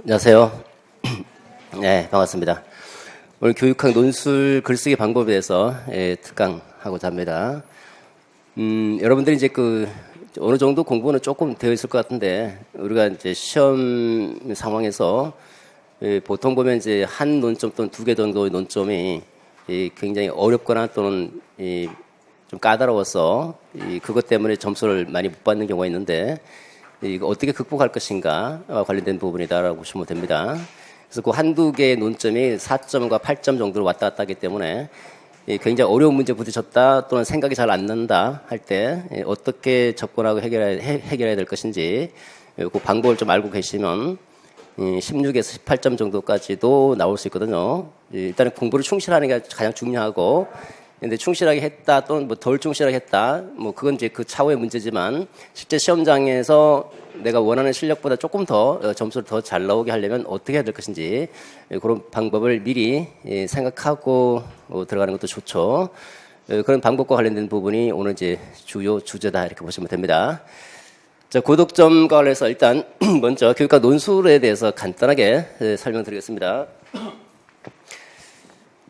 안녕하세요. 네, 반갑습니다. 오늘 교육학 논술 글쓰기 방법에 대해서 특강하고자 합니다. 여러분들이 이제 어느 정도 공부는 조금 되어 있을 것 같은데, 우리가 이제 시험 상황에서 보통 보면 이제 한 논점 또는 두 개 정도의 논점이 굉장히 어렵거나 또는 좀 까다로워서 그것 때문에 점수를 많이 못 받는 경우가 있는데, 이거 어떻게 극복할 것인가 관련된 부분이다라고 보시면 됩니다. 그래서 그 한두 개의 논점이 4점과 8점 정도로 왔다 갔다 하기 때문에 굉장히 어려운 문제 부딪혔다 또는 생각이 잘 안 난다 할 때 어떻게 접근하고 해결해야 될 것인지 그 방법을 좀 알고 계시면 16에서 18점 정도까지도 나올 수 있거든요. 일단은 공부를 충실하는 게 가장 중요하고, 근데 충실하게 했다 또는 뭐 덜 충실하게 했다, 뭐 그건 이제 그 차후의 문제지만, 실제 시험장에서 내가 원하는 실력보다 조금 더 점수를 더 잘 나오게 하려면 어떻게 해야 될 것인지 그런 방법을 미리 생각하고 들어가는 것도 좋죠. 그런 방법과 관련된 부분이 오늘 이제 주요 주제다 이렇게 보시면 됩니다. 자, 고득점과 관련해서 일단 먼저 교육학 논술에 대해서 간단하게 설명드리겠습니다.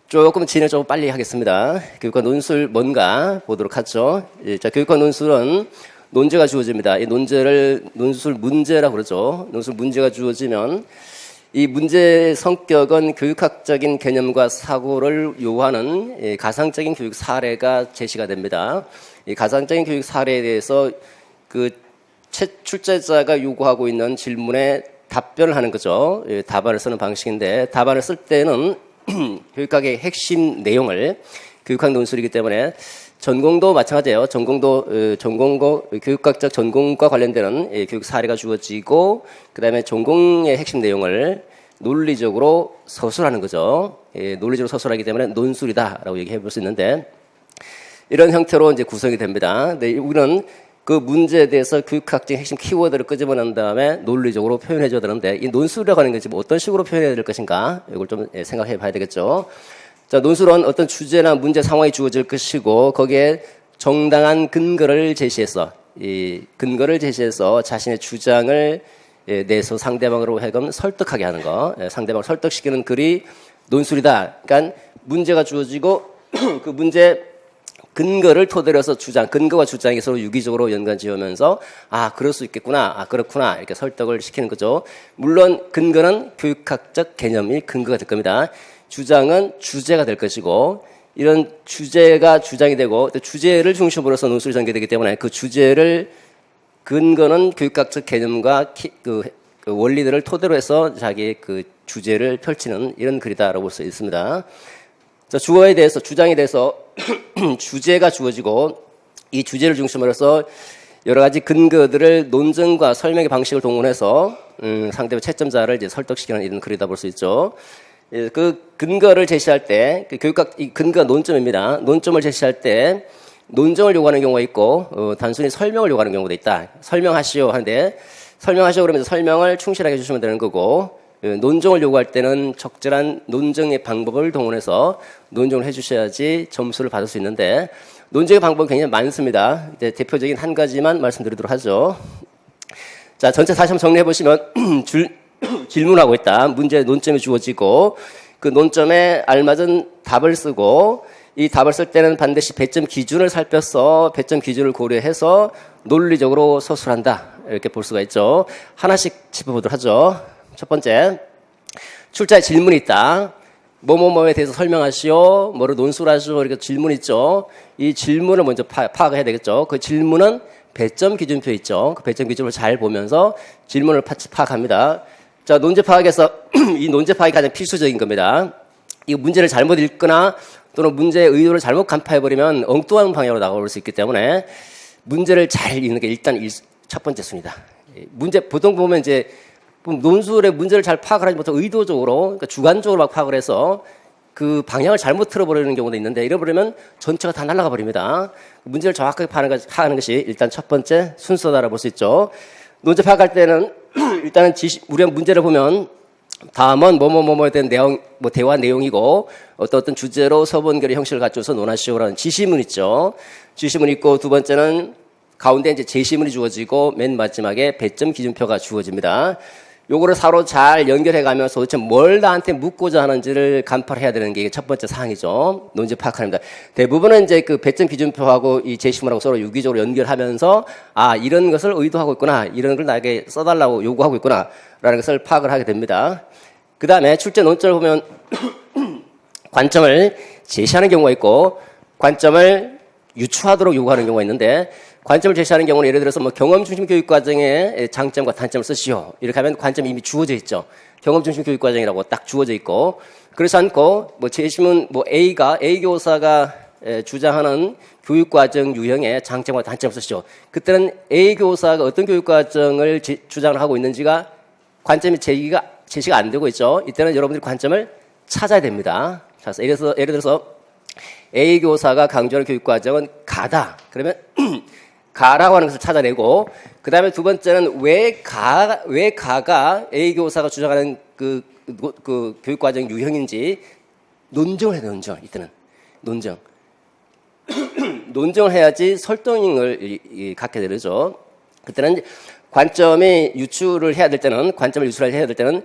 조금 진행 좀 빨리 하겠습니다. 교육학 논술 뭔가 보도록 하죠. 자, 교육학 논술은 논제가 주어집니다. 이 논술 문제라고 그러죠. 논술 문제가 주어지면 이 문제의 성격은 교육학적인 개념과 사고를 요하는 가상적인 교육 사례가 제시가 됩니다. 이 가상적인 교육 사례에 대해서 출제자가 요구하고 있는 질문에 답변을 하는 거죠. 답안을 쓰는 방식인데, 답안을 쓸 때는 교육학의 핵심 내용을, 교육학 논술이기 때문에 전공도 마찬가지예요. 전공고 교육학적 전공과 관련되는 교육 사례가 주어지고, 그 다음에 전공의 핵심 내용을 논리적으로 서술하는 거죠. 논리적으로 서술하기 때문에 논술이다라고 얘기해 볼 수 있는데, 이런 형태로 이제 구성이 됩니다. 근데 우리는 그 문제에 대해서 교육학적인 핵심 키워드를 끄집어낸 다음에 논리적으로 표현해줘야 되는데, 이 논술이라고 하는 것이 어떤 식으로 표현해야 될 것인가, 이걸 좀 생각해 봐야 되겠죠. 자, 논술은 어떤 주제나 문제 상황이 주어질 것이고, 거기에 정당한 근거를 제시해서 자신의 주장을 내서 상대방으로 하여금 설득하게 하는 거, 상대방을 설득시키는 글이 논술이다. 그러니까 문제가 주어지고 그 문제 근거를 토대로 해서 근거와 주장이 서로 유기적으로 연관지으면서, 아, 그럴 수 있겠구나, 아, 그렇구나, 이렇게 설득을 시키는 거죠. 물론 근거는 교육학적 개념이 근거가 될 겁니다. 주장은 주제가 될 것이고, 이런 주제가 주장이 되고, 주제를 중심으로 해서 논술이 전개되기 때문에 그 근거는 교육학적 개념과 원리들을 토대로 해서 자기의 그 주제를 펼치는 이런 글이다라고 볼 수 있습니다. 자, 주장에 대해서 주제가 주어지고, 이 주제를 중심으로 해서 여러 가지 근거들을 논증과 설명의 방식을 동원해서 상대방 채점자를 이제 설득시키는 이런 글이다 볼 수 있죠. 그 근거를 제시할 때, 이 근거가 논점입니다. 논점을 제시할 때 논증을 요구하는 경우가 있고, 단순히 설명을 요구하는 경우도 있다. 설명하시오 하는데, 설명하시오 그러면서 설명을 충실하게 해주시면 되는 거고, 논증을 요구할 때는 적절한 논증의 방법을 동원해서 논증을 해주셔야지 점수를 받을 수 있는데, 논증의 방법은 굉장히 많습니다. 이제 대표적인 한 가지만 말씀드리도록 하죠. 자, 전체 다시 한번 정리해 보시면 질문하고 있다. 문제 논점이 주어지고, 그 논점에 알맞은 답을 쓰고, 이 답을 쓸 때는 반드시 배점 기준을 살펴서 배점 기준을 고려해서 논리적으로 서술한다, 이렇게 볼 수가 있죠. 하나씩 짚어보도록 하죠. 첫 번째, 출제에 질문이 있다. 뭐뭐뭐에 대해서 설명하시오, 뭐를 논술하시오, 이렇게 질문이 있죠. 이 질문을 먼저 파악해야 되겠죠. 그 질문은 배점 기준표 있죠. 그 배점 기준을 잘 보면서 질문을 파악합니다. 자, 논제 파악에서 이 논제 파악이 가장 필수적인 겁니다. 이 문제를 잘못 읽거나 또는 문제의 의도를 잘못 간파해버리면 엉뚱한 방향으로 나가볼 수 있기 때문에 문제를 잘 읽는 게 일단 첫 번째 순위다. 보통 보면 이제 논술의 문제를 잘 파악을 하지 못하고 의도적으로, 그러니까 주관적으로 막 파악을 해서 그 방향을 잘못 틀어버리는 경우도 있는데, 이래버리면 전체가 다 날아가 버립니다. 문제를 정확하게 파악하는 것이 일단 첫 번째 순서다라고 볼 수 있죠. 논제 파악할 때는 일단은 우리가 문제를 보면 다음은 뭐뭐뭐뭐에 대한 내용, 대화 내용이고, 어떤 주제로 서본결의 형식을 갖춰서 논하시오라는 지시문 있죠. 지시문 있고, 두 번째는 가운데 이제 제시문이 주어지고, 맨 마지막에 배점 기준표가 주어집니다. 요거를 서로 잘 연결해 가면서 도대체 뭘 나한테 묻고자 하는지를 간파를 해야 되는 게 첫 번째 사항이죠. 논지 파악합니다. 대부분은 이제 그 배점 기준표하고 이 제시문하고 서로 유기적으로 연결하면서 아, 이런 것을 의도하고 있구나. 이런 걸 나에게 써달라고 요구하고 있구나. 라는 것을 파악을 하게 됩니다. 그 다음에 출제 논점을 보면 관점을 제시하는 경우가 있고 관점을 유추하도록 요구하는 경우가 있는데 관점을 제시하는 경우는 예를 들어서 뭐 경험 중심 교육 과정의 장점과 단점을 쓰시오. 이렇게 하면 관점이 이미 주어져 있죠. 경험 중심 교육 과정이라고 딱 주어져 있고 그렇지 않고 뭐 제시문 뭐 A 교사가 주장하는 교육 과정 유형의 장점과 단점을 쓰시오. 그때는 A 교사가 어떤 교육 과정을 주장을 하고 있는지가 관점이 제시가 안 되고 있죠. 이때는 여러분들이 관점을 찾아야 됩니다. 예를 들어서 A 교사가 강조하는 교육 과정은 가다. 그러면 가라고 하는 것을 찾아내고 그 다음에 두 번째는 왜 가가 A 교사가 주장하는 그 교육 과정 유형인지 논증을 해야 돼요. 논증. 이때는 논증. 논증을 해야지 설득력을 갖게 되죠. 그때는 관점을 유출을 해야 될 때는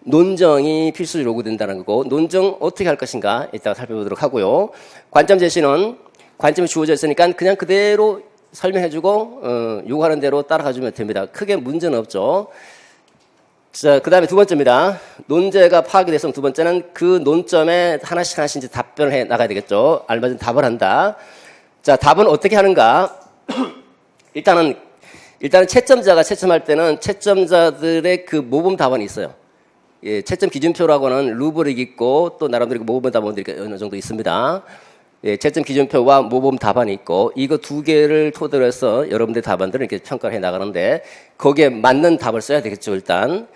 논증이 필수 요구된다는 거고 논증 어떻게 할 것인가 이따가 살펴보도록 하고요. 관점 제시는 관점이 주어져 있으니까 그냥 그대로 설명해주고 요구하는 대로 따라가주면 됩니다. 크게 문제는 없죠. 자, 그 다음에 두 번째입니다. 논제가 파악이 됐으면 두 번째는 그 논점에 하나씩 이제 답변을 해 나가야 되겠죠. 알맞은 답을 한다. 자, 답은 어떻게 하는가? 일단은 채점자가 채점할 때는 채점자들의 그 모범 답안이 있어요. 예, 채점 기준표라고는 루브릭 있고 또 나름대로 모범 답안들이 어느 정도 있습니다. 예, 채점 기준표와 모범 답안이 있고 이거 두 개를 토대로 해서 여러분들 답안들을 이렇게 평가를 해 나가는데 거기에 맞는 답을 써야 되겠죠, 일단.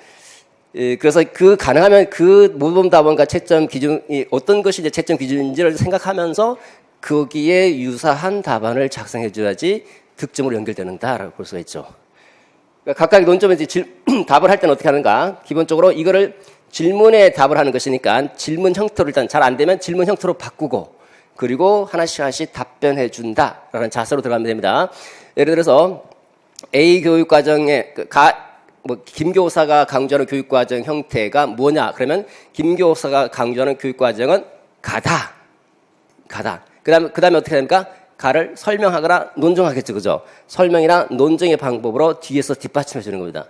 예, 그래서 가능하면 그 모범 답안과 채점 기준이 어떤 것이 이제 채점 기준인지를 생각하면서 거기에 유사한 답안을 작성해 줘야지 득점으로 연결되는다라고 볼 수가 있죠. 그러니까 각각의 논점에 답을 할 때는 어떻게 하는가? 기본적으로 이거를 질문에 답을 하는 것이니까 질문 형태로 일단 잘 안 되면 질문 형태로 바꾸고 그리고 하나씩 답변해 준다라는 자세로 들어가면 됩니다. 예를 들어서 A 교육과정에 김 교사가 강조하는 교육과정 형태가 뭐냐? 그러면 김 교사가 강조하는 교육과정은 가다. 그 다음에 어떻게 됩니까? 가를 설명하거나 논증하겠죠, 그죠? 설명이나 논증의 방법으로 뒤에서 뒷받침해 주는 겁니다.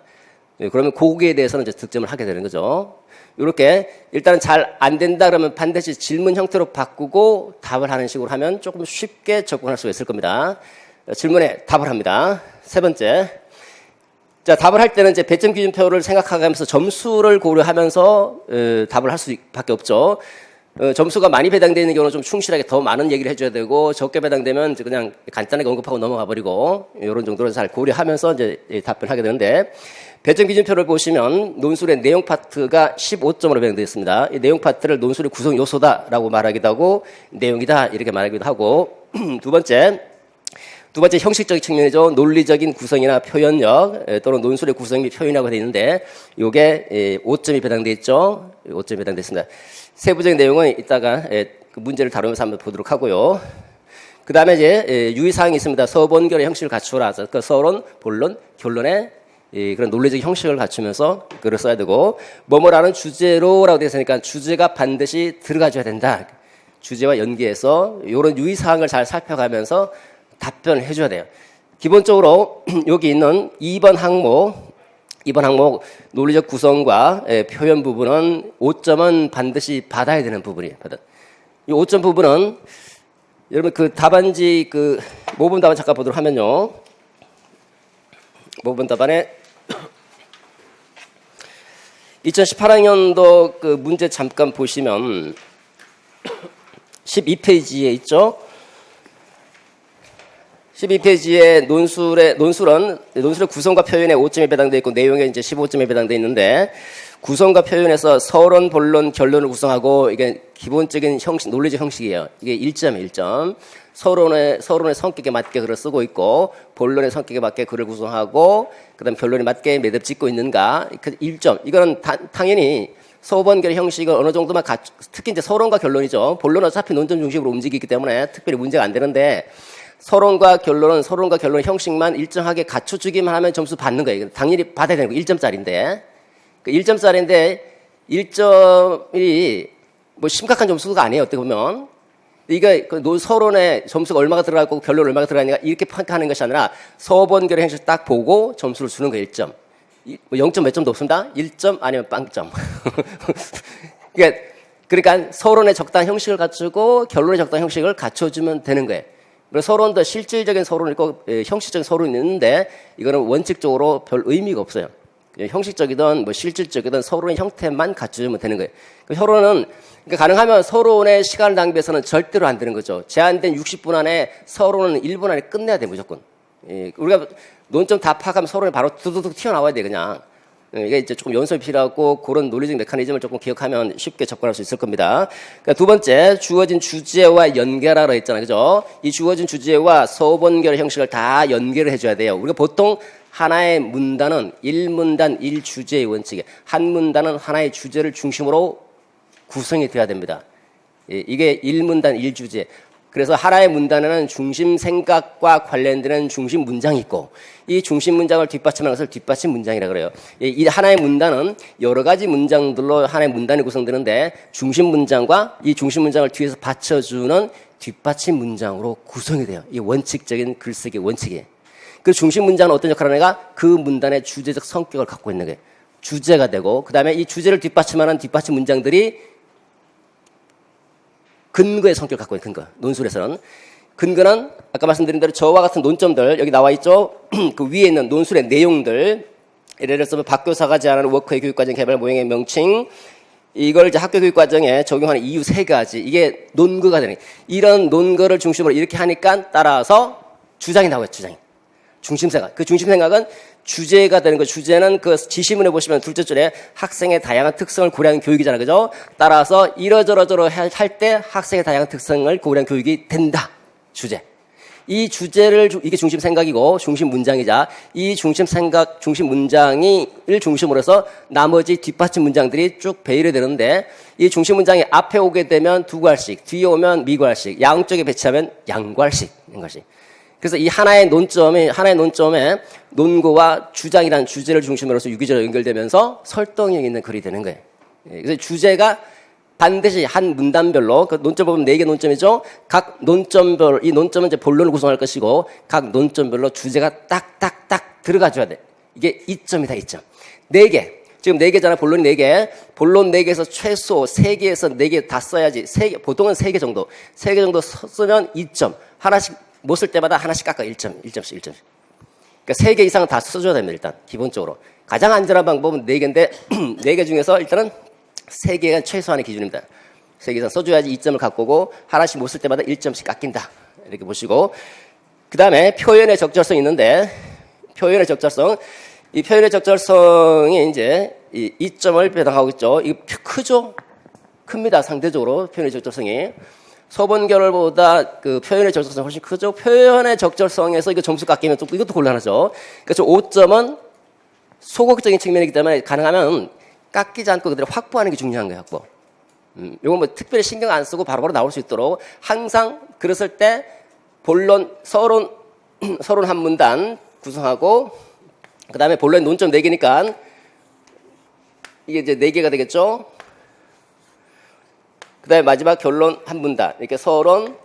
그러면 거기에 대해서는 이제 득점을 하게 되는 거죠. 이렇게 일단은 잘 안 된다 그러면 반드시 질문 형태로 바꾸고 답을 하는 식으로 하면 조금 쉽게 접근할 수가 있을 겁니다. 질문에 답을 합니다. 세 번째. 자, 답을 할 때는 이제 배점 기준표를 생각하면서 점수를 고려하면서 답을 할 수밖에 없죠. 점수가 많이 배당되어 있는 경우는 좀 충실하게 더 많은 얘기를 해줘야 되고 적게 배당되면 이제 그냥 간단하게 언급하고 넘어가 버리고 이런 정도로 잘 고려하면서 이제 답변하게 되는데 배점 기준표를 보시면 논술의 내용 파트가 15점으로 배당되어 있습니다. 이 내용 파트를 논술의 구성 요소다라고 말하기도 하고 내용이다 이렇게 말하기도 하고 두 번째 형식적인 측면이죠. 논리적인 구성이나 표현력 또는 논술의 구성 및 표현이라고 되어 있는데 이게 5점이 배당되어 있죠. 5점이 배당되어 있습니다. 세부적인 내용은 이따가 문제를 다루면서 한번 보도록 하고요. 그 다음에 이제 유의사항이 있습니다. 서본결의 형식을 갖추라. 그 서론, 본론, 결론의 그런 논리적 형식을 갖추면서 글을 써야 되고 뭐뭐라는 주제로라고 되어 있으니까 주제가 반드시 들어가줘야 된다. 주제와 연계해서 이런 유의사항을 잘 살펴가면서 답변을 해줘야 돼요. 기본적으로 여기 있는 2번 항목 논리적 구성과 표현 부분은 5점은 반드시 받아야 되는 부분이에요. 이 5점 부분은 여러분 그 답안지 모범 답안 잠깐 보도록 하면요. 모범 답안에 2018학년도 그 문제 잠깐 보시면 12페이지에 있죠. 12페이지에 논술은 구성과 표현에 5점이 배당되어 있고 내용에 이제 15점이 배당되어 있는데 구성과 표현에서 서론, 본론, 결론을 구성하고 이게 기본적인 형식, 논리적 형식이에요. 이게 1점이에요, 1점. 서론의 성격에 맞게 글을 쓰고 있고 본론의 성격에 맞게 글을 구성하고 그다음 결론에 맞게 매듭 짓고 있는가. 1점. 이거는 당연히 서본결 형식을 어느 정도만 특히 이제 서론과 결론이죠. 본론은 어차피 논점 중심으로 움직이기 때문에 특별히 문제가 안 되는데 서론과 결론의 형식만 일정하게 갖춰주기만 하면 점수 받는 거예요. 당연히 받아야 되는 거 1점짜리인데 그 1점짜리인데 1점이 뭐 심각한 점수가 아니에요. 어떻게 보면. 이게 그 서론에 점수가 얼마가 들어가고 결론 얼마가 들어가니까 이렇게 평가하는 것이 아니라 서본결의 형식을 딱 보고 점수를 주는 거예요. 1점. 0점 몇 점도 없습니다. 1점 아니면 빵점. 그러니까 서론에 적당한 형식을 갖추고 결론에 적당한 형식을 갖춰주면 되는 거예요. 그리고 서론도 실질적인 서론이 있고 형식적인 서론이 있는데 이거는 원칙적으로 별 의미가 없어요. 형식적이든 뭐 실질적이든 서론의 형태만 갖춰주면 되는 거예요. 그 서론은 그러니까 가능하면 서론의 시간을 낭비해서는 절대로 안 되는 거죠. 제한된 60분 안에 서론은 1분 안에 끝내야 돼 무조건. 우리가 논점 다 파악하면 서론이 바로 두두둑 튀어나와야 돼 그냥. 이게 이제 조금 연습이 필요하고 그런 논리적 메커니즘을 조금 기억하면 쉽게 접근할 수 있을 겁니다. 그러니까 두 번째, 주어진 주제와 연결하라 했잖아요. 그죠? 이 주어진 주제와 서본결 형식을 다 연결을 해줘야 돼요. 우리가 보통 하나의 문단은 1문단 1주제의 원칙이에요. 한 문단은 하나의 주제를 중심으로 구성이 돼야 됩니다. 이게 1문단 1주제. 그래서 하나의 문단에는 중심 생각과 관련되는 중심 문장이 있고 이 중심 문장을 뒷받침하는 것을 뒷받침 문장이라고 그래요. 이 하나의 문단은 여러 가지 문장들로 하나의 문단이 구성되는데 중심 문장과 이 중심 문장을 뒤에서 받쳐주는 뒷받침 문장으로 구성이 돼요. 이 원칙적인 글쓰기 원칙이에요. 그 중심 문장은 어떤 역할을 하느냐? 그 문단의 주제적 성격을 갖고 있는 거예요. 주제가 되고 그 다음에 이 주제를 뒷받침하는 뒷받침 문장들이 근거의 성격을 갖고 있는 근거. 논술에서는. 근거는 아까 말씀드린 대로 저와 같은 논점들 여기 나와 있죠. 그 위에 있는 논술의 내용들. 예를 들어서 박교사가 제안하는 워크의 교육과정 개발 모형의 명칭. 이걸 이제 학교 교육과정에 적용하는 이유 3가지. 이게 논거가 되는 거예요. 이런 논거를 중심으로 이렇게 하니까 따라서 주장이 나와요. 주장이. 중심생각. 그 중심생각은 주제가 되는 거. 주제는 그 지시문에 보시면 둘째 줄에 학생의 다양한 특성을 고려한 교육이잖아요. 그죠? 따라서 이러저러저러 할 때 학생의 다양한 특성을 고려한 교육이 된다. 주제. 이 주제를, 이게 중심 생각이고 중심 문장이자 이 중심 생각, 중심 문장을 중심으로 해서 나머지 뒷받침 문장들이 쭉 배열이 되는데 이 중심 문장이 앞에 오게 되면 두괄식, 뒤에 오면 미괄식, 양쪽에 배치하면 양괄식인 것이. 그래서 이 하나의 논점에 논거와 주장이라는 주제를 중심으로 해서 유기적으로 연결되면서 설득력 있는 글이 되는 거예요. 그래서 주제가 반드시 한 문단별로, 그 논점 보면 4개 논점이죠? 각 논점별, 이 논점은 이제 본론을 구성할 것이고, 각 논점별로 주제가 딱딱딱 들어가줘야 돼. 이게 이점이다, 이점. 4개. 지금 4개잖아, 본론이 4개. 본론 4개에서 최소 3개에서 4개 다 써야지. 보통은 3개 정도. 3개 정도 쓰면 2점. 하나씩, 못 쓸 때마다 하나씩 깎아. 1점, 1점씩, 1점씩. 그러니까 3개 이상은 다 써줘야 됩니다, 일단. 기본적으로. 가장 안전한 방법은 4개인데, 4개 중에서 일단은 3개가 최소한의 기준입니다. 3개 이상 써줘야지 2점을 갖고 오고 하나씩 못 쓸 때마다 1점씩 깎인다. 이렇게 보시고 그 다음에 표현의 적절성이 있는데 표현의 적절성 이 표현의 적절성이 이제 이 2점을 배당하고 있죠. 이거 크죠? 큽니다. 상대적으로 표현의 적절성이 서본결보다 그 표현의 적절성이 훨씬 크죠. 표현의 적절성에서 이거 점수 깎이면 또 이것도 곤란하죠. 그래서 5점은 소극적인 측면이기 때문에 가능하면 깎이지 않고 그대로 확보하는 게 중요한 거예요, 확보. 이건 뭐 특별히 신경 안 쓰고 바로바로 나올 수 있도록 항상 그랬을 때 본론, 서론 한 문단 구성하고 그 다음에 본론 논점 4개니까 이게 이제 4개가 되겠죠. 그 다음에 마지막 결론 한 문단. 이렇게 서론,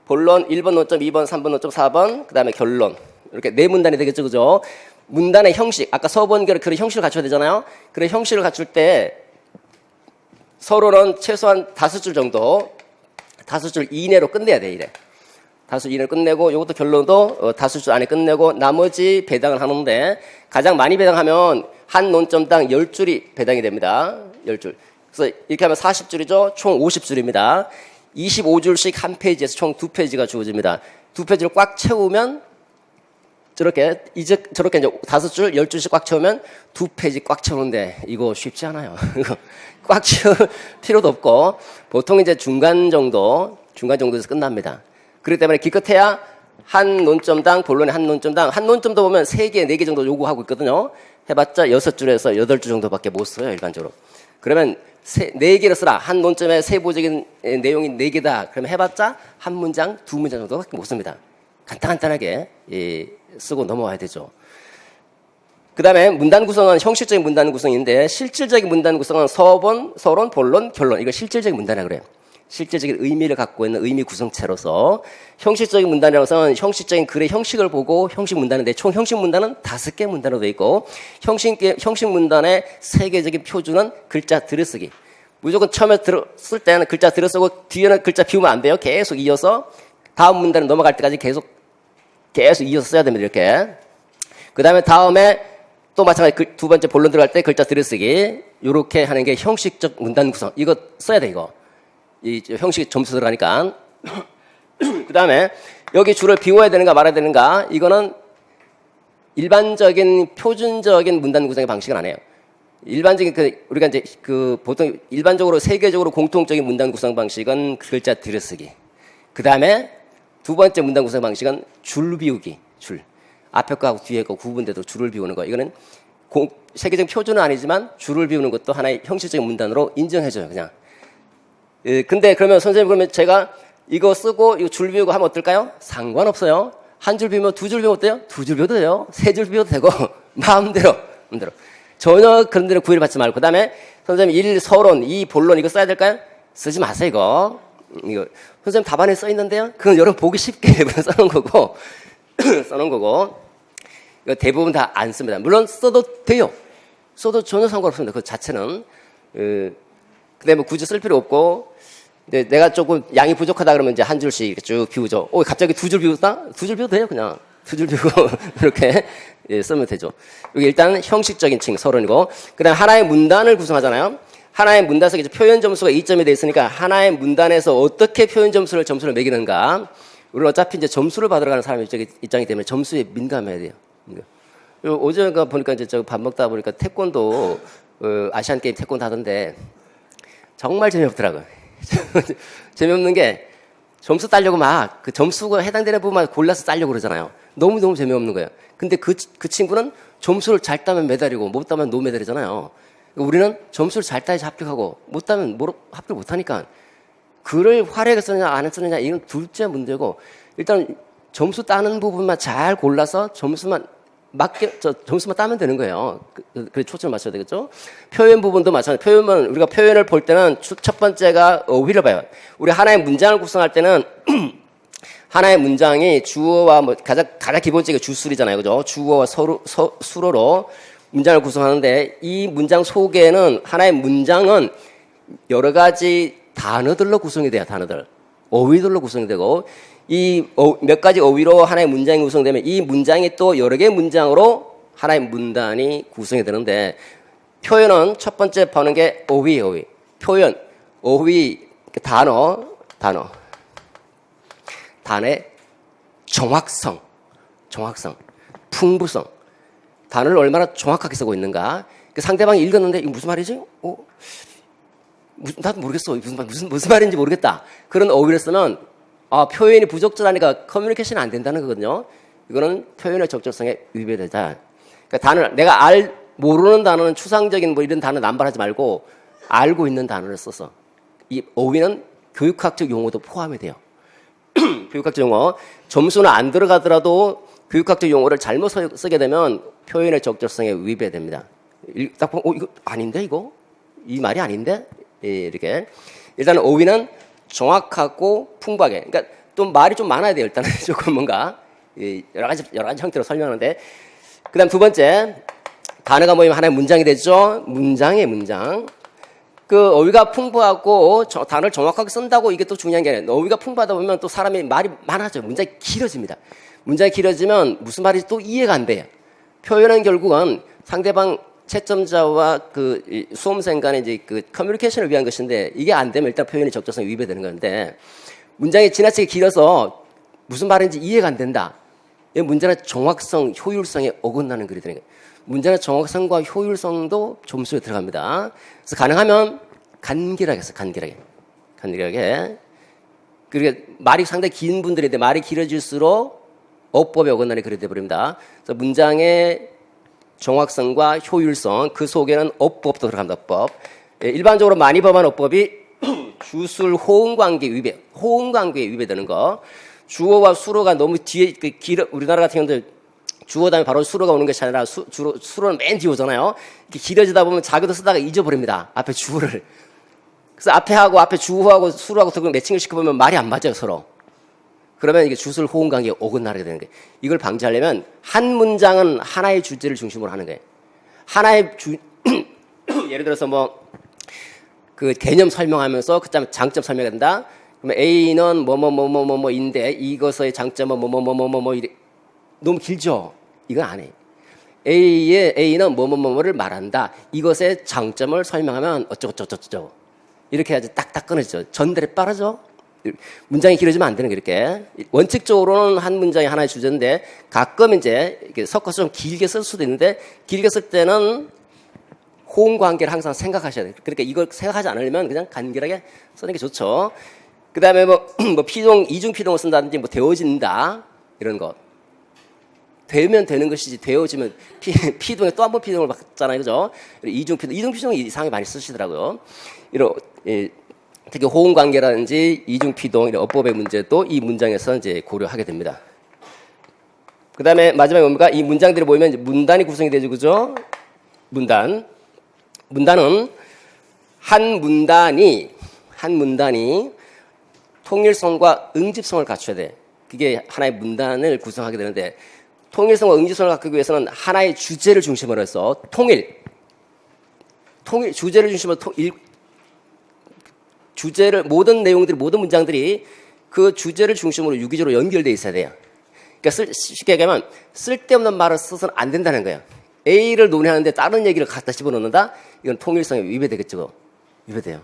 본론 1번 논점, 2번, 3번 논점, 4번, 그 다음에 결론. 이렇게 4문단이 되겠죠, 그죠? 문단의 형식, 아까 서본결의 그런 형식을 갖춰야 되잖아요. 그런 형식을 갖출 때 서론은 최소한 5줄 정도, 5줄 이내로 끝내야 돼, 이래. 5줄 이내로 끝내고, 이것도 결론도 5줄 안에 끝내고, 나머지 배당을 하는데, 가장 많이 배당하면 한 논점당 10줄이 배당이 됩니다. 10줄. 그래서 이렇게 하면 40줄이죠? 총 50줄입니다. 25줄씩 한 페이지에서 총 2페이지가 주어집니다. 2페이지를 꽉 채우면 저렇게 이제 5줄, 10줄씩 꽉 채우면 2페이지 꽉 채우는데 이거 쉽지 않아요. 꽉 채울 필요도 없고 보통 이제 중간 정도에서 끝납니다. 그렇기 때문에 기껏해야 한 논점당 본론의 한 논점도 보면 3개, 4개 정도 요구하고 있거든요. 해봤자 6줄에서 8줄 정도밖에 못 써요, 일반적으로. 그러면 4개를 쓰라. 한 논점의 세부적인 내용이 4개다. 그러면 해봤자 한 문장, 2문장 정도밖에 못 씁니다. 간단하게 쓰고 넘어와야 되죠. 그 다음에 문단 구성은 형식적인 문단 구성인데 실질적인 문단 구성은 서본, 서론, 본론, 결론. 이거 실질적인 문단이라고 그래요. 실질적인 의미를 갖고 있는 의미 구성체로서 형식적인 문단이라고 해서는 형식적인 글의 형식을 보고 형식 문단인데 총 형식 문단은 5개 문단으로 되어 있고 형식 문단의 세계적인 표준은 글자 들여쓰기. 무조건 처음에 쓸 때는 글자 들여쓰고 뒤에는 글자 비우면 안 돼요. 계속 이어서 다음 문단에 넘어갈 때까지 계속 이어서 써야 됩니다. 이렇게. 그 다음에 다음에 또 마찬가지 두 번째 본론 들어갈 때 글자 들여쓰기. 이렇게 하는 게 형식적 문단 구성. 이거 써야 돼, 이거. 이 형식 점수 들어가니까. 그 다음에 여기 줄을 비워야 되는가 말아야 되는가. 이거는 일반적인 표준적인 문단 구성의 방식은 아니에요. 일반적인 우리가 이제 보통 일반적으로 세계적으로 공통적인 문단 구성 방식은 글자 들여쓰기. 그 다음에 두 번째 문단 구성 방식은 줄 비우기. 줄. 앞에 거하고 뒤에 거 구분돼도 줄을 비우는 거. 이거는 세계적 표준은 아니지만 줄을 비우는 것도 하나의 형식적인 문단으로 인정해줘요. 그냥. 근데 그러면 선생님 그러면 제가 이거 쓰고 이거 줄 비우고 하면 어떨까요? 상관없어요. 한 줄 비우면 두 줄 비우면 어때요? 두 줄 비워도 돼요. 세 줄 비워도 되고 마음대로. 전혀 그런 데로 구애를 받지 말고. 그 다음에 선생님 1 서론, 2 본론 이거 써야 될까요? 쓰지 마세요 이거. 선생님 답안에 써 있는데요. 그건 여러분 보기 쉽게 써놓은 거고 이거 대부분 다 안 씁니다. 물론 써도 돼요. 써도 전혀 상관없습니다. 그 자체는. 그다음에 굳이 쓸 필요 없고. 근데 내가 조금 양이 부족하다 그러면 이제 한 줄씩 이렇게 쭉 비우죠. 갑자기 두 줄 비웠다? 두 줄 비워도 돼요, 그냥. 두 줄 비우고 이렇게 쓰면 되죠. 여기 일단 형식적인 층 서론이고, 그다음 하나의 문단을 구성하잖아요. 하나의 문단에서 이제 표현 점수가 2점이 돼 있으니까 하나의 문단에서 어떻게 표현 점수를 매기는가. 우리는 어차피 이제 점수를 받으러 가는 사람 입장이기 때문에 점수에 민감해야 돼요. 어제 보니까 이제 밥 먹다 보니까 태권도 아시안 게임 태권도 하던데 정말 재미없더라고요. 재미없는 게 점수 따려고 막 그 점수가 해당되는 부분만 골라서 따려고 그러잖아요. 너무 재미없는 거예요. 근데 그 친구는 점수를 잘 따면 메달이고 못 따면 노메달이잖아요. 우리는 점수를 잘 따야지 합격하고 못 따면 합격 못하니까 글을 화려하게 쓰느냐 안 쓰느냐 이건 둘째 문제고, 일단 점수 따는 부분만 잘 골라서 점수만 따면 되는 거예요. 그래 초점을 맞춰야 되겠죠. 표현 부분도 마찬가지. 우리가 표현을 볼 때는 첫 번째가 어휘를 봐요. 우리 하나의 문장을 구성할 때는 하나의 문장이 주어와 가장 기본적인 주술이잖아요, 그죠? 주어와 수어로 문장을 구성하는데, 이 문장 속에는 하나의 문장은 여러 가지 단어들로 구성이 돼요. 단어들, 어휘들로 구성이 되고, 이 몇 가지 어휘로 하나의 문장이 구성되면 이 문장이 또 여러 개의 문장으로 하나의 문단이 구성이 되는데, 표현은 첫 번째 보는 게 어휘. 표현, 어휘, 단어의 정확성, 풍부성. 단어를 얼마나 정확하게 쓰고 있는가. 상대방이 읽었는데 이거 무슨 말이지? 나도 모르겠어. 무슨 말인지 모르겠다. 그런 어휘를 쓰면 표현이 부적절하니까 커뮤니케이션이 안 된다는 거거든요. 이거는 표현의 적절성에 위배되다. 그러니까 내가 모르는 단어는 추상적인 이런 단어 남발하지 말고 알고 있는 단어를 써서. 이 어휘는 교육학적 용어도 포함이 돼요. 교육학적 용어. 점수는 안 들어가더라도 교육학적 용어를 잘못 쓰게 되면 표현의 적절성에 위배됩니다. 딱 보면 이거 아닌데 이거? 이 말이 아닌데? 이렇게. 일단 어휘는 정확하고 풍부하게. 그러니까 또 말이 좀 많아야 돼요. 일단은 조금 뭔가 여러 가지 형태로 설명하는데. 그다음 두 번째, 단어가 모이면 하나의 문장이 되죠. 문장. 그 어휘가 풍부하고 단어를 정확하게 쓴다고 이게 또 중요한 게 아니에요. 어휘가 풍부하다 보면 또 사람이 말이 많아져요. 문장이 길어집니다. 문장이 길어지면 무슨 말인지 또 이해가 안 돼요. 표현은 결국은 상대방 채점자와 그 수험생 간의 이제 그 커뮤니케이션을 위한 것인데, 이게 안 되면 일단 표현의 적절성이 위배되는 건데, 문장이 지나치게 길어서 무슨 말인지 이해가 안 된다. 이 문장의 정확성, 효율성에 어긋나는 글이 되는 거예요. 문장의 정확성과 효율성도 점수에 들어갑니다. 그래서 가능하면 간결하게 써, 간결하게. 그리고 말이 상당히 긴 분들인데 말이 길어질수록 어법에 어긋나는 글이 되어버립니다. 그래서 문장의 정확성과 효율성, 그 속에는 어법도 들어갑니다. 어법. 일반적으로 많이 범한 어법이 주술 호응관계에 위배되는 거. 주어와 수어가 너무 뒤에 우리나라 같은 경우는 주어 다음에 바로 수로가 오는 것이 아니라 수로는 맨 뒤에 오잖아요. 이렇게 길어지다 보면 자기도 쓰다가 잊어버립니다. 앞에 주어를. 그래서 앞에 하고 앞에 주어하고 수로하고 그걸 매칭을 시켜보면 말이 안 맞아요, 서로. 그러면 이게 주술 호응 관계가 어긋나게 되는 거예요. 이걸 방지하려면 한 문장은 하나의 주제를 중심으로 하는 거예요. 하나의 예를 들어서 뭐 그 개념 설명하면서 그다음에 장점 설명해야 된다. 그러면 A는 뭐뭐뭐뭐뭐인데 이것의 장점은 뭐뭐뭐뭐뭐 이래. 너무 길죠? 이건 안 해. A는 뭐뭐뭐뭐를 말한다. 이것의 장점을 설명하면 어쩌고저쩌고 이렇게 해야지 딱딱 끊어지죠. 전달이 빠르죠? 문장이 길어지면 안 되는 게 이렇게. 원칙적으로는 한 문장이 하나의 주제인데 가끔 이제 이렇게 섞어서 좀 길게 쓸 수도 있는데 길게 쓸 때는 호응 관계를 항상 생각하셔야 돼요. 그러니까 이걸 생각하지 않으려면 그냥 간결하게 쓰는 게 좋죠. 그 다음에 뭐 피동, 이중 피동을 쓴다든지 뭐 되어진다. 이런 거. 되면 되는 것이지 되어지면 피동에 또 한 번 피동을 받잖아요. 그죠? 이중 피동은 이상하게 많이 쓰시더라고요. 이런, 특히 호응 관계라든지 이중 피동, 이런 어법의 문제도 이 문장에서 이제 고려하게 됩니다. 그 다음에 마지막에 뭡니까? 이 문장들이 모이면 이제 문단이 구성이 되죠. 그죠? 문단은 한 문단이 통일성과 응집성을 갖춰야 돼. 그게 하나의 문단을 구성하게 되는데 통일성과 응집성을 갖기 위해서는 하나의 주제를 중심으로 해서 주제를 중심으로 모든 내용들이 모든 문장들이 그 주제를 중심으로 유기적으로 연결되어 있어야 돼요. 그러니까 쉽게 얘기하면 쓸데없는 말을 써서는 안 된다는 거예요. A를 논의하는데 다른 얘기를 갖다 집어넣는다? 이건 통일성에 위배되겠죠. 위배돼요.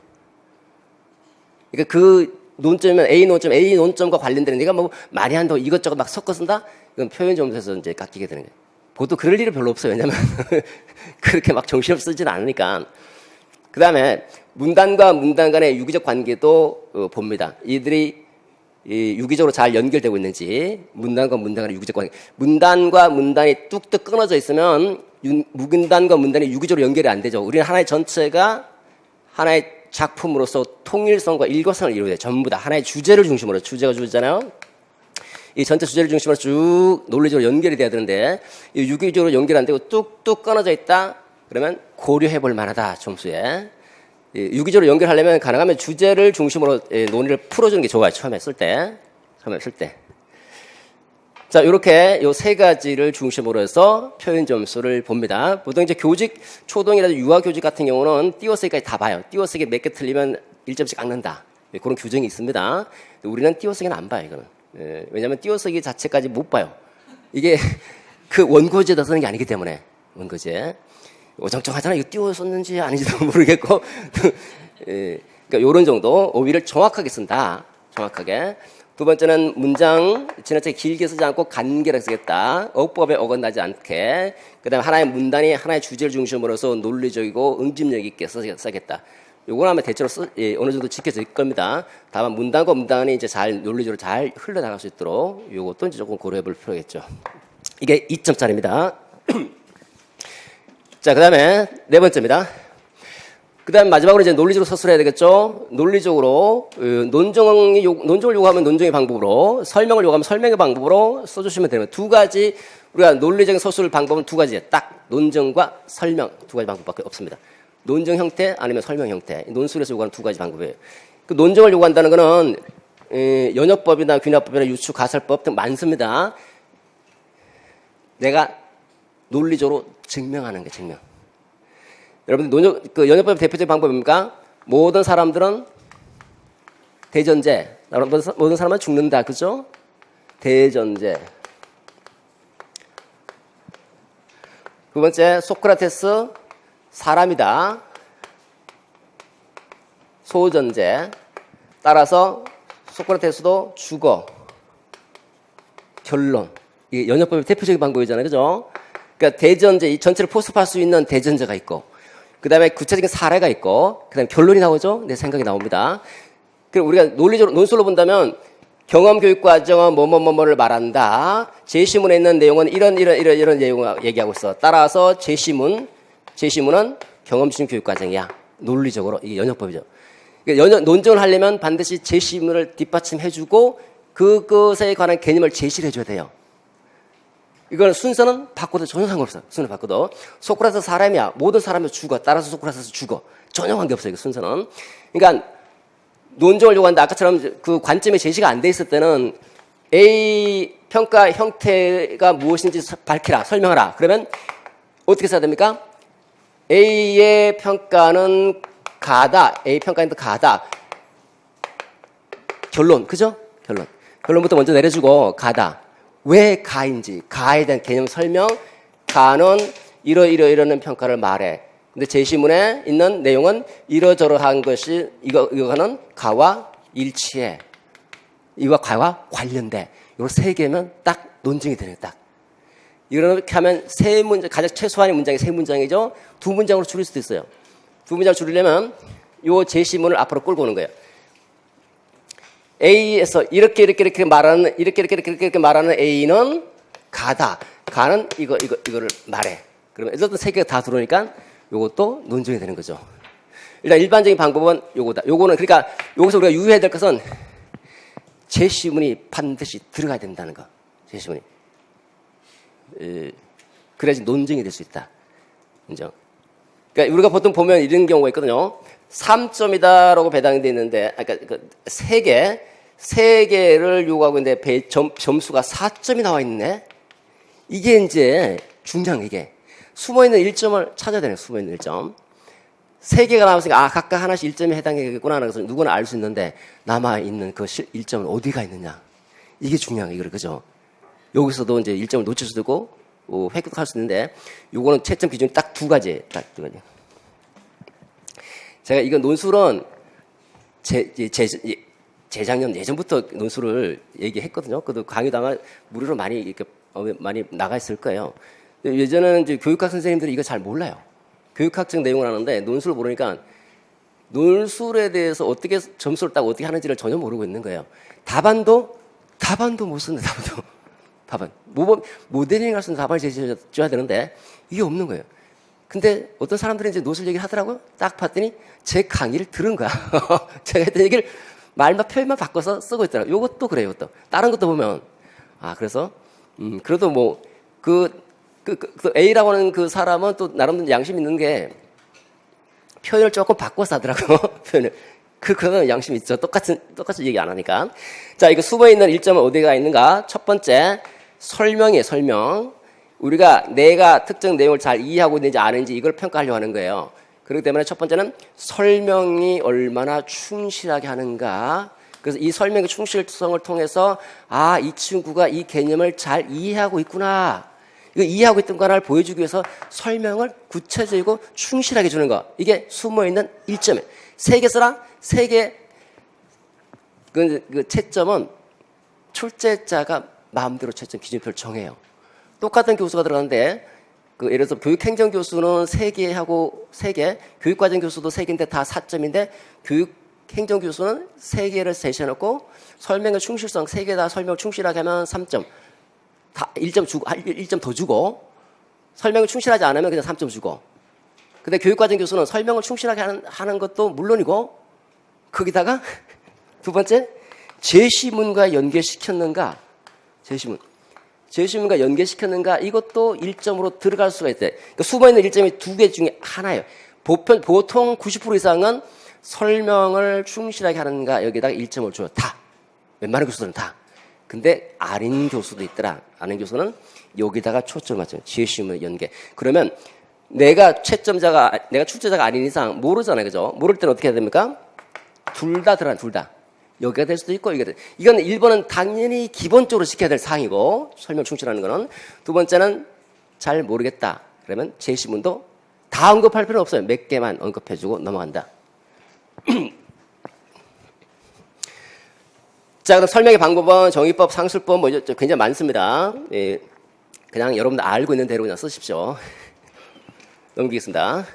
그러니까 그 논점이면 A 논점과 관련되는 내가 뭐 많이 한다고 이것저것 막 섞어 쓴다? 이건 표현 점수에서 이제 깎이게 되는 거예요. 보통 그럴 일이 별로 없어요. 왜냐면 그렇게 막 정신없이 쓰지는 않으니까. 그 다음에 문단과 문단 간의 유기적 관계도 봅니다. 이들이 유기적으로 잘 연결되고 있는지 문단과 문단 간의 유기적 관계. 문단과 문단이 뚝뚝 끊어져 있으면 문단과 문단이 유기적으로 연결이 안 되죠. 우리는 하나의 전체가 하나의 작품으로서 통일성과 일관성을 이루어야 돼요. 전부 다 하나의 주제를 중심으로. 주제가 주제잖아요. 이 전체 주제를 중심으로 쭉 논리적으로 연결이 돼야 되는데 이 유기적으로 연결 안 되고 뚝뚝 끊어져 있다. 그러면 고려해 볼 만하다. 점수에. 유기적으로 연결하려면 가능하면 주제를 중심으로 논의를 풀어주는 게 좋아요. 처음에 쓸 때. 자, 이렇게 요 세 가지를 중심으로 해서 표현 점수를 봅니다. 보통 이제 교직, 초동이라든지 유아 교직 같은 경우는 띄어쓰기까지 다 봐요. 띄어쓰기 몇 개 틀리면 1점씩 깎는다. 그런 규정이 있습니다. 우리는 띄어쓰기는 안 봐요, 이거는. 왜냐하면 띄어쓰기 자체까지 못 봐요. 이게 그 원고지에다 쓰는 게 아니기 때문에, 원고지에. 어정쩡하잖아. 이거 띄워썼는지 아닌지도 모르겠고. 그러니까 요런 정도 오히려 정확하게 쓴다. 정확하게. 두 번째는 문장 지나치게 길게 쓰지 않고 간결하게 쓰겠다. 어법에 어긋나지 않게. 그 다음에 하나의 문단이 하나의 주제를 중심으로서 논리적이고 응집력 있게 써겠다. 요건 아마 대체로 어느 정도 지켜질 겁니다. 다만 문단과 문단이 이제 잘 논리적으로 잘 흘러나갈 수 있도록 요것도 이제 조금 고려해 볼 필요겠죠. 이게 2점짜리입니다. 자, 그 다음에 네 번째입니다. 그 다음 마지막으로 이제 논리적으로 서술해야 되겠죠. 논리적으로, 논정을 요구하면 논정의 방법으로, 설명을 요구하면 설명의 방법으로 써주시면 되는 두 가지, 우리가 논리적인 서술 방법은 두 가지예요. 딱, 논정과 설명 두 가지 방법밖에 없습니다. 논정 형태 아니면 설명 형태. 논술에서 요구하는 두 가지 방법이에요. 그 논정을 요구한다는 거는, 연역법이나 귀납법이나 유추, 가설법 등 많습니다. 내가 논리적으로 증명하는 게 증명. 여러분들 그 연역법의 대표적인 방법입니까? 모든 사람들은 대전제. 모든 사람은 죽는다. 그죠? 대전제. 두 번째, 소크라테스 사람이다. 소전제. 따라서 소크라테스도 죽어. 결론. 이게 연역법의 대표적인 방법이잖아요. 그죠? 그러니까 대전제, 이 전체를 포섭할 수 있는 대전제가 있고, 그 다음에 구체적인 사례가 있고, 그 다음에 결론이 나오죠? 내 생각이 나옵니다. 그럼 우리가 논리적으로, 논술로 본다면, 경험교육과정은 뭐뭐뭐뭐를 말한다. 제시문에 있는 내용은 이런 내용을 얘기하고 있어. 따라서 제시문은 경험심 교육과정이야. 논리적으로. 이게 연역법이죠. 그러니까 논정을 하려면 반드시 제시문을 뒷받침해주고, 그것에 관한 개념을 제시를 해줘야 돼요. 이건 순서는 바꿔도 전혀 상관없어요. 순서 바꿔도. 소크라테스 사람이야. 모든 사람이 죽어. 따라서 소크라테스 죽어. 전혀 관계없어요. 그 순서는. 그러니까 논증을 요구하는데 아까처럼 그 관점이 제시가 안 돼 있을 때는 A 평가 형태가 무엇인지 밝히라. 설명하라. 그러면 어떻게 써야 됩니까? A의 평가는 가다. A 평가는 가다. 결론. 그죠? 결론. 결론부터 먼저 내려주고 가다. 왜 가인지, 가에 대한 개념 설명, 가는 이러이러이러는 평가를 말해. 근데 제시문에 있는 내용은 이러저러한 것이 이거는 가와 일치해. 이와 가와 관련돼. 요 세 개면 딱 논증이 되는 딱. 이렇게 하면 세 문장, 가장 최소한의 문장이 세 문장이죠. 두 문장으로 줄일 수도 있어요. 두 문장을 줄이려면 요 제시문을 앞으로 끌고 오는 거예요. A에서 이렇게 말하는 A는 가다. 가는 이거를 말해. 그러면 어쨌든 세 개가 다 들어오니까 요것도 논증이 되는 거죠. 일단 일반적인 방법은 요거다. 요거는 그러니까 여기서 우리가 유의해야 될 것은 제시문이 반드시 들어가야 된다는 거. 제시문이. 그래야지 논증이 될 수 있다. 인정. 그러니까 우리가 보통 보면 이런 경우가 있거든요. 3점이다라고 배당되어 있는데, 그러니까 세 개를 요구하고 있는데 점수가 4점이 나와 있네. 이게 이제 중요한 이게 숨어있는 1점을 찾아야 되는 숨어있는 1점. 세 개가 나왔으니까 각각 하나씩 1점에 해당되겠구나 하는 것을 누구나 알 수 있는데 남아있는 그 1점은 어디가 있느냐. 이게 중요한 거예요. 그죠? 여기서도 이제 1점을 놓칠 수도 있고 획득할 수 있는데 요거는 채점 기준이 딱 두 가지. 제가 이거 논술은 재작년 예전부터 논술을 얘기했거든요. 그래도 강의도 아마 무료로 많이 이렇게 많이 나가 있을 거예요. 예전에는 이제 교육학 선생님들이 이거 잘 몰라요. 교육학적 내용을 하는데 논술을 모르니까 논술에 대해서 어떻게 점수를 따고 어떻게 하는지를 전혀 모르고 있는 거예요. 답안도 못 쓰는데 답안. 모델링 할 수 있는 답안을 제시해줘야 되는데 이게 없는 거예요. 근데 어떤 사람들이 이제 논술 얘기를 하더라고요. 딱 봤더니 제 강의를 들은 거야. 제가 했던 얘기를 말만 표현만 바꿔서 쓰고 있더라고요. 요것도 그래요. 또 다른 것도 보면 그래서 그래도 뭐 그 A라고 하는 그 사람은 또 나름 양심 있는 게 표현을 조금 바꿔서 하더라고요. 표현을. 그거는 양심 있죠. 똑같이 얘기 안 하니까. 자, 이거 숨어 있는 1점은 어디가 있는가? 첫 번째, 설명이에요, 설명. 우리가 내가 특정 내용을 잘 이해하고 있는지 아는지 이걸 평가하려고 하는 거예요. 그렇기 때문에 첫 번째는 설명이 얼마나 충실하게 하는가. 그래서 이 설명의 충실성을 통해서 이 친구가 이 개념을 잘 이해하고 있구나. 이거 이해하고 있던 거를 보여주기 위해서 설명을 구체적이고 충실하게 주는 거. 이게 숨어있는 1점이에요. 세 개 써라. 세 개. 그 채점은 출제자가 마음대로 채점 기준표를 정해요. 똑같은 교수가 들어가는데, 예를 들어서 교육행정 교수는 3개 하고 3개, 교육과정 교수도 3개인데 다 4점인데, 교육행정 교수는 3개를 제시해놓고, 설명의 충실성 3개 다 설명을 충실하게 하면 3점. 다 1점 더 주고, 설명을 충실하지 않으면 그냥 3점 주고. 근데 교육과정 교수는 설명을 충실하게 하는 것도 물론이고, 거기다가 두 번째, 제시문과 연계시켰는가, 제시문과 연계시켰는가, 이것도 1점으로 들어갈 수가 있대. 그러니까 숨어있는 1점이 두 개 중에 하나예요. 보통 90% 이상은 설명을 충실하게 하는가, 여기다가 1점을 줘요. 다. 웬만한 교수들은 다. 근데 아닌 교수도 있더라. 아닌 교수는 여기다가 초점을 맞춰요. 제시문 연계. 그러면 내가 출제자가 아닌 이상 모르잖아요. 그죠? 모를 때는 어떻게 해야 됩니까? 둘 다 들어간, 둘 다. 여기가 될 수도 있고, 이건 1번은 당연히 기본적으로 지켜야 될 사항이고, 설명 충실하는 거는. 두 번째는 잘 모르겠다. 그러면 제시문도 다 언급할 필요는 없어요. 몇 개만 언급해주고 넘어간다. 자, 그럼 설명의 방법은 정의법, 상술법, 굉장히 많습니다. 예, 그냥 여러분들 알고 있는 대로 그냥 쓰십시오. 넘기겠습니다.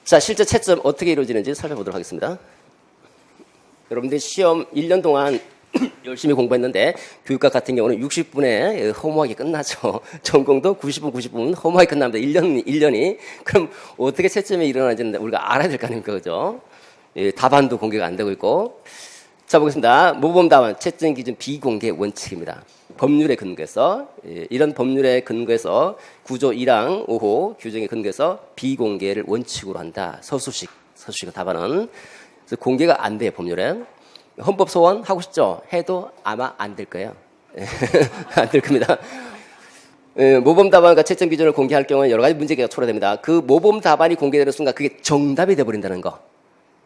자, 실제 채점 어떻게 이루어지는지 살펴보도록 하겠습니다. 여러분들 시험 1년 동안 열심히 공부했는데 교육학 같은 경우는 60분에 홈워크가 끝나죠. 전공도 90분 홈워크가 끝납니다. 1년이. 그럼 어떻게 채점이 일어나는지는 우리가 알아야 될 거 아닙니까? 그죠? 예, 답안도 공개가 안 되고 있고. 자, 보겠습니다. 모범 답안 채점 기준 비공개 원칙입니다. 법률에 근거해서 이런 법률에 근거해서 9조 1항 5호 규정에 근거해서 비공개를 원칙으로 한다. 서술식 답안은 그래서 공개가 안 돼요. 법률에. 헌법 소원 하고 싶죠? 해도 아마 안 될 거예요. 안 될 겁니다. 모범 답안과 채점 기준을 공개할 경우는 여러 가지 문제가 초래됩니다. 그 모범 답안이 공개되는 순간 그게 정답이 돼버린다는 거.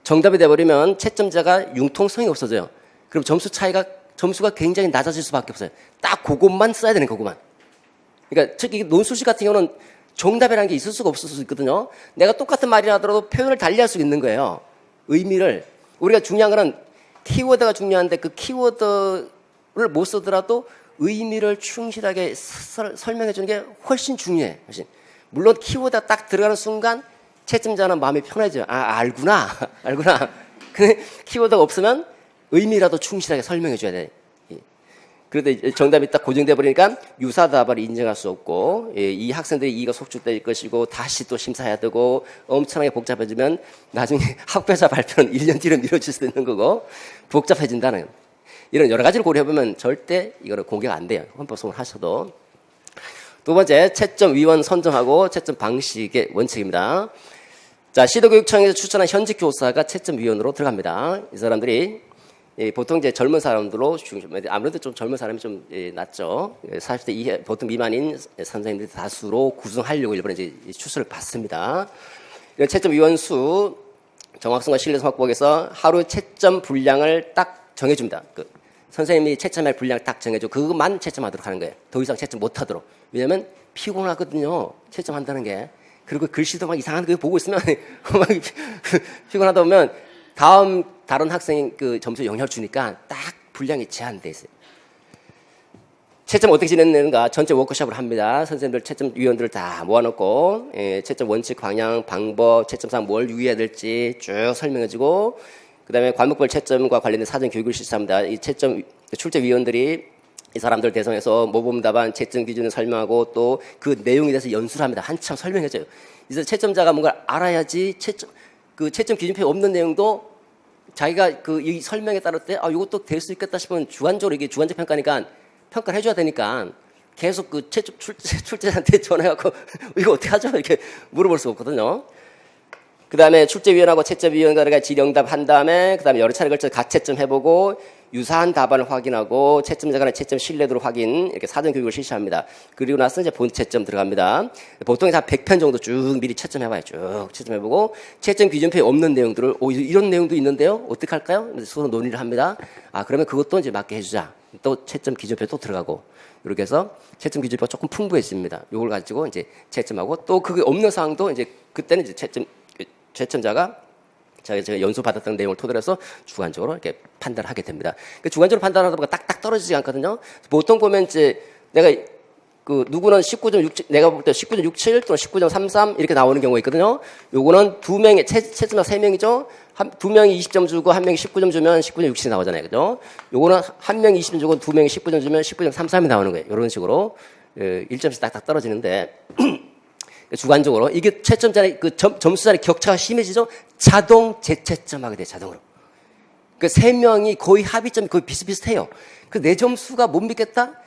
정답이 돼버리면 채점자가 융통성이 없어져요. 그럼 점수가 굉장히 낮아질 수밖에 없어요. 딱 그것만 써야 되는 거구만. 그러니까 특히 논술식 같은 경우는 정답이라는 게 있을 수가 없을 수 있거든요. 내가 똑같은 말이라 하더라도 표현을 달리할 수 있는 거예요. 의미를. 우리가 중요한 거는 키워드가 중요한데 그 키워드를 못 쓰더라도 의미를 충실하게 설명해 주는 게 훨씬 중요해. 훨씬. 물론 키워드가 딱 들어가는 순간 채점자는 마음이 편해져요. 아, 알구나. 근데 키워드가 없으면 의미라도 충실하게 설명해 줘야 돼. 그런데 정답이 딱 고정돼 버리니까 유사 답안을 인정할 수 없고, 이 학생들이 이가 속출될 것이고 다시 또 심사해야 되고 엄청나게 복잡해지면 나중에 학교자 발표는 1년 뒤로 미뤄질 수도 있는 거고 복잡해진다는 이런 여러 가지를 고려해보면 절대 이거는 공개가 안 돼요. 헌법 소원 하셔도. 두 번째, 채점위원 선정하고 채점 방식의 원칙입니다. 자, 시도교육청에서 추천한 현직 교사가 채점위원으로 들어갑니다. 이 사람들이 보통 이제 젊은 사람들로 아무래도 좀 젊은 사람이 좀 낫죠. 40대 이하 보통 미만인 선생님들이 다수로 구성하려고 일본에 이제 추천을 받습니다. 이런 채점위원 수 정확성과 신뢰성 확보하기 위해서 하루 채점 분량을 딱 정해줍니다. 선생님이 채점할 분량을 딱 정해줘. 그것만 채점하도록 하는 거예요. 더 이상 채점 못하도록. 왜냐하면 피곤하거든요. 채점한다는 게. 그리고 글씨도 막 이상한 거 보고 있으면 막 피곤하다 보면 다른 학생이 그 점수에 영향을 주니까 딱 분량이 제한돼 있어요. 채점 어떻게 진행되는가 전체 워크숍을 합니다. 선생님들 채점위원들을 다 모아놓고 채점 원칙, 방향, 방법, 채점상 뭘 유의해야 될지 쭉 설명해주고 그 다음에 과목별 채점과 관련된 사전 교육을 실시합니다. 이 채점 출제위원들이 이 사람들 대상해서 모범 답안 채점 기준을 설명하고 또 그 내용에 대해서 연수를 합니다. 한참 설명해줘요. 그래서 채점자가 뭔가 알아야지 채점 기준표에 없는 내용도 자기가 이 설명에 따를 때 이것도 될 수 있겠다 싶으면 주관적으로 이게 주관적 평가니까 평가를 해줘야 되니까 계속 그 채점 출제자한테 전화해갖고 이거 어떻게 하죠? 이렇게 물어볼 수가 없거든요. 그 다음에 출제위원하고 채점위원과 질의응답 한 다음에 그 다음에 여러 차례 걸쳐 가채점 해보고 유사한 답안을 확인하고 채점자 간의 채점 신뢰도를 확인 이렇게 사전 교육을 실시합니다. 그리고 나서 이제 본채점 들어갑니다. 보통 한 100편 정도 쭉 미리 채점해봐요. 쭉 채점해보고 채점 기준표에 없는 내용들을 이런 내용도 있는데요. 어떻게 할까요? 서로 논의를 합니다. 그러면 그것도 이제 맞게 해주자. 또 채점 기준표에 또 들어가고 이렇게 해서 채점 기준표가 조금 풍부해집니다. 이걸 가지고 이제 채점하고 또 그게 없는 사항도 이제 그때는 이제 채점자가 제가 연수 받았던 내용을 토대로 해서 주관적으로 이렇게 판단을 하게 됩니다. 그러니까 주관적으로 판단하다 보니까 딱딱 떨어지지 않거든요. 보통 보면 이제 내가 누구는 19.67, 내가 볼 때 19.67 또는 19.33 이렇게 나오는 경우가 있거든요. 요거는 두 명의, 채점자 3명이죠. 두 명이 20점 주고 한 명이 19점 주면 19.67이 나오잖아요. 그죠? 요거는 한 명이 20점 주고 두 명이 19점 주면 19.33이 나오는 거예요. 이런 식으로 1점씩 딱딱 떨어지는데 주관적으로 이게 채점자의 점수자의 격차가 심해지죠. 자동 재채점하게 돼요. 자동으로. 그 세 명이 거의 합의점이 거의 비슷비슷해요. 그 내 점수가 못 믿겠다.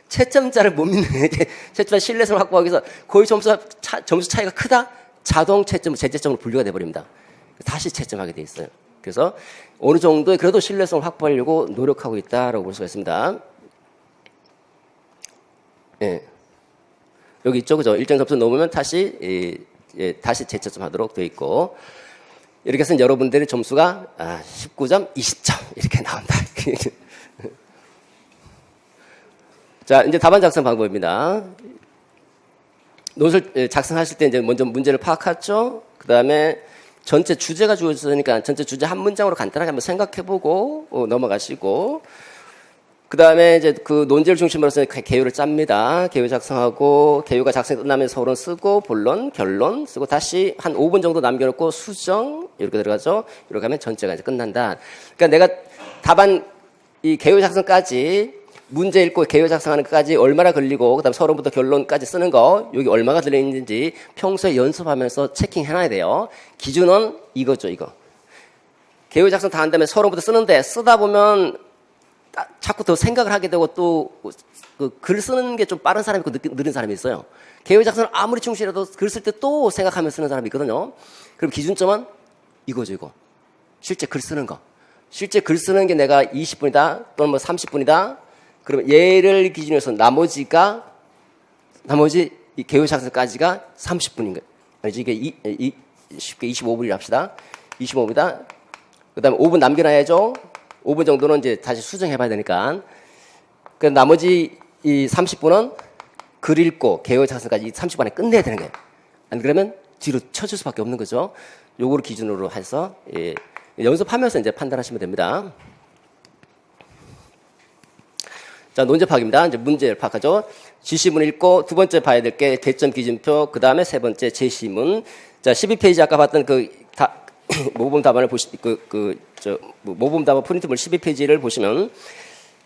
채점자를 못 믿는 채점자 신뢰성을 확보하기 위해서 거의 점수 차이가 크다. 자동 채점 재채점으로 분류가 돼버립니다. 다시 채점하게 돼 있어요. 그래서 어느 정도의 그래도 신뢰성을 확보하려고 노력하고 있다라고 볼 수가 있습니다. 예. 여기 있죠, 그죠? 일정 점수 넘으면 다시 재채점하도록 되어 있고 이렇게 해서 여러분들의 점수가 19점, 20점 이렇게 나온다. 자, 이제 답안 작성 방법입니다. 논술 작성하실 때 이제 먼저 문제를 파악하죠. 그 다음에 전체 주제가 주어졌으니까 전체 주제 한 문장으로 간단하게 한번 생각해보고 넘어가시고. 그 다음에 이제 그 논제를 중심으로 해서 개요를 짭니다. 개요 작성하고, 개요가 작성이 끝나면 서론 쓰고, 본론, 결론 쓰고, 다시 한 5분 정도 남겨놓고 수정, 이렇게 들어가죠. 이렇게 하면 전체가 이제 끝난다. 그러니까 내가 답안, 이 개요 작성까지, 문제 읽고 개요 작성하는 것까지 얼마나 걸리고, 그 다음 서론부터 결론까지 쓰는 거, 여기 얼마가 들어있는지 평소에 연습하면서 체킹해놔야 돼요. 기준은 이거죠, 이거. 개요 작성 다 한 다음에 서론부터 쓰는데 쓰다 보면 자꾸 더 생각을 하게 되고 또 그 글 쓰는 게 좀 빠른 사람이 있고 느린 사람이 있어요. 개요 작성을 아무리 충실해도 글 쓸 때 또 생각하면서 쓰는 사람이 있거든요. 그럼 기준점은 이거죠, 이거. 실제 글 쓰는 거. 실제 글 쓰는 게 내가 20분이다 또는 뭐 30분이다. 그러면 얘를 기준으로 해서 나머지 이 개요 작성까지가 30분인 거예요. 아니지, 이게 쉽게 25분이라 합시다. 25분이다. 그 다음에 5분 남겨놔야죠. 5분 정도는 이제 다시 수정해 봐야 되니까. 그 나머지 이 30분은 글 읽고 개요 작성까지 30분 안에 끝내야 되는 거예요. 안 그러면 뒤로 쳐줄 수밖에 없는 거죠. 요거를 기준으로 해서 연습하면서 이제 판단하시면 됩니다. 자, 논제 파악입니다. 이제 문제를 파악하죠. 지시문 읽고 두 번째 봐야 될 게 배점 기준표, 그 다음에 세 번째 제시문. 자, 12페이지 아까 봤던 모범 답안을 모범 답안 프린트물 12페이지를 보시면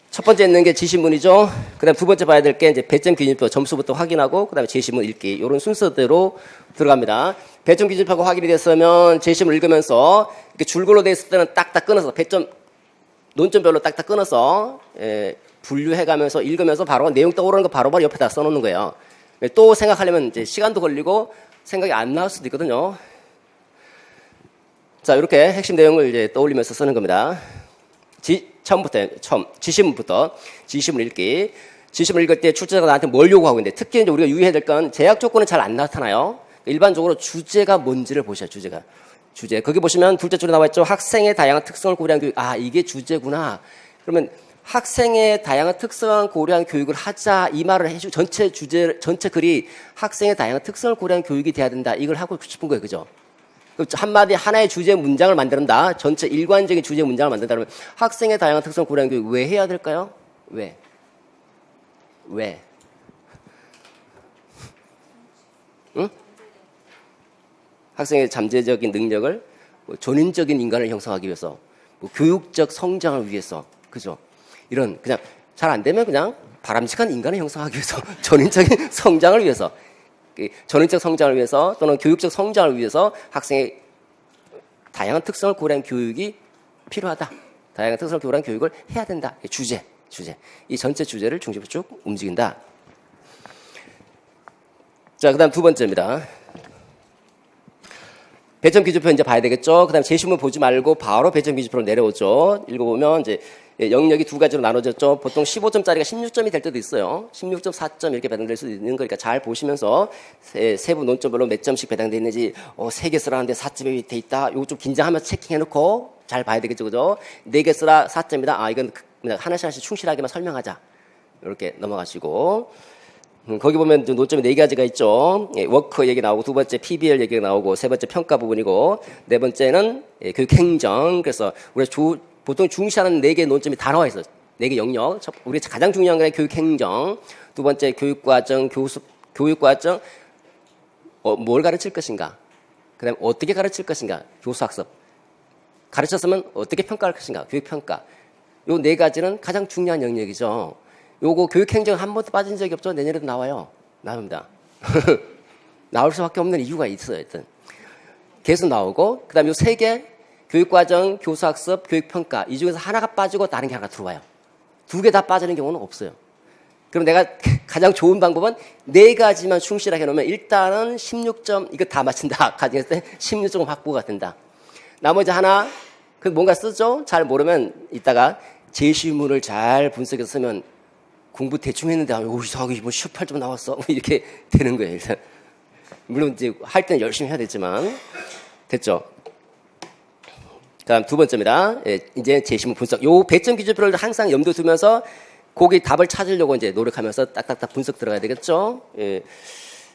첫 번째 있는 게 지시문이죠. 그 다음 두 번째 봐야 될 게 이제 배점 기준표 점수부터 확인하고 그 다음에 제시문 읽기. 이런 순서대로 들어갑니다. 배점 기준표가 확인이 됐으면 제시문 읽으면서 이렇게 줄글로 돼 있을 때는 딱딱 끊어서 논점별로 딱딱 끊어서 분류해가면서 읽으면서 바로 내용 떠오르는 거 바로바로 옆에다 써놓는 거예요. 또 생각하려면 이제 시간도 걸리고 생각이 안 나올 수도 있거든요. 자, 이렇게 핵심 내용을 이제 떠올리면서 쓰는 겁니다. 처음 지시문부터 지시문 읽기. 지시문 읽을 때 출제자가 나한테 뭘 요구하고 있는데 특히 이제 우리가 유의해야 될 건 제약 조건은 잘 안 나타나요. 일반적으로 주제가 뭔지를 보셔요. 주제. 거기 보시면 둘째 줄에 나와 있죠. 학생의 다양한 특성을 고려한 교육. 아, 이게 주제구나. 그러면 학생의 다양한 특성을 고려한 교육을 하자 이 말을 해주고 전체 글이 학생의 다양한 특성을 고려한 교육이 돼야 된다. 이걸 하고 싶은 거예요. 그죠? 한마디 하나의 주제 문장을 만든다. 전체 일관적인 주제 문장을 만든다. 그러면 학생의 다양한 특성을 고려한 교육 왜 해야 될까요? 왜? 응? 학생의 잠재적인 능력을 전인적인 인간을 형성하기 위해서 교육적 성장을 위해서 그죠? 이런 그냥 잘 안 되면 그냥 바람직한 인간을 형성하기 위해서 전인적인 성장을 위해서 전인적 성장을 위해서 또는 교육적 성장을 위해서 학생의 다양한 특성을 고려한 교육이 필요하다. 다양한 특성을 고려한 교육을 해야 된다. 주제. 이 전체 주제를 중심으로 쭉 움직인다. 자, 그 다음 두 번째입니다. 배점 기준표 이제 봐야 되겠죠. 그 다음 제시문 보지 말고 바로 배점 기준표로 내려오죠. 읽어보면 이제 영역이 두 가지로 나눠졌죠. 보통 15점짜리가 16점이 될 때도 있어요. 16.4점 이렇게 배당될 수도 있는 거니까 잘 보시면서 세부 논점별로 몇 점씩 배당되어 있는지 3개 쓰라는데 4점이 돼 있다. 이거 좀 긴장하면서 체킹해놓고 잘 봐야 되겠죠. 그죠? 4개 쓰라 4점이다. 아, 이건 그냥 하나씩 충실하게만 설명하자. 이렇게 넘어가시고 거기 보면 논점이 4가지가 있죠. 워크 얘기 나오고 두 번째 PBL 얘기가 나오고 세 번째 평가 부분이고 네 번째는 교육행정. 그래서 우리가 보통 중시하는 4개의 논점이 다 나와 있어요. 4개 영역. 우리 가장 중요한 게 교육행정. 두 번째 교육과정, 교육과정 뭘 가르칠 것인가. 그 다음에 어떻게 가르칠 것인가. 교수학습. 가르쳤으면 어떻게 평가할 것인가. 교육평가. 요 4가지는 가장 중요한 영역이죠. 요거 교육행정 한 번도 빠진 적이 없죠. 내년에도 나와요. 나옵니다. 나올 수밖에 없는 이유가 있어요. 하여튼. 계속 나오고 그 다음에 요 3개 교육과정, 교수학습, 교육평가 이 중에서 하나가 빠지고 다른 게 하나 들어와요. 2개 다 빠지는 경우는 없어요. 그럼 내가 가장 좋은 방법은 4가지만 충실하게 놓으면 일단은 16점 이거 다 맞춘다. 가정했을 때 16점 확보가 된다. 나머지 하나 그 뭔가 쓰죠. 잘 모르면 이따가 제시문을 잘 분석해서 쓰면 공부 대충 했는데 이상하게 뭐 18점 나왔어. 이렇게 되는 거예요. 일단. 물론 이제 할 때는 열심히 해야 되지만 됐죠. 다음 두 번째입니다. 이제 제시문 분석. 요 배점 기준표를 항상 염두에 두면서 거기 답을 찾으려고 이제 노력하면서 딱딱딱 분석 들어가야 되겠죠.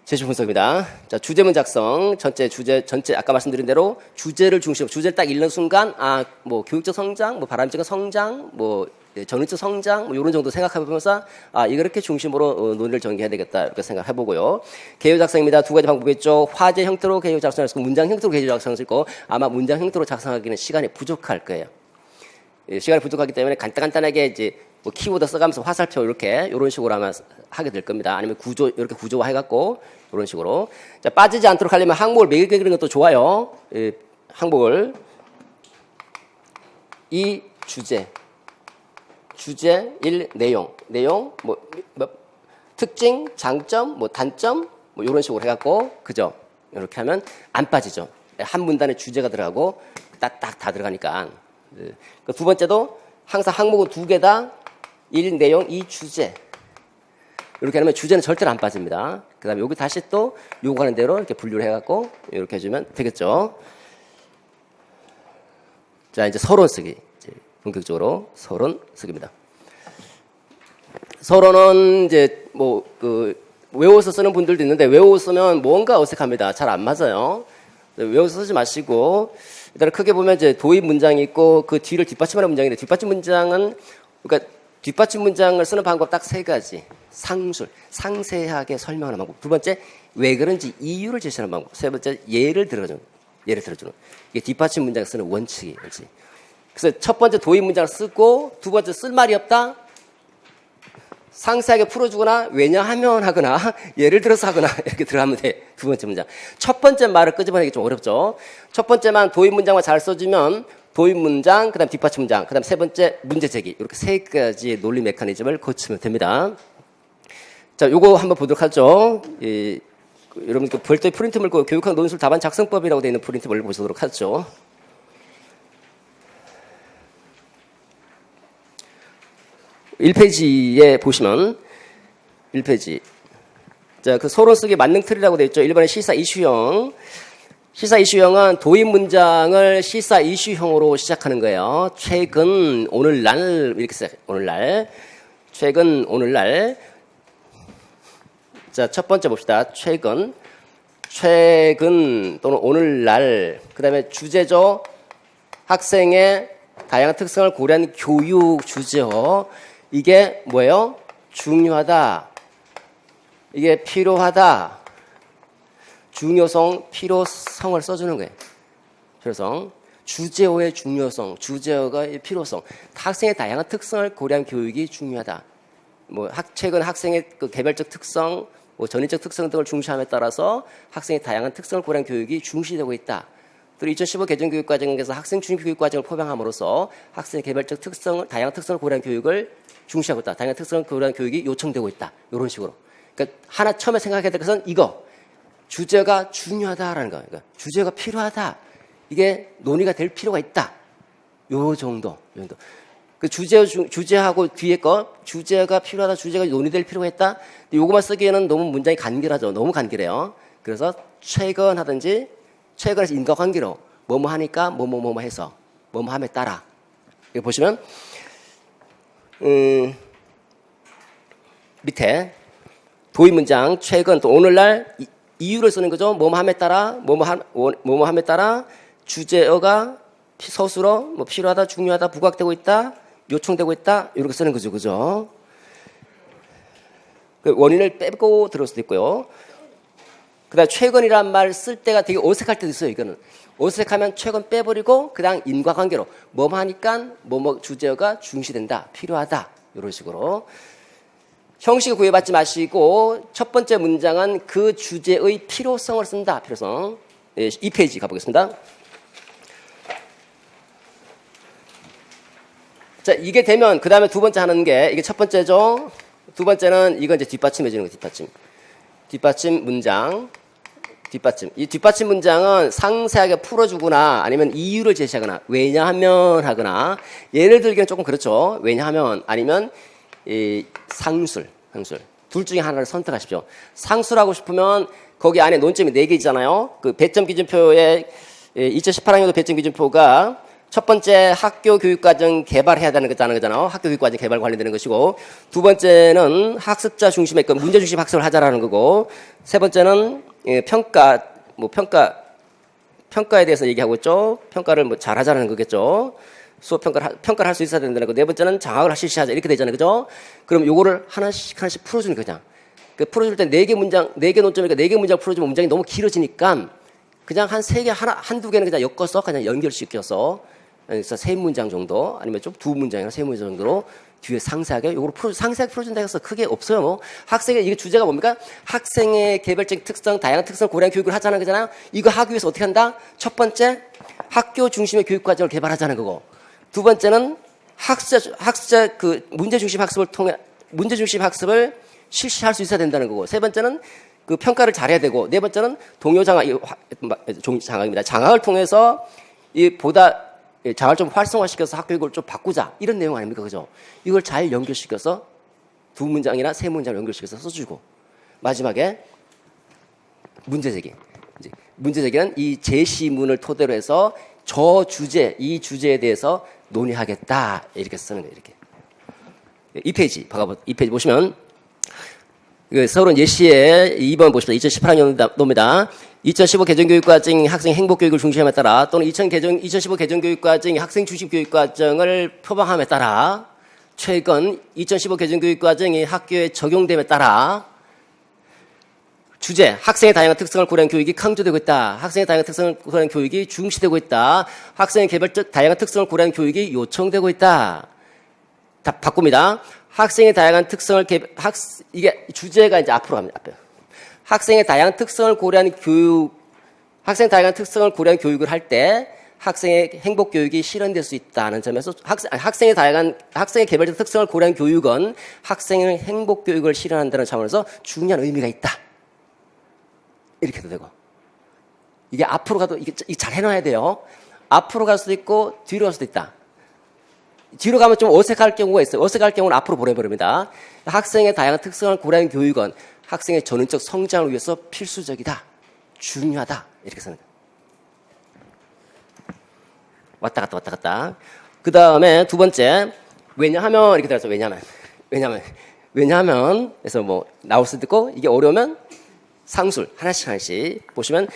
제시문 분석입니다. 자, 주제문 작성. 전체 아까 말씀드린 대로 주제를 중심으로 주제를 딱 읽는 순간 뭐 교육적 성장, 뭐 바람직한 성장, 뭐 전인적 성장 뭐 이런 정도 생각해보면서 이거 이렇게 중심으로 논의를 전개해야 되겠다 이렇게 생각해보고요. 개요 작성입니다. 2가지 방법이 있죠. 화제 형태로 개요 작성할 수 있고 문장 형태로 개요 작성할 수 있고 아마 문장 형태로 작성하기는 시간이 부족할 거예요. 시간이 부족하기 때문에 간단하게 이제 뭐 키워드 써가면서 화살표 이런 식으로 아마 하게 될 겁니다. 아니면 이렇게 구조화 해갖고 이런 식으로. 자, 빠지지 않도록 하려면 항목을 매일 그리는 것도 좋아요. 항목을 이 주제 1 내용 특징, 장점, 단점 이런 식으로 해갖고 그죠? 이렇게 하면 안 빠지죠. 한 문단에 주제가 들어가고 딱딱 다 들어가니까. 두 번째도 항상 항목은 2개다. 1 내용 2 주제. 이렇게 하면 주제는 절대로 안 빠집니다. 그 다음에 여기 다시 또 요구하는 대로 이렇게 분류를 해갖고 이렇게 해주면 되겠죠. 자, 이제 서론 쓰기. 본격적으로 서론 쓰기입니다. 서론은 이제 외워서 쓰는 분들도 있는데 외워서 쓰면 뭔가 어색합니다. 잘 안 맞아요. 외워서 쓰지 마시고 일단 크게 보면 이제 도입 문장이 있고 그 뒤를 뒷받침하는 문장인데 뒷받침 문장은 그러니까 뒷받침 문장을 쓰는 방법 딱 3가지. 상술, 상세하게 설명하는 방법. 두 번째, 왜 그런지 이유를 제시하는 방법. 세 번째, 예를 들어주는. 이게 뒷받침 문장을 쓰는 원칙이에요. 그래서 첫 번째 도입 문장을 쓰고 두 번째 쓸 말이 없다. 상세하게 풀어주거나 왜냐하면 하거나 예를 들어서 하거나 이렇게 들어가면 돼. 두 번째 문장. 첫 번째 말을 끄집어내기 좀 어렵죠. 첫 번째만 도입 문장만 잘 써주면 도입 문장, 그 다음 뒷받침 문장, 그 다음 세 번째 문제 제기. 이렇게 3가지의 논리 메커니즘을 거치면 됩니다. 자, 요거 한번 보도록 하죠. 여러분 별도의 프린트 물고 교육학 논술 답안 작성법이라고 되어 있는 프린트를 보도록 하죠. 1페이지에 보시면 1페이지. 자, 그 서론 쓰기 만능 틀이라고 되어 있죠. 1번에 시사 이슈형. 시사 이슈형은 도입 문장을 시사 이슈형으로 시작하는 거예요. 최근, 오늘날 이렇게 시작. 오늘날. 최근, 오늘날. 자, 첫 번째 봅시다. 최근 또는 오늘날. 그 다음에 주제죠. 학생의 다양한 특성을 고려한 교육 주제어. 이게 뭐예요? 중요하다. 이게 필요하다. 중요성, 필요성을 써주는 거예요. 필요성. 주제어의 중요성, 주제어가 필요성. 학생의 다양한 특성을 고려한 교육이 중요하다. 최근 학생의 그 개별적 특성, 전인적 특성 등을 중시함에 따라서 학생의 다양한 특성을 고려한 교육이 중시되고 있다. 또 2015 개정교육과정에서 학생 중심 교육과정을 포병함으로써 학생의 개별적 특성을, 다양한 특성을 고려한 교육을 중시하고 있다. 다양한 특성을 고려한 교육이 요청되고 있다. 이런 식으로. 그러니까 하나 처음에 생각해야 될 것은 이거. 주제가 중요하다라는 거. 그러니까 주제가 필요하다. 이게 논의가 될 필요가 있다. 요 정도. 그 주제하고 뒤에 거, 주제가 필요하다, 주제가 논의될 필요가 있다. 요거만 쓰기에는 너무 문장이 간결하죠. 너무 간결해요. 그래서 최근 하든지, 최근에서 인과관계로, 뭐뭐 하니까, 뭐뭐 해서, 뭐뭐 함에 따라. 여기 보시면, 밑에, 도입 문장, 최근, 또 오늘날, 이유를 쓰는 거죠. 뭐뭐 함에 따라, 뭐뭐 함에 따라, 주제어가 서술어, 필요하다, 중요하다, 부각되고 있다, 요청되고 있다, 이렇게 쓰는 거죠. 그죠? 그 원인을 빼고 들을 수도 있고요. 그 다음 최근이란 말 쓸 때가 되게 어색할 때도 있어요. 이거는. 어색하면 최근 빼버리고 그 다음 인과관계로 뭐뭐 하니까 뭐뭐 주제어가 중시된다, 필요하다, 이런 식으로. 형식을 구애받지 마시고 첫 번째 문장은 그 주제의 필요성을 쓴다. 필요성. 2페이지 가보겠습니다. 자, 이게 되면 그 다음에 두 번째 하는 게 이게 첫 번째죠. 두 번째는 이건 이제 뒷받침해 주는 거예요. 뒷받침 문장. 이 뒷받침 문장은 상세하게 풀어주거나 아니면 이유를 제시하거나 왜냐하면 하거나 예를 들기는 조금 그렇죠. 왜냐하면 아니면 상술. 둘 중에 하나를 선택하십시오. 상술하고 싶으면 거기 안에 논점이 4개 있잖아요. 그 배점 기준표에 2018학년도 배점 기준표가 첫 번째 학교 교육과정 개발해야 되는 거잖아요. 학교 교육과정 개발 관련되는 것이고 두 번째는 학습자 중심의 문제 중심 학습을 하자라는 거고 세 번째는 평가에 대해서 얘기하고 있죠. 평가를 잘하자는 거겠죠. 수업 평가를 할 수 있어야 된다는 거. 네 번째는 장학을 실시하자 이렇게 되잖아요. 그죠? 그럼 요거를 하나씩 풀어주는 거죠. 그 풀어줄 때 4개 논점이니까 4개 문장 풀어주면 문장이 너무 길어지니까 그냥 한 3개, 한두 개는 그냥 엮어서 그냥 연결시켜서 그래서 3문장 정도 아니면 좀 2문장이나 3문장 정도로 뒤에 상세하게 상세하게 풀어준다 해서 크게 없어요. 학생의 이게 주제가 뭡니까? 학생의 개별적 특성, 다양한 특성을 고려한 교육을 하자는 거잖아요. 이거 하기 위해서 어떻게 한다? 첫 번째, 학교 중심의 교육 과정을 개발하자는 거고. 두 번째는 학습자 그 문제중심 학습을 실시할 수 있어야 된다는 거고, 세 번째는 그 평가를 잘해야 되고, 네 번째는 동요 장학입니다. 장학을 통해서 장학을 좀 활성화시켜서 학교육을 좀 바꾸자, 이런 내용 아닙니까, 그죠? 이걸 잘 연결시켜서 두 문장이나 세 문장을 연결시켜서 써주고, 마지막에 문제제기. 문제제기는 이 제시문을 토대로 해서 이 주제에 대해서 논의하겠다, 이렇게 쓰는 거예요. 이렇게. 이 페이지 보시면 서론 예시에 2번 보십시오. 2018학년도입니다. 2015 개정교육과정 학생 행복교육을 중시함에 따라, 또는 2015 개정교육과정 학생 중심교육과정을 표방함에 따라, 최근 2015 개정교육과정이 학교에 적용됨에 따라 주제, 학생의 다양한 특성을 고려한 교육이 강조되고 있다. 학생의 다양한 특성을 고려한 교육이 중시되고 있다. 학생의 개별적 다양한 특성을 고려한 교육이 요청되고 있다. 다 바꿉니다. 학생의 다양한 특성을 이게 주제가 이제 앞으로 갑니다. 앞에. 학생의 다양한 특성을 고려한 교육을 할 때 학생의 행복 교육이 실현될 수 있다는 점에서 학생의 개별적 특성을 고려한 교육은 학생의 행복 교육을 실현한다는 차원에서 중요한 의미가 있다. 이렇게 해도 되고, 이게 앞으로 가도 이게 잘 해놔야 돼요. 앞으로 갈 수도 있고 뒤로 갈 수도 있다. 뒤로 가면 좀 어색할 경우가 있어요. 어색할 경우는 앞으로 보내버립니다. 학생의 다양한 특성을 고려한 교육은 학생의 전인적 성장을 위해서 필수적이다, 중요하다, 이렇게 쓰는 거예요. 왔다 갔다. 그 다음에 두 번째, 왜냐하면 이렇게 들어서 왜냐하면 그래서 뭐 나올 수도 있고, 이게 어려우면 상술 하나씩 보시면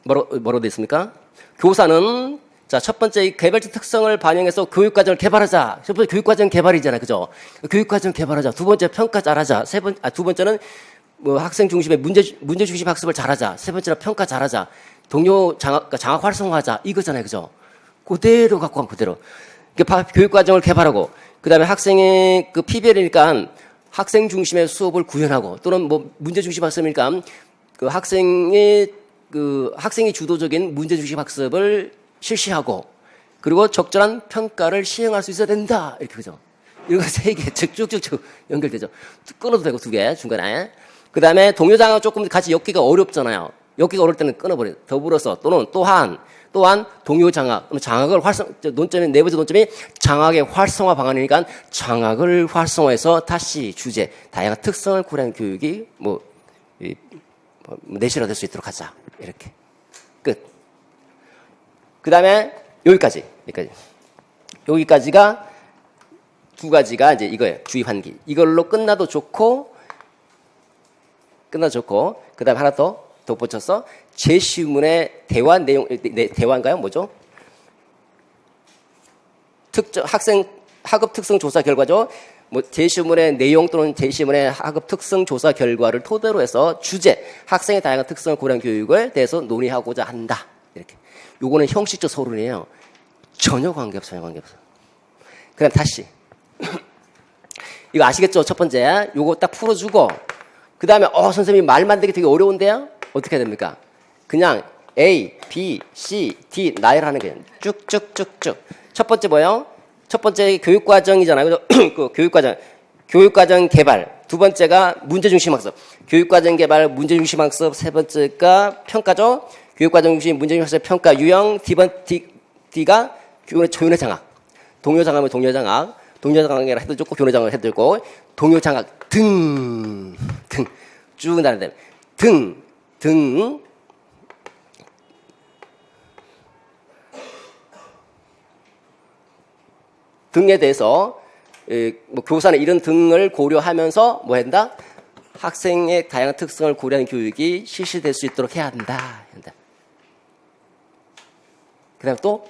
뭐로 되어 있습니까? 교사는 첫 번째 개별적 특성을 반영해서 교육과정을 개발하자. 첫 번째 교육과정 개발이잖아요, 그죠? 교육과정 개발하자. 두 번째 평가 잘하자. 두 번째는 뭐 학생 중심의 문제 중심 학습을 잘하자. 세 번째는 평가 잘하자. 동료 장학 활성화하자, 이거잖아요, 그죠? 그대로 갖고 간 그대로. 교육과정을 개발하고, 그 다음에 학생의 그 PBL이니까 학생 중심의 수업을 구현하고, 또는 뭐 문제 중심 학습이니까 학생이 주도적인 문제 중심 학습을 실시하고, 그리고 적절한 평가를 시행할 수 있어야 된다, 이렇게, 그죠? 이거 세 개 쭉쭉쭉 연결되죠. 끊어도 되고, 두 개 중간에. 그 다음에 동요 장학 조금 같이 엮기가 어렵잖아요. 엮기가 어려울 때는 끊어버려요. 더불어서 또한 동요 장학, 장학을 내부적 논점이 장학의 활성화 방안이니까 장학을 활성화해서 다시 주제, 다양한 특성을 고려한 교육이 내실화될 수 있도록 하자. 이렇게. 끝. 그 다음에 여기까지가 두 가지가 이제 이거예요. 주입 환기. 이걸로 끝나도 좋고, 그 다음에 하나 더 덧붙여서 제시문의 대화 내용, 대화인가요? 뭐죠? 학업 특성 조사 결과죠. 제시문의 내용 또는 제시문의 학업 특성 조사 결과를 토대로 해서 주제, 학생의 다양한 특성을 고려한 교육을 대해서 논의하고자 한다. 이렇게. 요거는 형식적 서론이에요. 전혀 관계없어요. 그럼 다시. 이거 아시겠죠? 첫 번째. 요거 딱 풀어주고, 그 다음에, 선생님 말 만들기 되게 어려운데요? 어떻게 해야 됩니까? 그냥 A, B, C, D 나열하는 거예요. 쭉쭉쭉쭉. 첫 번째 뭐예요? 첫 번째 교육과정이잖아요. 그 교육과정 개발. 두 번째가 문제중심 학습. 교육과정 개발, 문제중심 학습. 세 번째가 평가죠. 교육과정 중심 문제중심 학습 평가 유형. D가 교내 장학. 동요 장학이면 동요 장학. 동요 장학이라 해도 좋고 교내 장학 해도 좋고. 동요 장학 등 쭉 나는데 등에 대해서 교사는 이런 등을 고려하면서 뭐 한다? 학생의 다양한 특성을 고려한 교육이 실시될 수 있도록 해야 한다. 그 다음에 또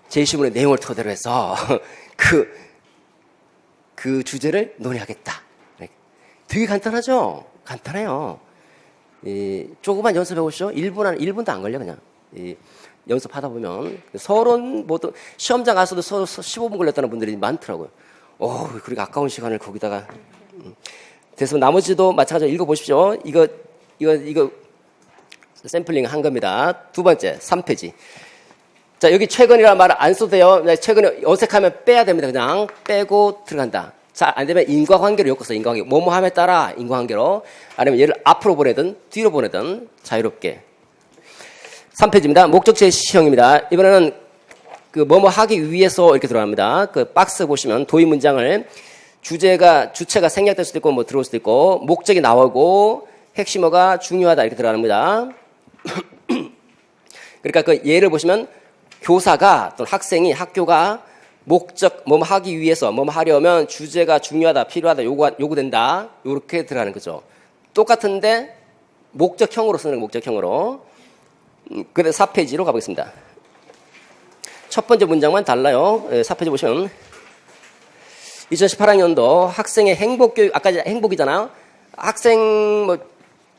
제시문의 내용을 토대로 해서 그 주제를 논의하겠다. 되게 간단하죠? 간단해요. 조금만 연습해 보시죠. 1분도 안 걸려, 그냥. 연습하다 보면. 서론, 시험장 가서도 15분 걸렸다는 분들이 많더라고요. 그리고 아까운 시간을 거기다가. 그래서 나머지도 마찬가지로 읽어보십시오. 이거 샘플링 한 겁니다. 두 번째, 3페이지. 자, 여기 최근이라는 말을 안 써도 돼요. 최근에 어색하면 빼야 됩니다. 그냥 빼고 들어간다. 자, 안 되면 인과관계로 엮어서 인과관계. 뭐뭐함에 따라 인과관계로. 아니면 얘를 앞으로 보내든 뒤로 보내든 자유롭게. 3페이지입니다. 목적 제시형입니다. 이번에는 그 뭐뭐 하기 위해서 이렇게 들어갑니다. 그 박스 보시면 도입 문장을 주체가 생략될 수도 있고 뭐 들어올 수도 있고 목적이 나오고 핵심어가 중요하다 이렇게 들어갑니다. 그러니까 그 예를 보시면 교사가 또는 학생이 학교가 목적 뭐뭐 하기 위해서 뭐뭐 하려면 주제가 중요하다 필요하다 요구된다 이렇게 들어가는 거죠. 똑같은데 목적형으로 쓰는 목적형으로. 그래서 4페이지로 가보겠습니다. 첫 번째 문장만 달라요. 4페이지 보시면 2018학년도 학생의 행복교육, 아까 행복이잖아요. 학생 뭐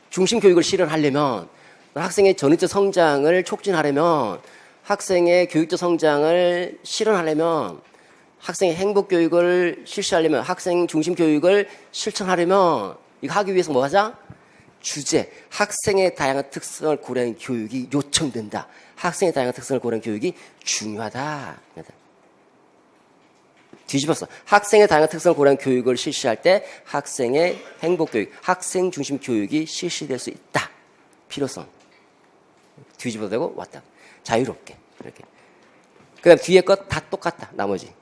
중심 교육을 실현하려면 학생의 전위적 성장을 촉진하려면 학생의 교육적 성장을 실현하려면 학생의 행복교육을 실시하려면 학생 중심 교육을 실천하려면 이거 하기 위해서 뭐 하자? 주제, 학생의 다양한 특성을 고려한 교육이 요청된다. 학생의 다양한 특성을 고려한 교육이 중요하다. 뒤집었어. 학생의 다양한 특성을 고려한 교육을 실시할 때 학생의 행복교육, 학생 중심 교육이 실시될 수 있다. 필요성. 뒤집어도 되고 왔다. 자유롭게. 이렇게. 그 다음 뒤에 것 다 똑같다. 나머지.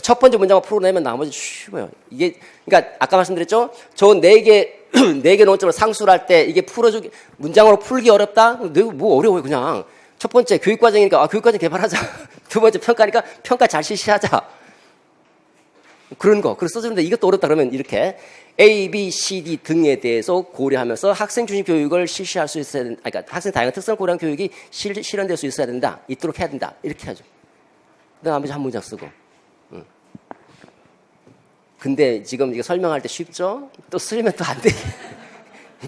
첫 번째 문장만 풀어내면 나머지 쉬워요. 이게, 그러니까 아까 말씀드렸죠? 저 4개 논점을 상수를 할 때 이게 풀어주기, 문장으로 풀기 어렵다? 뭐 어려워요, 그냥. 첫 번째 교육과정이니까, 교육과정 개발하자. 두 번째 평가니까 평가 잘 실시하자. 그런 거. 그래서 써주는데 이것도 어렵다 그러면 이렇게 A, B, C, D 등에 대해서 고려하면서 학생 중심 교육을 실시할 수 있어야 된다. 그러니까 학생 다양한 특성을 고려한 교육이 실현될 수 있어야 된다. 있도록 해야 된다. 이렇게 하죠. 나머지 한 문장 쓰고. 근데 지금 이거 설명할 때 쉽죠? 또 쓰려면 또 안 돼.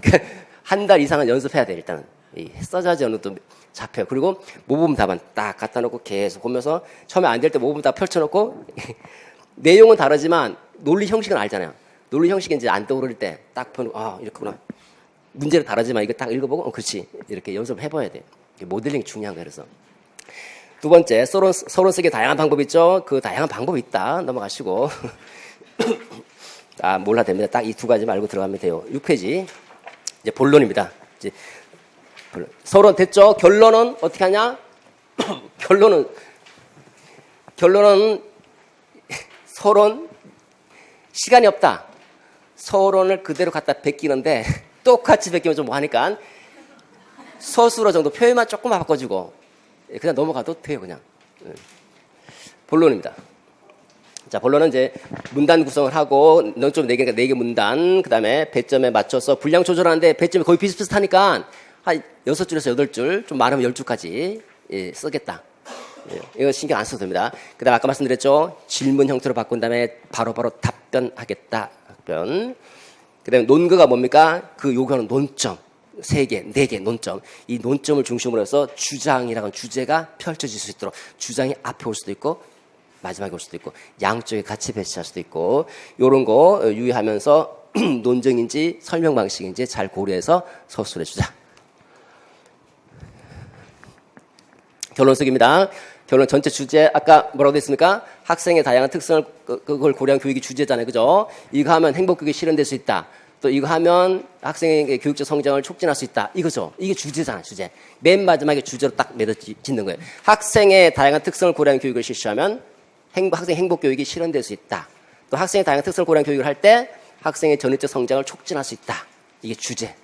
그러니까 한 달 이상은 연습해야 돼, 일단은. 써야지 어느 또 잡혀요. 그리고 모범 답안 딱 갖다 놓고 계속 보면서 처음에 안 될 때 모범 답 펼쳐놓고 내용은 다르지만 논리 형식은 알잖아요. 논리 형식이 이제 안 떠오를 때 딱 펴놓고, 이렇구나. 문제는 다르지만 이거 딱 읽어보고, 그렇지. 이렇게 연습을 해봐야 돼. 모델링이 중요한 거예요, 그래서. 두 번째, 서론 쓰기 다양한 방법이 있죠? 그 다양한 방법이 있다. 넘어가시고. 몰라 됩니다. 딱 이 두 가지 말고 들어가면 돼요. 6페이지. 이제 본론입니다. 이제 서론 됐죠? 결론은 어떻게 하냐? 결론은 서론 시간이 없다. 서론을 그대로 갖다 베끼는데 똑같이 베끼면 좀 뭐하니까 서술어 정도 표현만 조금만 바꿔주고 그냥 넘어가도 돼요. 그냥. 본론입니다. 자, 본론은 이제 문단 구성을 하고 논점 4개니까 4개 문단, 그 다음에 배점에 맞춰서 분량 조절하는데 배점이 거의 비슷비슷하니까 한 6줄에서 8줄, 좀 많으면 10줄까지 쓰겠다. 이거 신경 안 써도 됩니다. 그 다음에 아까 말씀드렸죠. 질문 형태로 바꾼 다음에 바로바로 답변하겠다. 답변. 그 다음에 논거가 뭡니까? 그 요구하는 논점. 3개, 4개 논점. 이 논점을 중심으로 해서 주장이라는 주제가 펼쳐질 수 있도록 주장이 앞에 올 수도 있고 마지막에 올 수도 있고 양쪽에 같이 배치할 수도 있고 이런 거 유의하면서 논증인지 설명 방식인지 잘 고려해서 서술해 주자. 결론 쓰기입니다. 결론 전체 주제 아까 뭐라고 됐습니까? 학생의 다양한 특성을 그걸 고려한 교육이 주제잖아요. 그죠? 이거 하면 행복교육이 실현될 수 있다. 또 이거 하면 학생의 교육적 성장을 촉진할 수 있다. 이거죠. 이게 주제잖아요. 주제. 맨 마지막에 주제로 딱 맺어 짓는 거예요. 학생의 다양한 특성을 고려한 교육을 실시하면 학생 행복교육이 실현될 수 있다. 또 학생의 다양한 특성을 고려한 교육을 할 때 학생의 전위적 성장을 촉진할 수 있다. 이게 주제.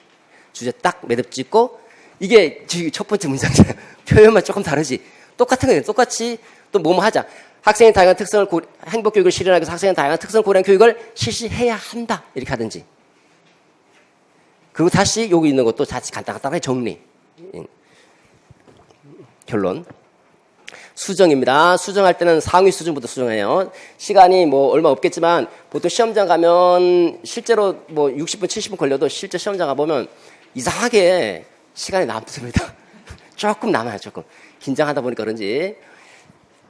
주제 딱 매듭 짓고 이게 첫 번째 문장이잖아요. 표현만 조금 다르지. 똑같은 거예요. 똑같이 또 뭐뭐 하자. 학생의 다양한 특성을 행복교육을 실현하기 위해서 학생의 다양한 특성을 고려한 교육을 실시해야 한다. 이렇게 하든지. 그리고 다시 여기 있는 것도 다시 간단하게 정리. 결론. 수정입니다. 수정할 때는 상위 수준부터 수정해요. 시간이 뭐 얼마 없겠지만 보통 시험장 가면 실제로 뭐 60분, 70분 걸려도 실제 시험장 가보면 이상하게 시간이 남습니다. 조금 남아요, 조금. 긴장하다 보니까 그런지.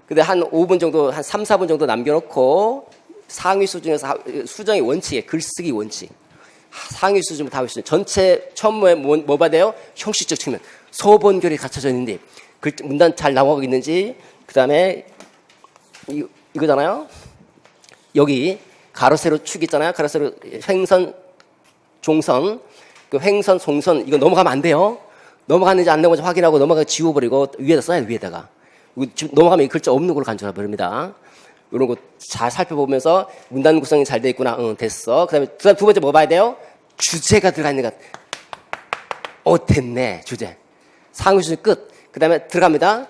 근데 한 5분 정도, 한 3, 4분 정도 남겨놓고 상위 수준에서 수정의 원칙에 글쓰기 원칙. 상위 수준부터 하위 수준. 전체 처음에 뭐 봐야 돼요? 형식적 측면. 서번결이 갖춰져 있는지, 문단 잘 나오고 있는지, 그 다음에 이거잖아요. 여기 가로 세로 축 있잖아요. 가로 세로 횡선, 종선, 그 횡선, 송선 이거 넘어가면 안 돼요. 넘어갔는지 안 넘어가는지 확인하고 넘어가서 지워버리고 위에다 써야 돼. 위에다가 넘어가면 이 글자 없는 걸로 간주해 버립니다. 이런 거 잘 살펴보면서 문단 구성이 잘 돼 있구나. 응, 됐어. 그다음에 두 번째 뭐 봐야 돼요? 주제가 들어가 있는 것. 됐네. 주제. 상위 수준 끝. 그다음에 들어갑니다.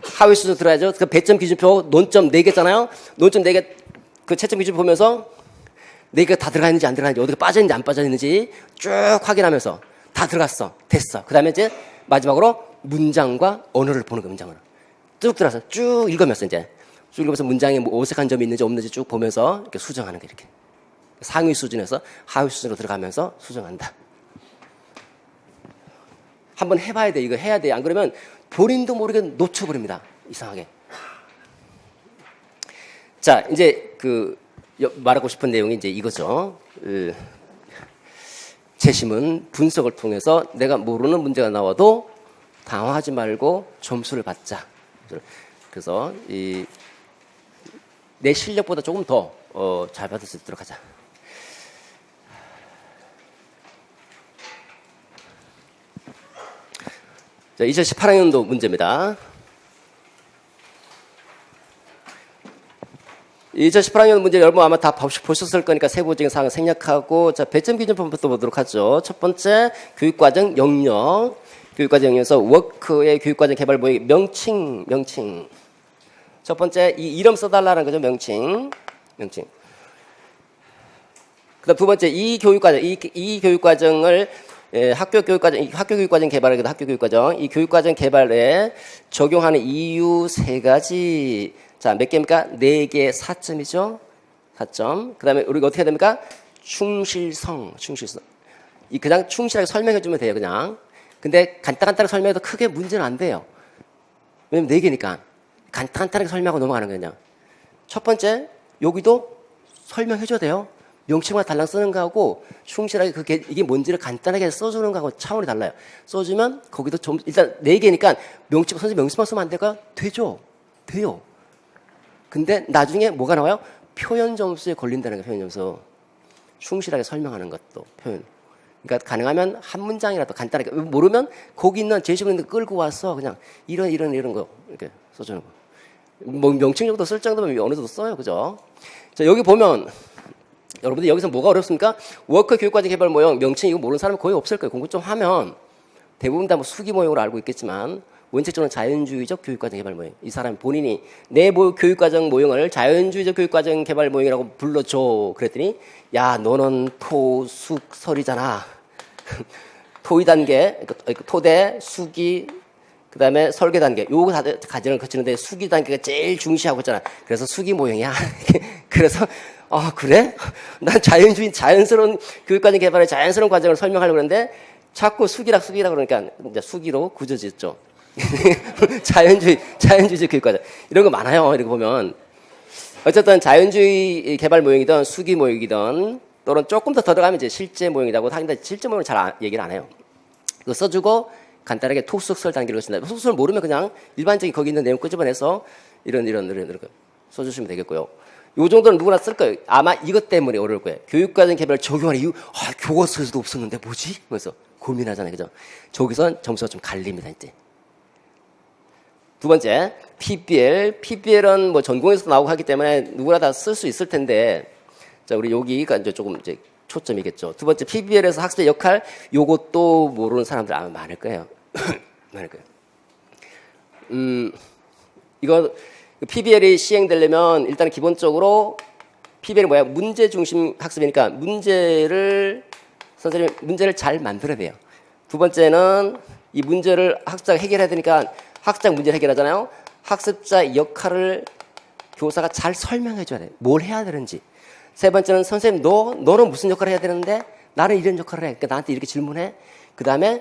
하위 수준 들어가야죠. 그 배점 기준표 논점 4개잖아요. 논점 4개 그 채점 기준표 보면서 4개가 다 들어가 있는지 안 들어가 있는지, 어디가 빠져 있는지 안 빠져 있는지 쭉 확인하면서 다 들어갔어. 됐어. 그다음에 이제 마지막으로 문장과 언어를 보는 거예요. 문장을 쭉 들어서 쭉 읽으면서 이제 쭉 읽으면서 문장에 뭐 어색한 점이 있는지 없는지 쭉 보면서 이렇게 수정하는 게 이렇게 상위 수준에서 하위 수준으로 들어가면서 수정한다. 한번 해봐야 돼. 이거 해야 돼. 안 그러면 본인도 모르게 놓쳐버립니다. 이상하게. 자, 이제 말하고 싶은 내용이 이제 이거죠. 재심은 분석을 통해서 내가 모르는 문제가 나와도 당황하지 말고 점수를 받자. 그래서 내 실력보다 조금 더 잘 받을 수 있도록 하자. 자, 2018학년도 문제입니다. 2018학년 문제 여러분 아마 다 보셨을 거니까 세부적인 사항을 생략하고, 자, 배점 기준법부터 보도록 하죠. 첫 번째, 교육과정 영역. 교육과정 영역에서 워크의 교육과정 개발 모의 명칭. 첫 번째, 이 이름 써달라는 거죠. 명칭. 그 다음 두 번째, 이 교육과정을 학교 교육과정 개발하기도 학교 교육과정. 이 교육과정 개발에 적용하는 이유 3가지. 자, 몇 개입니까? 4개 4점이죠? 4점. 그 다음에 우리가 어떻게 해야 됩니까? 충실성. 그냥 충실하게 설명해 주면 돼요, 그냥. 근데 간단하게 설명해도 크게 문제는 안 돼요. 왜냐면 4개니까. 간단하게 설명하고 넘어가는 거예요, 그냥. 첫 번째, 여기도 설명해 줘야 돼요. 명칭만 달랑 쓰는 거하고 충실하게 이게 뭔지를 간단하게 써주는 거하고 차원이 달라요. 써주면 거기도 일단 4개니까 선생님 명칭만 쓰면 안 될까요? 돼요. 근데 나중에 뭐가 나와요? 표현 점수에 걸린다는 거예요. 표현 점수. 충실하게 설명하는 것도 표현. 그러니까 가능하면 한 문장이라도 간단하게, 모르면 거기 있는 제시고 있는 거 끌고 와서 그냥 이런 거 이렇게 써주는 거. 뭐 명칭 정도 쓸 정도면 어느 정도 써요. 그죠? 자, 여기 보면 여러분들 여기서 뭐가 어렵습니까? 워크 교육과정 개발 모형 명칭 이거 모르는 사람은 거의 없을 거예요. 공부 좀 하면 대부분 다 뭐 수기 모형으로 알고 있겠지만 원칙적으로 자연주의적 교육과정 개발 모형. 이 사람이 본인이 내 교육과정 모형을 자연주의적 교육과정 개발 모형이라고 불러줘. 그랬더니 야, 너는 토숙설이잖아. 토의 단계, 토대, 수기, 그 다음에 설계 단계. 요거 다 과정을 거치는데 수기 단계가 제일 중시하고 있잖아. 그래서 수기 모형이야. 그래서 그래? 난 자연스러운 교육과정 개발의 자연스러운 과정을 설명하려고 그러는데 자꾸 수기라 그러니까 이제 수기로 굳어졌죠. 자연주의적 교육과정. 이런 거 많아요. 이렇게 보면. 어쨌든 자연주의 개발 모형이든 수기 모형이든 또는 조금 더 들어가면 이제 실제 모형이라고 하는데 실제 모형은 잘 얘기를 안 해요. 그거 써주고 간단하게 토숙설 단계를 거친다. 토숙설 모르면 그냥 일반적인 거기 있는 내용 끄집어내서 이런 거 써주시면 되겠고요. 요 정도는 누구나 쓸 거예요. 아마 이것 때문에 어려울 거예요. 교육과정 개발 적용하는 이유, 교과서에서도 없었는데 뭐지? 그래서 고민하잖아요. 그죠? 저기서 점수가 좀 갈립니다, 이제. 두 번째, PBL은 뭐 전공에서도 나오고 하기 때문에 누구나 다 쓸 수 있을 텐데, 자, 우리 여기가 이제 조금 이제 초점이겠죠. 두 번째, PBL에서 학습의 역할, 요것도 모르는 사람들 아마 많을 거예요. 이거, PBL이 시행되려면 일단 기본적으로 PBL이 뭐야? 문제 중심 학습이니까 문제를 잘 만들어야 돼요. 두 번째는 이 문제를 학습자가 해결해야 되니까 학습자 문제를 해결하잖아요. 학습자의 역할을 교사가 잘 설명해 줘야 돼요. 뭘 해야 되는지. 세 번째는 선생님 너는 무슨 역할을 해야 되는데 나는 이런 역할을 해. 그러니까 나한테 이렇게 질문해. 그 다음에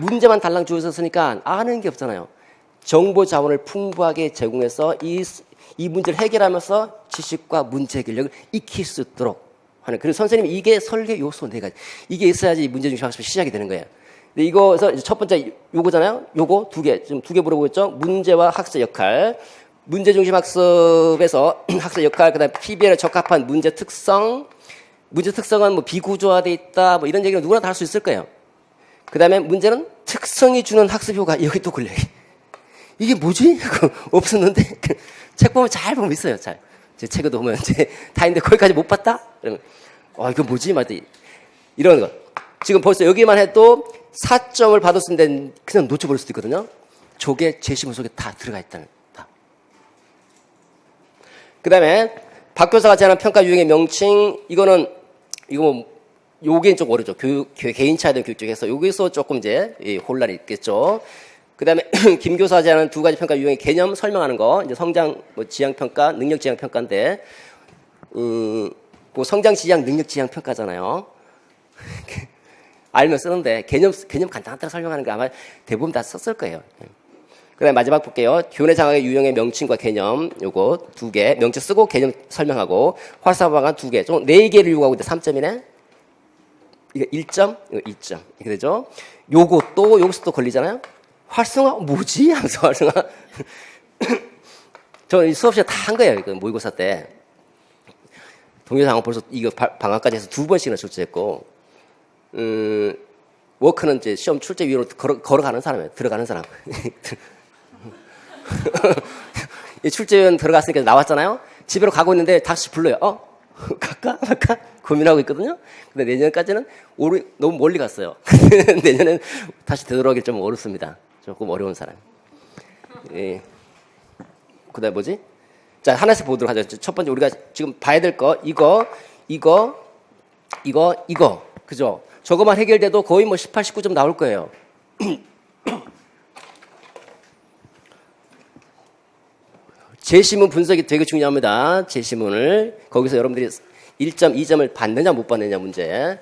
문제만 달랑 주어졌으니까 아는 게 없잖아요. 정보 자원을 풍부하게 제공해서 이 문제를 해결하면서 지식과 문제 해결력을 익힐 수 있도록 하는. 그래서 선생님 이게 설계 요소 4가지. 이게 있어야지 문제 중심 학습이 시작이 되는 거예요. 근데 이거에서 이제 첫 번째 요거잖아요. 요거 두 개, 지금 두 개 물어보고 있죠. 문제와 학습 역할. 문제 중심 학습에서 학습 역할, 그다음에 PBL에 적합한 문제 특성. 문제 특성은 뭐 비구조화돼 있다, 뭐 이런 얘기는 누구나 다 할 수 있을 거예요. 그다음에 문제는 특성이 주는 학습 효과. 여기 또 걸려. 이게 뭐지? 없었는데 책 보면 잘 보면 있어요. 잘. 제 책에도 보면 이제 다 있는데 거기까지 못 봤다? 그러면 이거 뭐지? 막 이런 거. 지금 벌써 여기만 해도 4점을 받았는데 그냥 놓쳐버릴 수도 있거든요. 저게 제시문 속에 다 들어가 있다는. 다. 그 다음에 박교사가 제안한 평가 유형의 명칭. 이거 뭐 요게 좀 어렵죠. 개인차에 대한 교육 쪽에서 여기서 조금 이제 혼란이 있겠죠. 그 다음에 김 교사가 제안한 두 가지 평가 유형의 개념 설명하는 거. 이제 성장 지향 평가, 능력 지향 평가인데, 뭐 성장 지향, 능력 지향 평가잖아요. 알면 쓰는데 개념 간단하게 설명하는 거 아마 대부분 다 썼을 거예요. 그 다음에 마지막 볼게요. 교내 장학의 유형의 명칭과 개념 요거 두 개, 명칭 쓰고 개념 설명하고 활성화 방안 두 개, 좀 4개를 요구하고 있는데 3점이네. 이거 1점, 이거 2점 이렇게 되죠. 여기서 또 걸리잖아요. 활성화 뭐지? 하면서 활성화. 저 수업 시간에 다 한 거예요. 이거 모의고사 때. 동영상은 벌써 이거 방학까지 해서 2번씩이나 출제했고, 워크는 이제 시험 출제 위로 걸어가는 사람이에요. 들어가는 사람. 출제위원 들어갔으니까 나왔잖아요. 집으로 가고 있는데 다시 불러요. 갈까? 말까? 고민하고 있거든요. 근데 내년까지는 너무 멀리 갔어요. 내년엔 다시 되돌아오기 좀 어렵습니다. 조금 어려운 사람. 예. 그 다음에 뭐지? 자, 하나씩 보도록 하죠. 첫 번째 우리가 지금 봐야 될 거, 이거. 그죠? 저거만 해결돼도 거의 뭐 18, 19점 나올 거예요. 제시문 분석이 되게 중요합니다. 제시문을. 거기서 여러분들이 1점, 2점을 받느냐 못 받느냐 문제.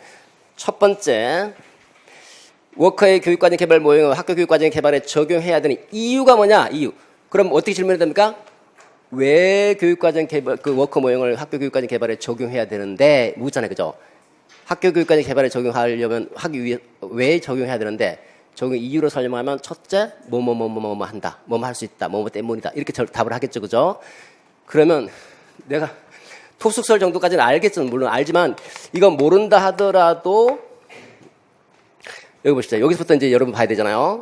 첫 번째, 워커의 교육과정 개발 모형을 학교 교육과정 개발에 적용해야 되는 이유가 뭐냐? 이유. 그럼 어떻게 질문해야 됩니까? 왜 교육과정 개발, 그 워커 모형을 학교 교육과정 개발에 적용해야 되는데, 묻잖아요. 그죠? 학교 교육과정 개발에 적용하려면 하기 위해 왜 적용해야 되는데, 적용 이유로 설명하면 첫째, 뭐뭐 한다. 뭐뭐 할 수 있다. 뭐뭐 때문이다. 이렇게 답을 하겠죠. 그죠? 그러면 내가 토숙설 정도까지는 알겠죠. 물론 알지만 이건 모른다 하더라도 여기 보시죠. 여기서부터 이제 여러분 봐야 되잖아요.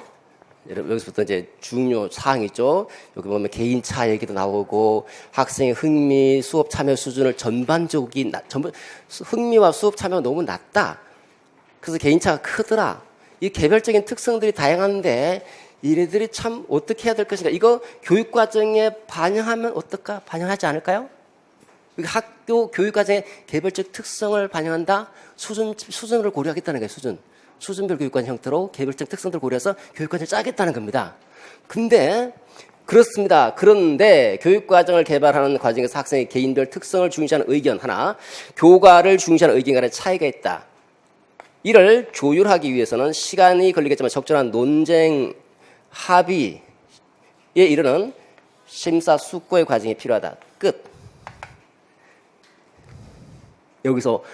여기서부터 이제 중요 사항이 있죠. 여기 보면 개인차 얘기도 나오고 학생의 흥미, 수업 참여 수준을 전반적인 흥미와 수업 참여가 너무 낮다. 그래서 개인차가 크더라. 이 개별적인 특성들이 다양한데 이래들이 참 어떻게 해야 될 것인가. 이거 교육과정에 반영하면 어떨까? 반영하지 않을까요? 학교 교육과정의 개별적 특성을 반영한다. 수준을 고려하겠다는 거예요. 수준별 교육과정 형태로 개별적 특성들을 고려해서 교육과정을 짜겠다는 겁니다. 근데 그렇습니다. 그런데 교육과정을 개발하는 과정에서 학생의 개인별 특성을 중시하는 의견 하나, 교과를 중시하는 의견 간의 차이가 있다. 이를 조율하기 위해서는 시간이 걸리겠지만 적절한 논쟁 합의에 이르는 심사숙고의 과정이 필요하다. 끝. 여기서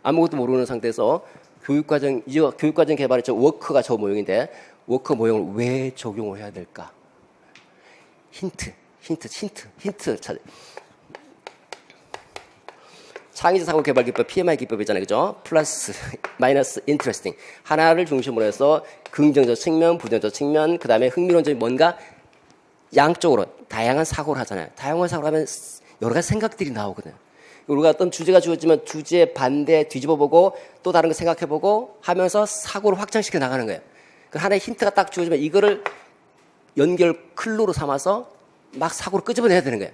아무것도 모르는 상태에서 교육과정 개발의 저 워크가 저 모형인데 워크 모형을 왜 적용을 해야 될까? 힌트 찾아. 창의적 사고 개발 기법, PMI 기법이잖아요. 그죠? 플러스, 마이너스, 인트레스팅. 하나를 중심으로 해서 긍정적 측면, 부정적 측면, 그 다음에 흥미론적인 뭔가 양쪽으로 다양한 사고를 하잖아요. 다양한 사고를 하면 여러 가지 생각들이 나오거든요. 우리가 어떤 주제가 주어지면 주제에 반대 뒤집어보고 또 다른 거 생각해보고 하면서 사고를 확장시켜 나가는 거예요. 그 하나의 힌트가 딱 주어지면 이거를 연결 클루로 삼아서 막 사고를 끄집어내야 되는 거예요.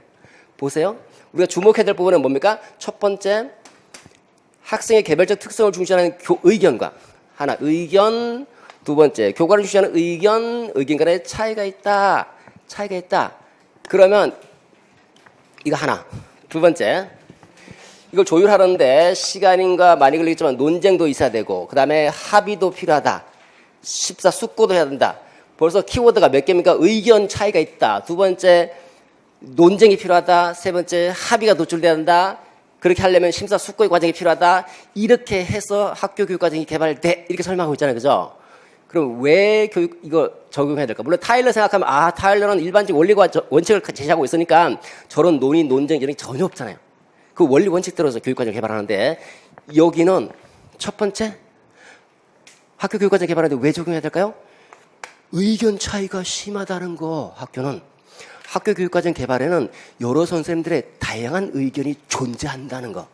보세요. 우리가 주목해야 될 부분은 뭡니까? 첫 번째, 학생의 개별적 특성을 중시하는 의견과 하나, 의견. 두 번째, 교과를 중시하는 의견 간의 차이가 있다. 그러면 이거 하나. 두 번째, 이걸 조율하는데 시간인가 많이 걸리겠지만 논쟁도 있어야 되고 그 다음에 합의도 필요하다. 심사숙고도 해야 된다. 벌써 키워드가 몇 개입니까? 의견 차이가 있다. 두 번째, 논쟁이 필요하다. 세 번째, 합의가 도출돼야 된다. 그렇게 하려면 심사숙고의 과정이 필요하다. 이렇게 해서 학교 교육 과정이 개발돼. 이렇게 설명하고 있잖아요. 그죠? 그럼 왜 교육 이거 적용해야 될까? 물론 타일러 생각하면 타일러는 일반적 원리과 원칙을 제시하고 있으니까 저런 논의, 논쟁 이런 게 전혀 없잖아요. 그 원리 원칙대로서 교육 과정을 개발하는데 여기는 첫 번째 학교 교육 과정 개발하는데 왜 적용해야 될까요? 의견 차이가 심하다는 거. 학교는 학교 교육 과정 개발에는 여러 선생님들의 다양한 의견이 존재한다는 거.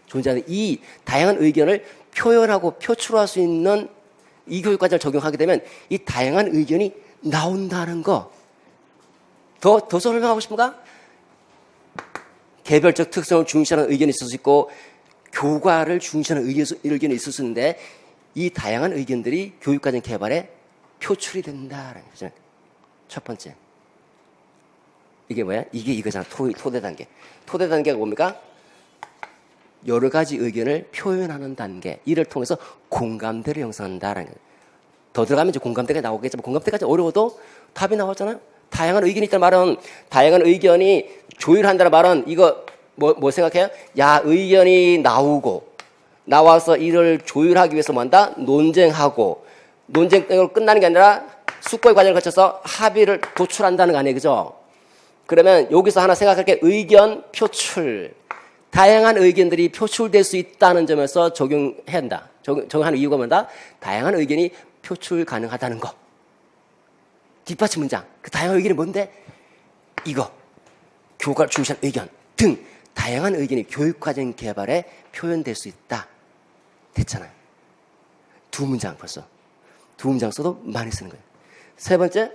존재하는 이 다양한 의견을 표현하고 표출할 수 있는 이 교육 과정을 적용하게 되면 이 다양한 의견이 나온다는 거. 더 설명하고 싶은가? 개별적 특성을 중시하는 의견이 있을 수 있고 교과를 중시하는 의견이 있을 수 있는데 이 다양한 의견들이 교육 과정 개발에 표출이 된다는 거죠. 첫 번째. 이게 뭐야? 이게 이거잖아. 토대 단계. 토대 단계가 뭡니까? 여러 가지 의견을 표현하는 단계. 이를 통해서 공감대를 형성한다라는 거예요. 더 들어가면 이제 공감대가 나오겠지만 공감대까지 어려워도 답이 나왔잖아요. 다양한 의견이 있다는 말은 다양한 의견이 조율한다는 말은 이거 뭐 생각해요? 야, 의견이 나와서 이를 조율하기 위해서 뭐 한다? 논쟁하고 논쟁으로 끝나는 게 아니라 숙고의 과정을 거쳐서 합의를 도출한다는 거 아니에요. 그죠? 그러면 여기서 하나 생각할 게 의견 표출. 다양한 의견들이 표출될 수 있다는 점에서 적용해야 한다. 적용하는 이유가 뭐다? 다양한 의견이 표출 가능하다는 거. 뒷받침 문장. 그 다양한 의견이 뭔데? 이거. 교과를 중시한 의견 등 다양한 의견이 교육과정 개발에 표현될 수 있다. 됐잖아요. 두 문장 벌써. 두 문장 써도 많이 쓰는 거예요. 세 번째,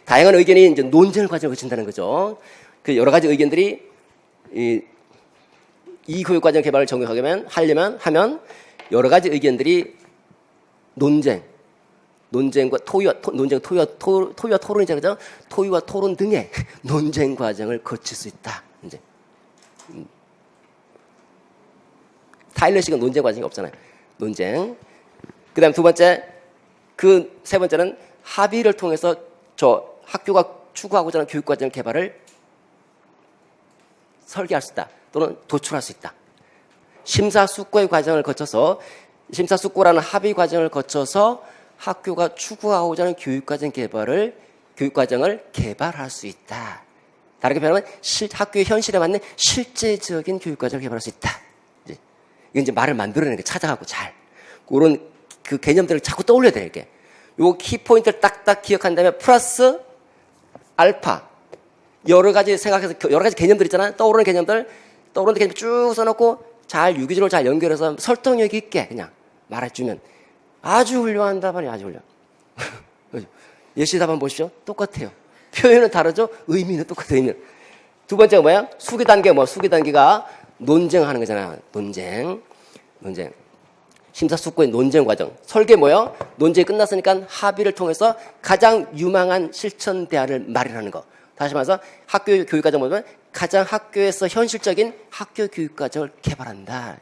다양한 의견이 이제 논쟁 과정을 거친다는 거죠. 그 여러 가지 의견들이 이 교육과정 개발을 하려면 여러 가지 의견들이 논쟁과 토의와 토론이죠, 그죠? 토의와 토론 등의 논쟁 과정을 거칠 수 있다. 이제 타일러식은 논쟁 과정이 없잖아요. 논쟁. 그다음 두 번째, 그 세 번째는 합의를 통해서 저 학교가 추구하고자 하는 교육과정 개발을 설계할 수 있다. 또는 도출할 수 있다. 심사숙고의 과정을 거쳐서 심사숙고라는 합의 과정을 거쳐서 학교가 추구하고자 하는 교육과정을 개발할 수 있다. 다르게 표현하면 학교의 현실에 맞는 실제적인 교육과정을 개발할 수 있다. 이건 이제 말을 만들어내는 게 찾아가고 잘. 그런 그 개념들을 자꾸 떠올려야 돼요. 이렇게. 요 키포인트를 딱딱 기억한 다음에 플러스 알파. 여러 가지 생각해서 여러 가지 개념들 있잖아요. 떠오르는 개념 쭉 써놓고 잘 유기적으로 잘 연결해서 설득력 있게 그냥 말해주면 아주 훌륭한 답안이 아주 훌륭한. 예시 답안 보십시오. 똑같아요. 표현은 다르죠. 의미는 똑같아요. 의미는. 두 번째가 뭐야? 수기 단계 수기 단계가 논쟁하는 거잖아요. 논쟁. 심사숙고의 논쟁 과정. 설계 뭐예요? 논쟁이 끝났으니까 합의를 통해서 가장 유망한 실천 대안을 마련하는 거. 다시 말해서 학교 교육과정 보면 가장 학교에서 현실적인 학교 교육과정을 개발한다.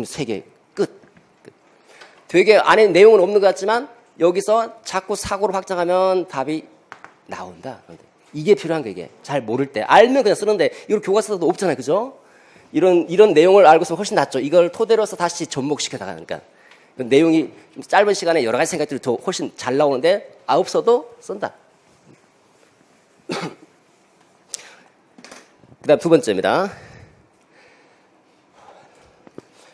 세 개 끝. 되게 안에 내용은 없는 것 같지만 여기서 자꾸 사고로 확장하면 답이 나온다. 이게 필요한 거 이게. 잘 모를 때. 알면 그냥 쓰는데 이걸 교과서도 없잖아요. 그죠? 이런 내용을 알고 있으면 훨씬 낫죠. 이걸 토대로 해서 다시 접목시켜 나가니까. 내용이 짧은 시간에 여러 가지 생각들이 더 훨씬 잘 나오는데 없어도 쓴다. 그 다음 두 번째입니다.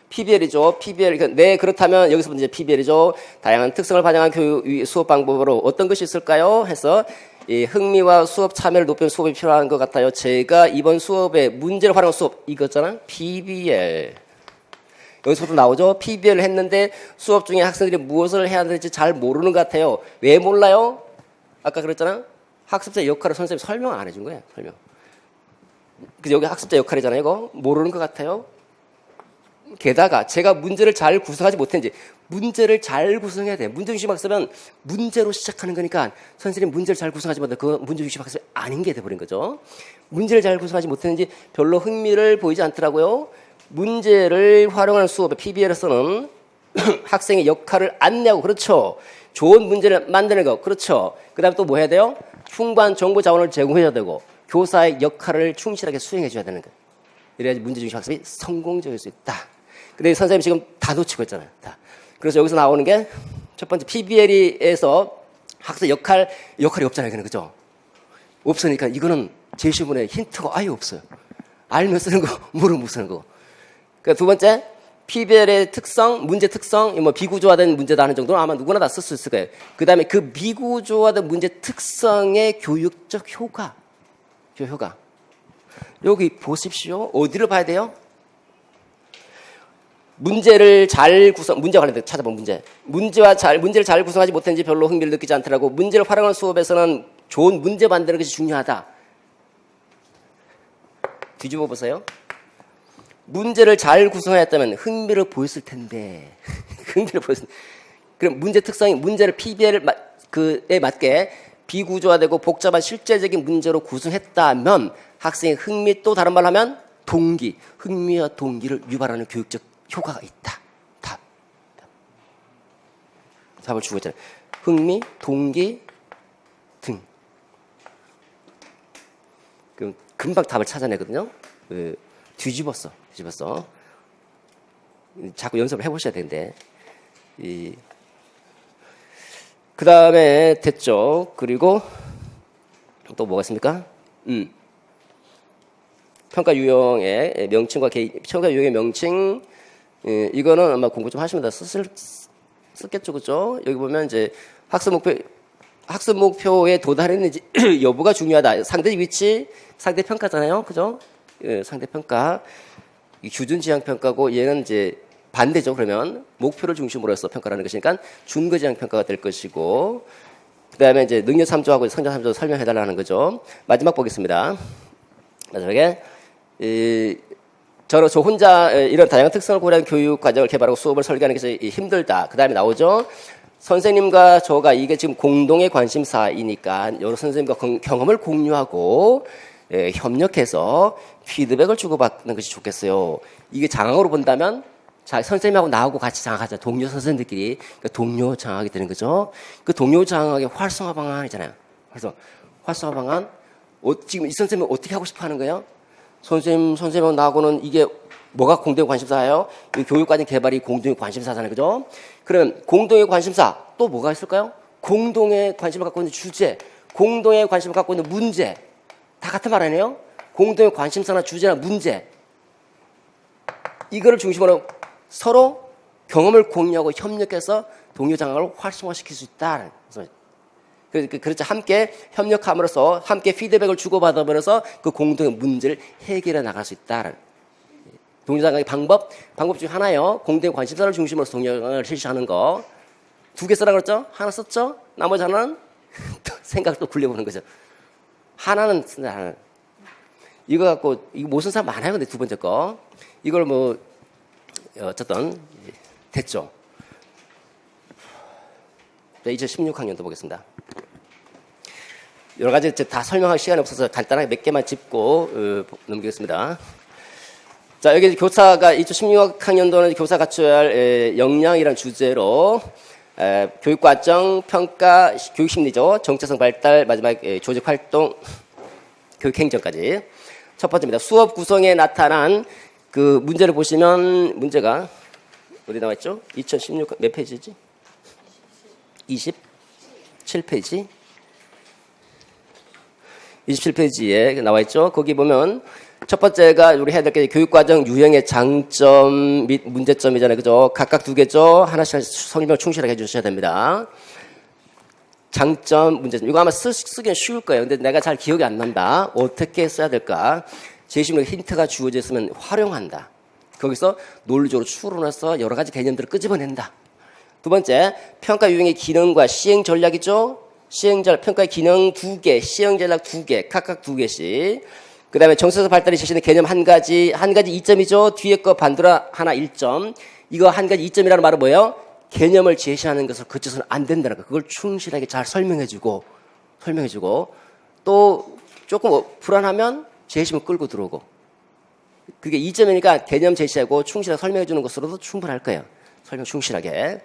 PBL이죠. PBL. 네, 그렇다면 여기서 이제 PBL이죠. 다양한 특성을 반영한 교육 수업 방법으로 어떤 것이 있을까요? 해서 이 흥미와 수업 참여를 높이는 수업이 필요한 것 같아요. 제가 이번 수업에 문제를 활용한 수업 이거잖아. PBL. 여기서도 나오죠. PBL을 했는데 수업 중에 학생들이 무엇을 해야 될지 잘 모르는 것 같아요. 왜 몰라요? 아까 그랬잖아. 학습자 역할을 선생님이 설명 안 해준 거예요. 설명. 그래서 여기 학습자 역할이잖아요. 이거 모르는 것 같아요. 게다가 제가 문제를 잘 구성하지 못했는지 문제를 잘 구성해야 돼. 문제 중심 학습은 문제로 시작하는 거니까 선생님 문제를 잘 구성하지 못해 그 문제 중심 학습이 아닌 게 돼버린 거죠. 문제를 잘 구성하지 못했는지 별로 흥미를 보이지 않더라고요. 문제를 활용하는 수업의 PBL에서는 학생의 역할을 안내하고 그렇죠. 좋은 문제를 만드는 거 그렇죠. 그 다음에 또 뭐 해야 돼요? 충분한 정보 자원을 제공해야 되고 교사의 역할을 충실하게 수행해 줘야 되는 거예요. 이래야지 문제중심 학습이 성공적일 수 있다. 근데 선생님 지금 다 놓치고 있잖아요. 다. 그래서 여기서 나오는 게 첫 번째 PBL에서 학습 역할이 없잖아요. 그죠? 없으니까 이거는 제시문에 힌트가 아예 없어요. 알면 쓰는 거, 모르면 못 쓰는 거. 그러니까 두 번째, PBL의 특성, 문제 특성, 뭐 비구조화된 문제다 하는 정도는 아마 누구나 다 쓸 수 있을 거예요. 그 다음에 그 비구조화된 문제 특성의 교육적 효과. 여기 보십시오. 어디를 봐야 돼요? 문제를 잘 문제 관련된 찾아본 문제를 잘 구성하지 못했는지 별로 흥미를 느끼지 않더라고. 문제를 활용하는 수업에서는 좋은 문제 만드는 것이 중요하다. 뒤집어 보세요. 문제를 잘 구성했다면 흥미를 보였을 텐데. 그럼 문제 특성이 문제를 PBL에 맞게 비구조화되고 복잡한 실제적인 문제로 구성했다면 학생의 흥미, 또 다른 말로 하면 동기, 흥미와 동기를 유발하는 교육적 효과가 있다. 답을 주고 있잖아요. 흥미, 동기 등. 그럼 금방 답을 찾아내거든요. 뒤집었어. 자꾸 연습을 해보셔야 되는데. 그 다음에 됐죠. 그리고 또 뭐가 있습니까? 평가 유형의 명칭과 평가 유형의 명칭. 이거는 아마 공부 좀 하시면 다 쓰겠죠, 그죠? 여기 보면 이제 학습 목표에 도달했는지 여부가 중요하다. 상대 위치, 상대 평가잖아요, 그죠? 상대 평가. 규준 지향 평가고 얘는 이제 반대죠. 그러면 목표를 중심으로 해서 평가라는 것이니까 준거 지향 평가가 될 것이고, 그다음에 이제 능력 참조하고 성장 참조 설명해 달라는 거죠. 마지막 보겠습니다. 마지막에 저 혼자 이런 다양한 특성을 고려한 교육 과정을 개발하고 수업을 설계하는 것이 힘들다. 그 다음에 나오죠. 선생님과 저가 이게 지금 공동의 관심사이니까 여러 선생님과 경험을 공유하고 협력해서 피드백을 주고받는 것이 좋겠어요. 이게 장학으로 본다면 선생님하고 나하고 같이 장학하자. 동료 선생님들끼리 그러니까 동료 장학이 되는 거죠. 그 동료 장학의 활성화 방안이잖아요. 그래서 활성화 방안 지금 이 선생님은 어떻게 하고 싶어 하는 거예요? 선생님하고 나하고는 이게 뭐가 공동의 관심사예요? 이 교육과정 개발이 공동의 관심사잖아요. 그죠? 그럼 공동의 관심사 또 뭐가 있을까요? 공동의 관심을 갖고 있는 주제, 공동의 관심을 갖고 있는 문제. 다 같은 말 아니에요? 공동의 관심사나 주제나 문제. 이거를 중심으로 서로 경험을 공유하고 협력해서 동료 장학을 활성화시킬 수 있다. 그렇죠. 함께 협력함으로써 함께 피드백을 주고받아버려서 그 공동의 문제를 해결해 나갈 수 있다. 동료 장학의 방법 중에 하나예요. 공동의 관심사를 중심으로 동료 장학을 실시하는 거. 2개 쓰라 그랬죠? 하나 썼죠? 나머지 하나는 생각을 또 굴려보는 거죠. 하나는 쓴다. 하나는. 이거 갖고 이거 못 쓴 사람 많아요. 근데 두 번째 거. 이걸 뭐 어쨌든 됐죠. 2016학년도 보겠습니다. 여러 가지 다 설명할 시간이 없어서 간단하게 몇 개만 짚고 넘기겠습니다. 자, 여기 교사가 2016학년도는 교사 갖춰야 할 역량이라는 주제로 교육과정, 평가, 교육심리죠. 정체성 발달, 마지막 조직활동, 교육행정까지. 첫 번째입니다. 수업 구성에 나타난 그 문제를 보시면 문제가 어디 나와 있죠? 2016 몇 페이지지? 27페이지. 27페이지에 나와 있죠. 거기 보면 첫 번째가 우리 해야 될 게 교육과정 유형의 장점 및 문제점이잖아요. 그죠? 각각 2개죠. 하나씩 설명 충실하게 해주셔야 됩니다. 장점, 문제점. 이거 아마 쓰기는 쉬울 거예요. 근데 내가 잘 기억이 안 난다. 어떻게 써야 될까? 제시문에 힌트가 주어져 있으면 활용한다. 거기서 논리적으로 추론해서 여러 가지 개념들을 끄집어낸다. 두 번째, 평가 유형의 기능과 시행 전략이죠. 평가의 기능 2개, 시행 전략 2개, 각각 2개씩. 그 다음에 정서적 발달이 제시하는 개념 한 가지 2점이죠. 뒤에 거 반드라 하나 1점. 이거 한 가지 2점이라는 말은 뭐예요? 개념을 제시하는 것을 그쳐서는 안 된다는 거. 그걸 충실하게 잘 설명해주고, 또 조금 불안하면 제시문 끌고 들어오고. 그게 2점이니까 개념 제시하고 충실하게 설명해주는 것으로도 충분할 거예요. 설명 충실하게.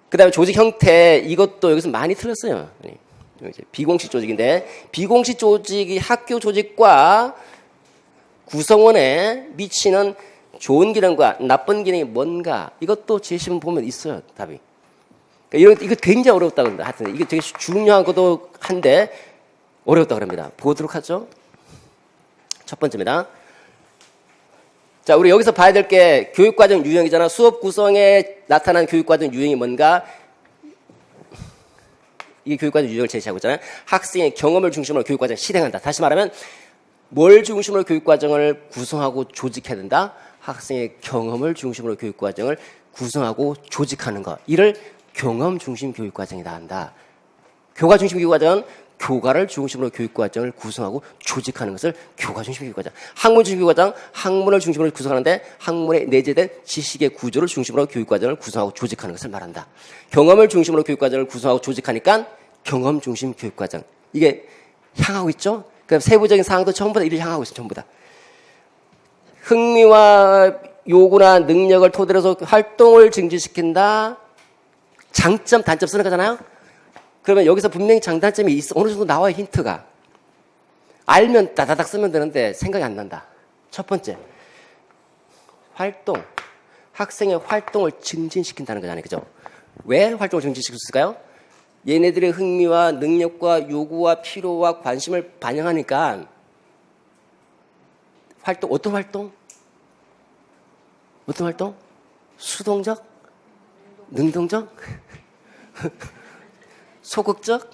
그 다음에 조직 형태, 이것도 여기서 많이 틀렸어요. 이제 비공식 조직인데 비공식 조직이 학교 조직과 구성원에 미치는 좋은 기능과 나쁜 기능이 뭔가 이것도 제시문 보면 있어요. 답이. 그러니까 이거 굉장히 어렵다고 합니다. 하여튼 이게 되게 중요한 것도 한데 어렵다고 합니다. 보도록 하죠. 첫 번째입니다. 자, 우리 여기서 봐야 될 게 교육과정 유형이잖아. 수업 구성에 나타난 교육과정 유형이 뭔가? 이게 교육과정 유형을 제시하고 있잖아요. 학생의 경험을 중심으로 교육과정을 실행한다. 다시 말하면 뭘 중심으로 교육과정을 구성하고 조직해야 된다? 학생의 경험을 중심으로 교육과정을 구성하고 조직하는 것. 이를 경험 중심 교육과정이다 한다. 교과 중심 교육과정은 교과를 중심으로 교육과정을 구성하고 조직하는 것을 교과 중심 교육과정. 학문 중심 교육과정, 학문을 중심으로 구성하는데 학문에 내재된 지식의 구조를 중심으로 교육과정을 구성하고 조직하는 것을 말한다. 경험을 중심으로 교육과정을 구성하고 조직하니까 경험 중심 교육과정. 이게 향하고 있죠? 그럼 세부적인 사항도 전부 다 이를 향하고 있어요. 전부 다. 흥미와 요구나 능력을 토대로 해서 활동을 증진시킨다. 장점, 단점 쓰는 거잖아요? 그러면 여기서 분명히 장단점이 있어. 어느 정도 나와요, 힌트가. 알면 다다닥 쓰면 되는데 생각이 안 난다. 첫 번째, 활동. 학생의 활동을 증진시킨다는 거잖아요. 그죠? 왜 활동을 증진시켰을까요? 얘네들의 흥미와 능력과 요구와 필요와 관심을 반영하니까 활동, 어떤 활동? 어떤 활동? 수동적? 능동적? 소극적?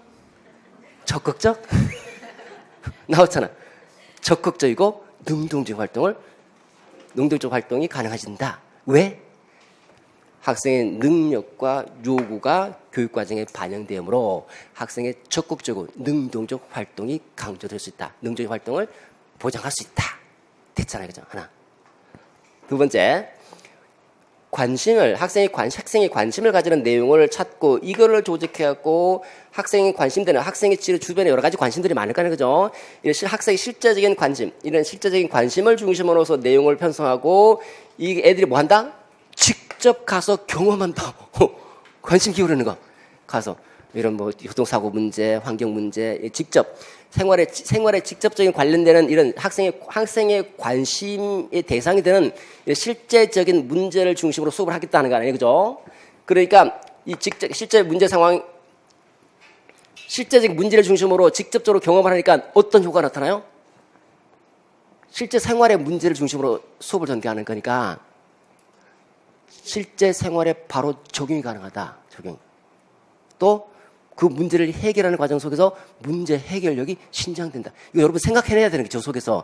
적극적? 나왔잖아. 적극적이고 능동적 활동이 가능해진다. 왜? 학생의 능력과 요구가 교육과정에 반영되므로 학생의 적극적이고 능동적 활동이 강조될 수 있다. 능동적 활동을 보장할 수 있다. 됐잖아요. 그죠? 하나. 두 번째. 학생이 관심을 가지는 내용을 찾고 이거를 조직해갖고 학생이 관심되는 학생의 주변에 여러 가지 관심들이 많을 거아요 그죠? 학생의 실제적인 관심, 이런 실제적인 관심을 중심으로서 내용을 편성하고 이 애들이 뭐 한다? 직접 가서 경험한다. 관심 기울이는 거. 가서 이런 뭐 교통사고 문제, 환경 문제, 직접 생활에 직접적인 관련되는 이런 학생의 관심의 대상이 되는 실제적인 문제를 중심으로 수업을 하겠다는 거 아니에요, 그죠? 그러니까 이 실제 문제 상황, 실제적인 문제를 중심으로 직접적으로 경험을 하니까 어떤 효과가 나타나요? 실제 생활의 문제를 중심으로 수업을 전개하는 거니까 실제 생활에 바로 적용이 가능하다. 적용. 또 그 문제를 해결하는 과정 속에서 문제 해결력이 신장된다. 이거 여러분 생각해내야 되는 게 저 속에서.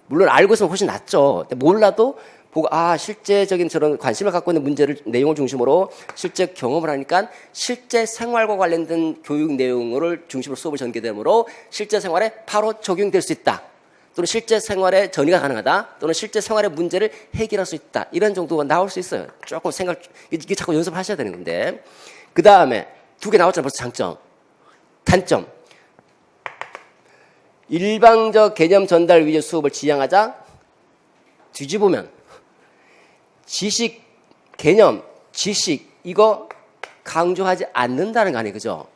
물론 알고 있으면 훨씬 낫죠. 몰라도 보고 실제적인 저런 관심을 갖고 있는 내용을 중심으로 실제 경험을 하니까 실제 생활과 관련된 교육 내용을 중심으로 수업을 전개되므로 실제 생활에 바로 적용될 수 있다. 또는 실제 생활에 전이가 가능하다. 또는 실제 생활의 문제를 해결할 수 있다. 이런 정도가 나올 수 있어요. 조금 이게 자꾸 연습하셔야 되는 건데. 그 다음에 두 개 나왔잖아요. 벌써 장점. 단점. 일방적 개념 전달 위주 수업을 지향하자. 뒤집으면 지식, 개념, 지식 이거 강조하지 않는다는 거 아니에요. 그죠?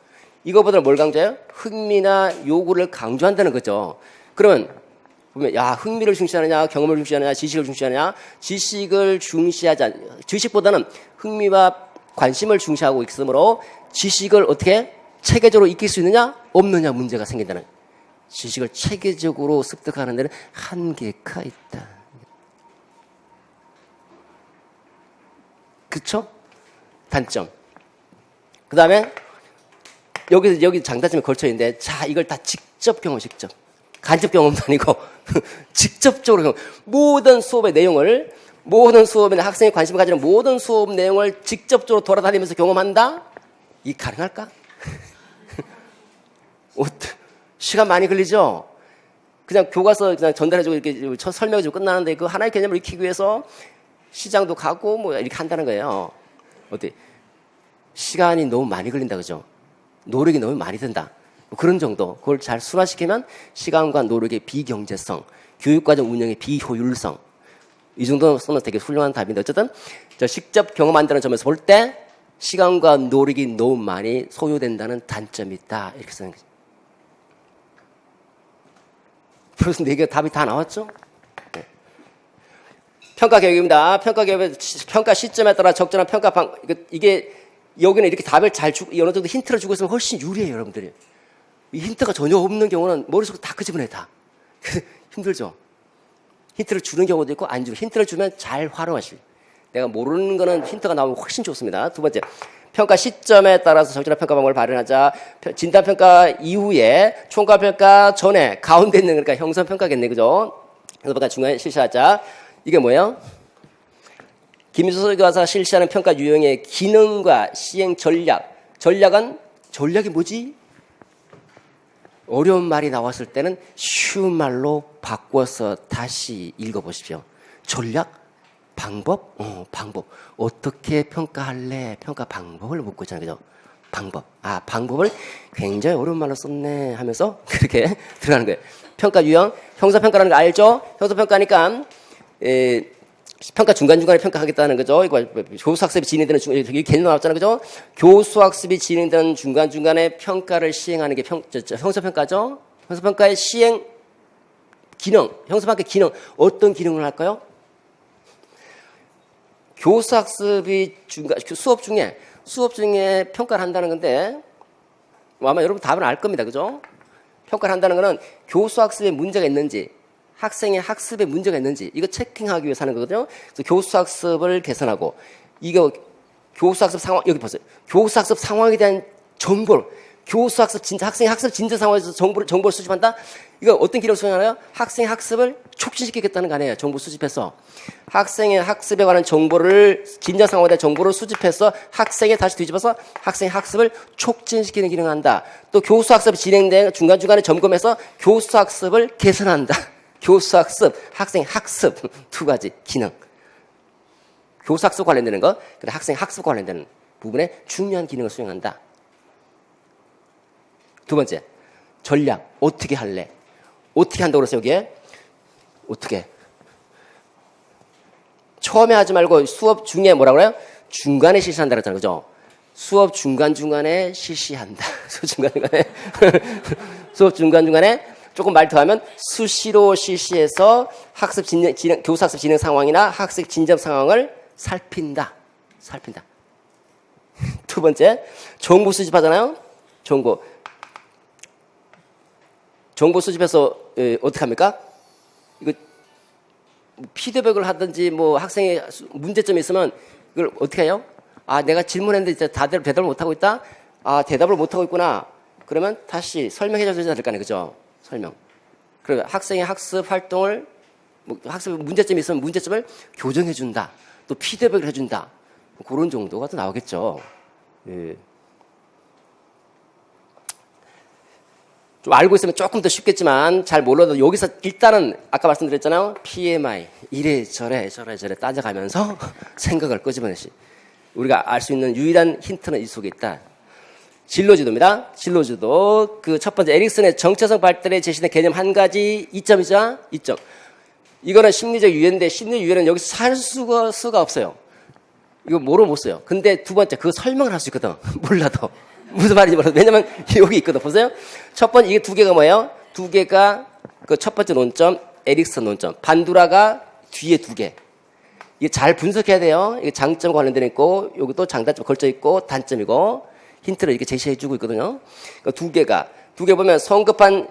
이거보다 뭘 강조해요? 흥미나 요구를 강조한다는 거죠. 그러면 보면 흥미를 중시하느냐, 경험을 중시하느냐, 지식을 중시하느냐. 지식보다는 흥미와 관심을 중시하고 있으므로 지식을 어떻게 체계적으로 익힐 수 있느냐, 없느냐 문제가 생긴다는. 지식을 체계적으로 습득하는 데는 한계가 있다. 그쵸? 단점. 그 다음에 여기 장단점이 걸쳐 있는데, 이걸 다 직접. 간접 경험도 아니고 직접적으로 모든 수업의 내용을, 학생이 관심을 가지는 모든 수업 내용을 직접적으로 돌아다니면서 경험한다? 이 가능할까? 시간 많이 걸리죠? 그냥 교과서 그냥 전달해주고 이렇게 설명해주고 끝나는데 그 하나의 개념을 익히기 위해서 시장도 가고 뭐 이렇게 한다는 거예요. 시간이 너무 많이 걸린다, 그죠? 노력이 너무 많이 든다. 뭐 그런 정도. 그걸 잘 순화시키면 시간과 노력의 비경제성, 교육과정 운영의 비효율성. 이 정도 쓰면 되게 훌륭한 답인데 어쨌든 직접 경험한다는 점에서 볼 때 시간과 노력이 너무 많이 소요된다는 단점이 있다. 이렇게 쓰는 거죠. 벌써 4개 답이 다 나왔죠? 네. 평가 교육입니다. 평가 교육의 평가 시점에 따라 적절한 평가 이게 여기는 이렇게 답을 잘 주고 어느 정도 힌트를 주고 있으면 훨씬 유리해요, 여러분들이. 이 힌트가 전혀 없는 경우는 머릿속으로 다 끄집어내 다. 힘들죠? 힌트를 주는 경우도 있고 안 주고 힌트를 주면 잘 활용하시고 내가 모르는 거는 힌트가 나오면 훨씬 좋습니다. 두 번째, 평가 시점에 따라서 적절한 평가 방법을 발현하자. 진단평가 이후에 총괄평가 전에 가운데 있는 그러니까 형성평가겠네, 그죠? 형성평가 중간에 실시하자. 이게 뭐예요? 김수석교사 실시하는 평가 유형의 기능과 시행 전략. 전략이 뭐지? 어려운 말이 나왔을 때는 쉬운 말로 바꿔서 다시 읽어보십시오. 전략? 방법? 방법. 어떻게 평가할래? 평가 방법을 묻고 있잖아요. 그죠? 방법. 방법을 굉장히 어려운 말로 썼네 하면서 그렇게 들어가는 거예요. 평가 유형. 형사평가라는 거 알죠? 형사평가니까, 평가 중간중간에 평가하겠다는 거죠. 이거 교수학습이 진행되는 여기 개념 나왔잖아요. 그죠? 교수학습이 진행되는 중간중간에 평가를 시행하는 게 형사평가죠. 형사평가의 시행 기능, 형사평가 기능 어떤 기능을 할까요? 교수학습이 수업 중에 평가를 한다는 건데 아마 여러분 답은 알 겁니다. 그죠? 평가를 한다는 거는 교수학습에 문제가 있는지 학생의 학습에 문제가 있는지 이거 체킹하기 위해서 하는 거거든요. 그래서 교수학습을 개선하고 이거 교수학습 상황 여기 보세요. 교수학습 상황에 대한 정보를 교수학습 진짜 학생의 학습 진짜 상황에서 정보를 수집한다. 이거 어떤 기록을 수행하나요? 학생의 학습을 촉진시키겠다는 거 아니에요. 정보 수집해서 학생의 학습에 관한 정보를 진짜 상황에 대한 정보를 수집해서 학생에 다시 뒤집어서 학생의 학습을 촉진시키는 기능을 한다. 또 교수학습이 진행된 중간중간에 점검해서 교수학습을 개선한다. 교수학습, 학생 학습 두 가지 기능. 교수학습 관련되는 거, 그다음 학생 학습 관련되는 부분에 중요한 기능을 수행한다. 두 번째, 전략. 어떻게 할래? 어떻게 한다고 그랬어요, 여기에? 어떻게? 처음에 하지 말고 수업 중에 뭐라고 그래요? 중간에 실시한다 그랬잖아요, 그죠? 수업 중간중간에 실시한다. 수업 중간중간에 조금 말 더하면 수시로 실시해서 교수학습 진행 상황이나 학습 진접 상황을 살핀다. 두 번째, 정보 수집하잖아요. 정보 수집해서 어떻게 합니까? 이거 피드백을 하든지 뭐 학생의 문제점이 있으면 이걸 어떻게 해요? 내가 질문했는데 이제 다들 대답을 못 하고 있다. 대답을 못 하고 있구나. 그러면 다시 설명해 줘야 될 거 아니에요, 그죠? 설명. 그리고 학생의 학습 활동을 학습 문제점이 있으면 문제점을 교정해 준다. 또 피드백을 해준다. 그런 정도가 또 나오겠죠. 예. 좀 알고 있으면 조금 더 쉽겠지만 잘 몰라도 여기서 일단은 아까 말씀드렸잖아요. PMI 이래저래 따져가면서 생각을 끄집어내시. 우리가 알 수 있는 유일한 힌트는 이 속에 있다. 진로지도입니다. 진로지도 그 첫 번째 에릭슨의 정체성 발달에 제시된 개념 한 가지 이점이죠. 이점. 이거는 심리적 유해인데 심리적 유해는 여기서 살 수가 없어요. 이거 뭐로 못 써요. 근데 두 번째 그거 설명을 할 수 있거든. 몰라도. 무슨 말인지 몰라도. 왜냐면 여기 있거든. 보세요. 첫 번째 이게 두 개가 뭐예요? 두 개가 그 첫 번째 논점 에릭슨 논점. 반두라가 뒤에 두 개. 이게 잘 분석해야 돼요. 이게 장점과 관련되어 있고 여기 또 장단점 걸쳐 있고 단점이고 힌트를 이렇게 제시해주고 있거든요. 그러니까 두 개 보면 성급한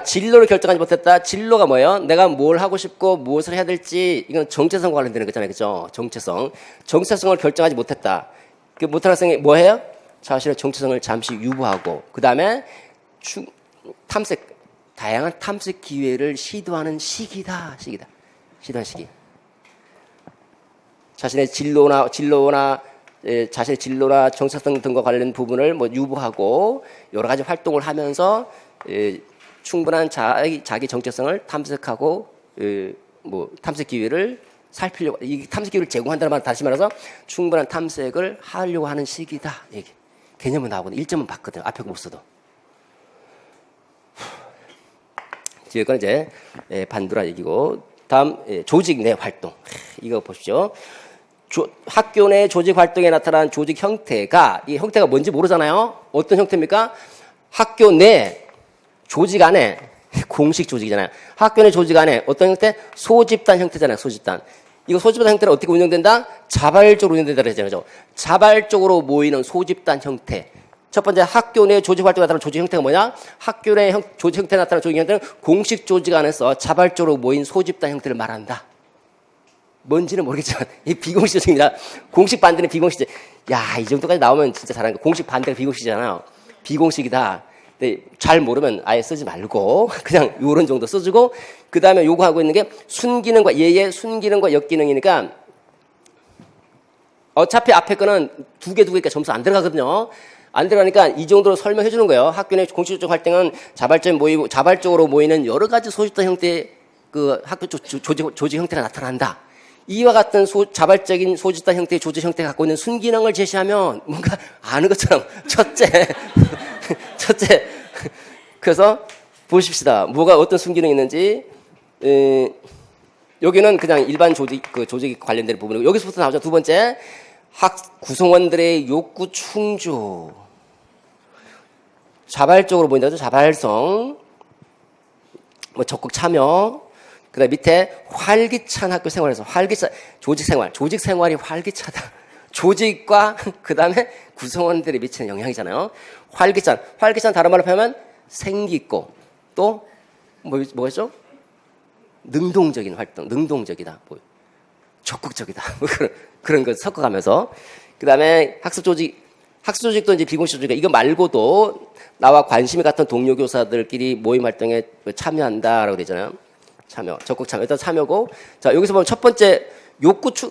진로를 결정하지 못했다. 진로가 뭐예요? 내가 뭘 하고 싶고 무엇을 해야 될지 이건 정체성과 관련되는 거잖아요, 그죠? 정체성을 결정하지 못했다. 그 못한 학생이 뭐 해요? 자신의 정체성을 잠시 유보하고 그 다음에 다양한 탐색 기회를 시도하는 시기다. 시도하는 시기. 자신의 진로나 자신의 진로나 정체성 등과 관련된 부분을 유보하고 여러 가지 활동을 하면서 충분한 자기 정체성을 탐색하고 탐색 기회를 살피려고 이 탐색 기회를 제공한다는 말 다시 말해서 충분한 탐색을 하려고 하는 시기다. 얘기. 개념은 나오거든. 1점은 봤거든. 앞에 거 못 써도. 뒤에 건 이제 반두라 얘기고 다음 조직 내 활동. 이거 보십시오. 학교 내 조직 활동에 나타난 조직 형태가 이 형태가 뭔지 모르잖아요. 어떤 형태입니까? 학교 내 조직 안에 공식 조직이잖아요. 학교 내 조직 안에 어떤 형태? 소집단 형태잖아요. 소집단. 이거 소집단 형태는 어떻게 운영된다? 자발적으로 운영된다 그랬잖아요. 자발적으로 모이는 소집단 형태. 첫 번째 학교 내 조직 활동에 나타나는 조직 형태가 뭐냐? 학교 내 조직 형태에 나타나는 조직 형태는 공식 조직 안에서 자발적으로 모인 소집단 형태를 말한다. 뭔지는 모르겠지만 이 비공식 조직입니다. 공식 반대는 비공식. 야, 이 정도까지 나오면 진짜 잘하는 거. 공식 반대가 비공식이잖아요. 비공식이다. 근데 잘 모르면 아예 쓰지 말고 그냥 요런 정도 써주고 그 다음에 요거 하고 있는 게 순기능과 예의 순기능과 역기능이니까 어차피 앞에 거는 두 개니까 점수 안 들어가거든요. 안 들어가니까 이 정도로 설명해 주는 거예요. 학교 내 공식조직 활동은 자발적으로 모이는 여러 가지 소집단 형태의 그 학교 조직 형태가 나타난다. 이와 같은 자발적인 소집단 형태의 조직 형태가 갖고 있는 순기능을 제시하면 뭔가 아는 것처럼 첫째 그래서 보십시다. 뭐가 어떤 순기능이 있는지 여기는 그냥 일반 조직 관련된 부분이고 여기서부터 나오죠. 두 번째 학 구성원들의 욕구 충족 자발적으로 보인다죠. 자발성 뭐 적극 참여 그다음 밑에 활기찬 학교 생활에서 활기찬 조직 생활이 활기차다. 조직과 그다음에 구성원들이 미치는 영향이잖아요. 활기찬 다른 말로 표현하면 생기 있고 또 뭐였죠? 능동적인 활동, 능동적이다, 뭐 적극적이다, 뭐 그런 거 섞어가면서 그다음에 학습조직도 이제 비공식 조직이니까 이거 말고도 나와 관심이 같은 동료 교사들끼리 모임 활동에 참여한다라고 되잖아요. 적극 참여. 일단 참여고 자 여기서 보면 첫 번째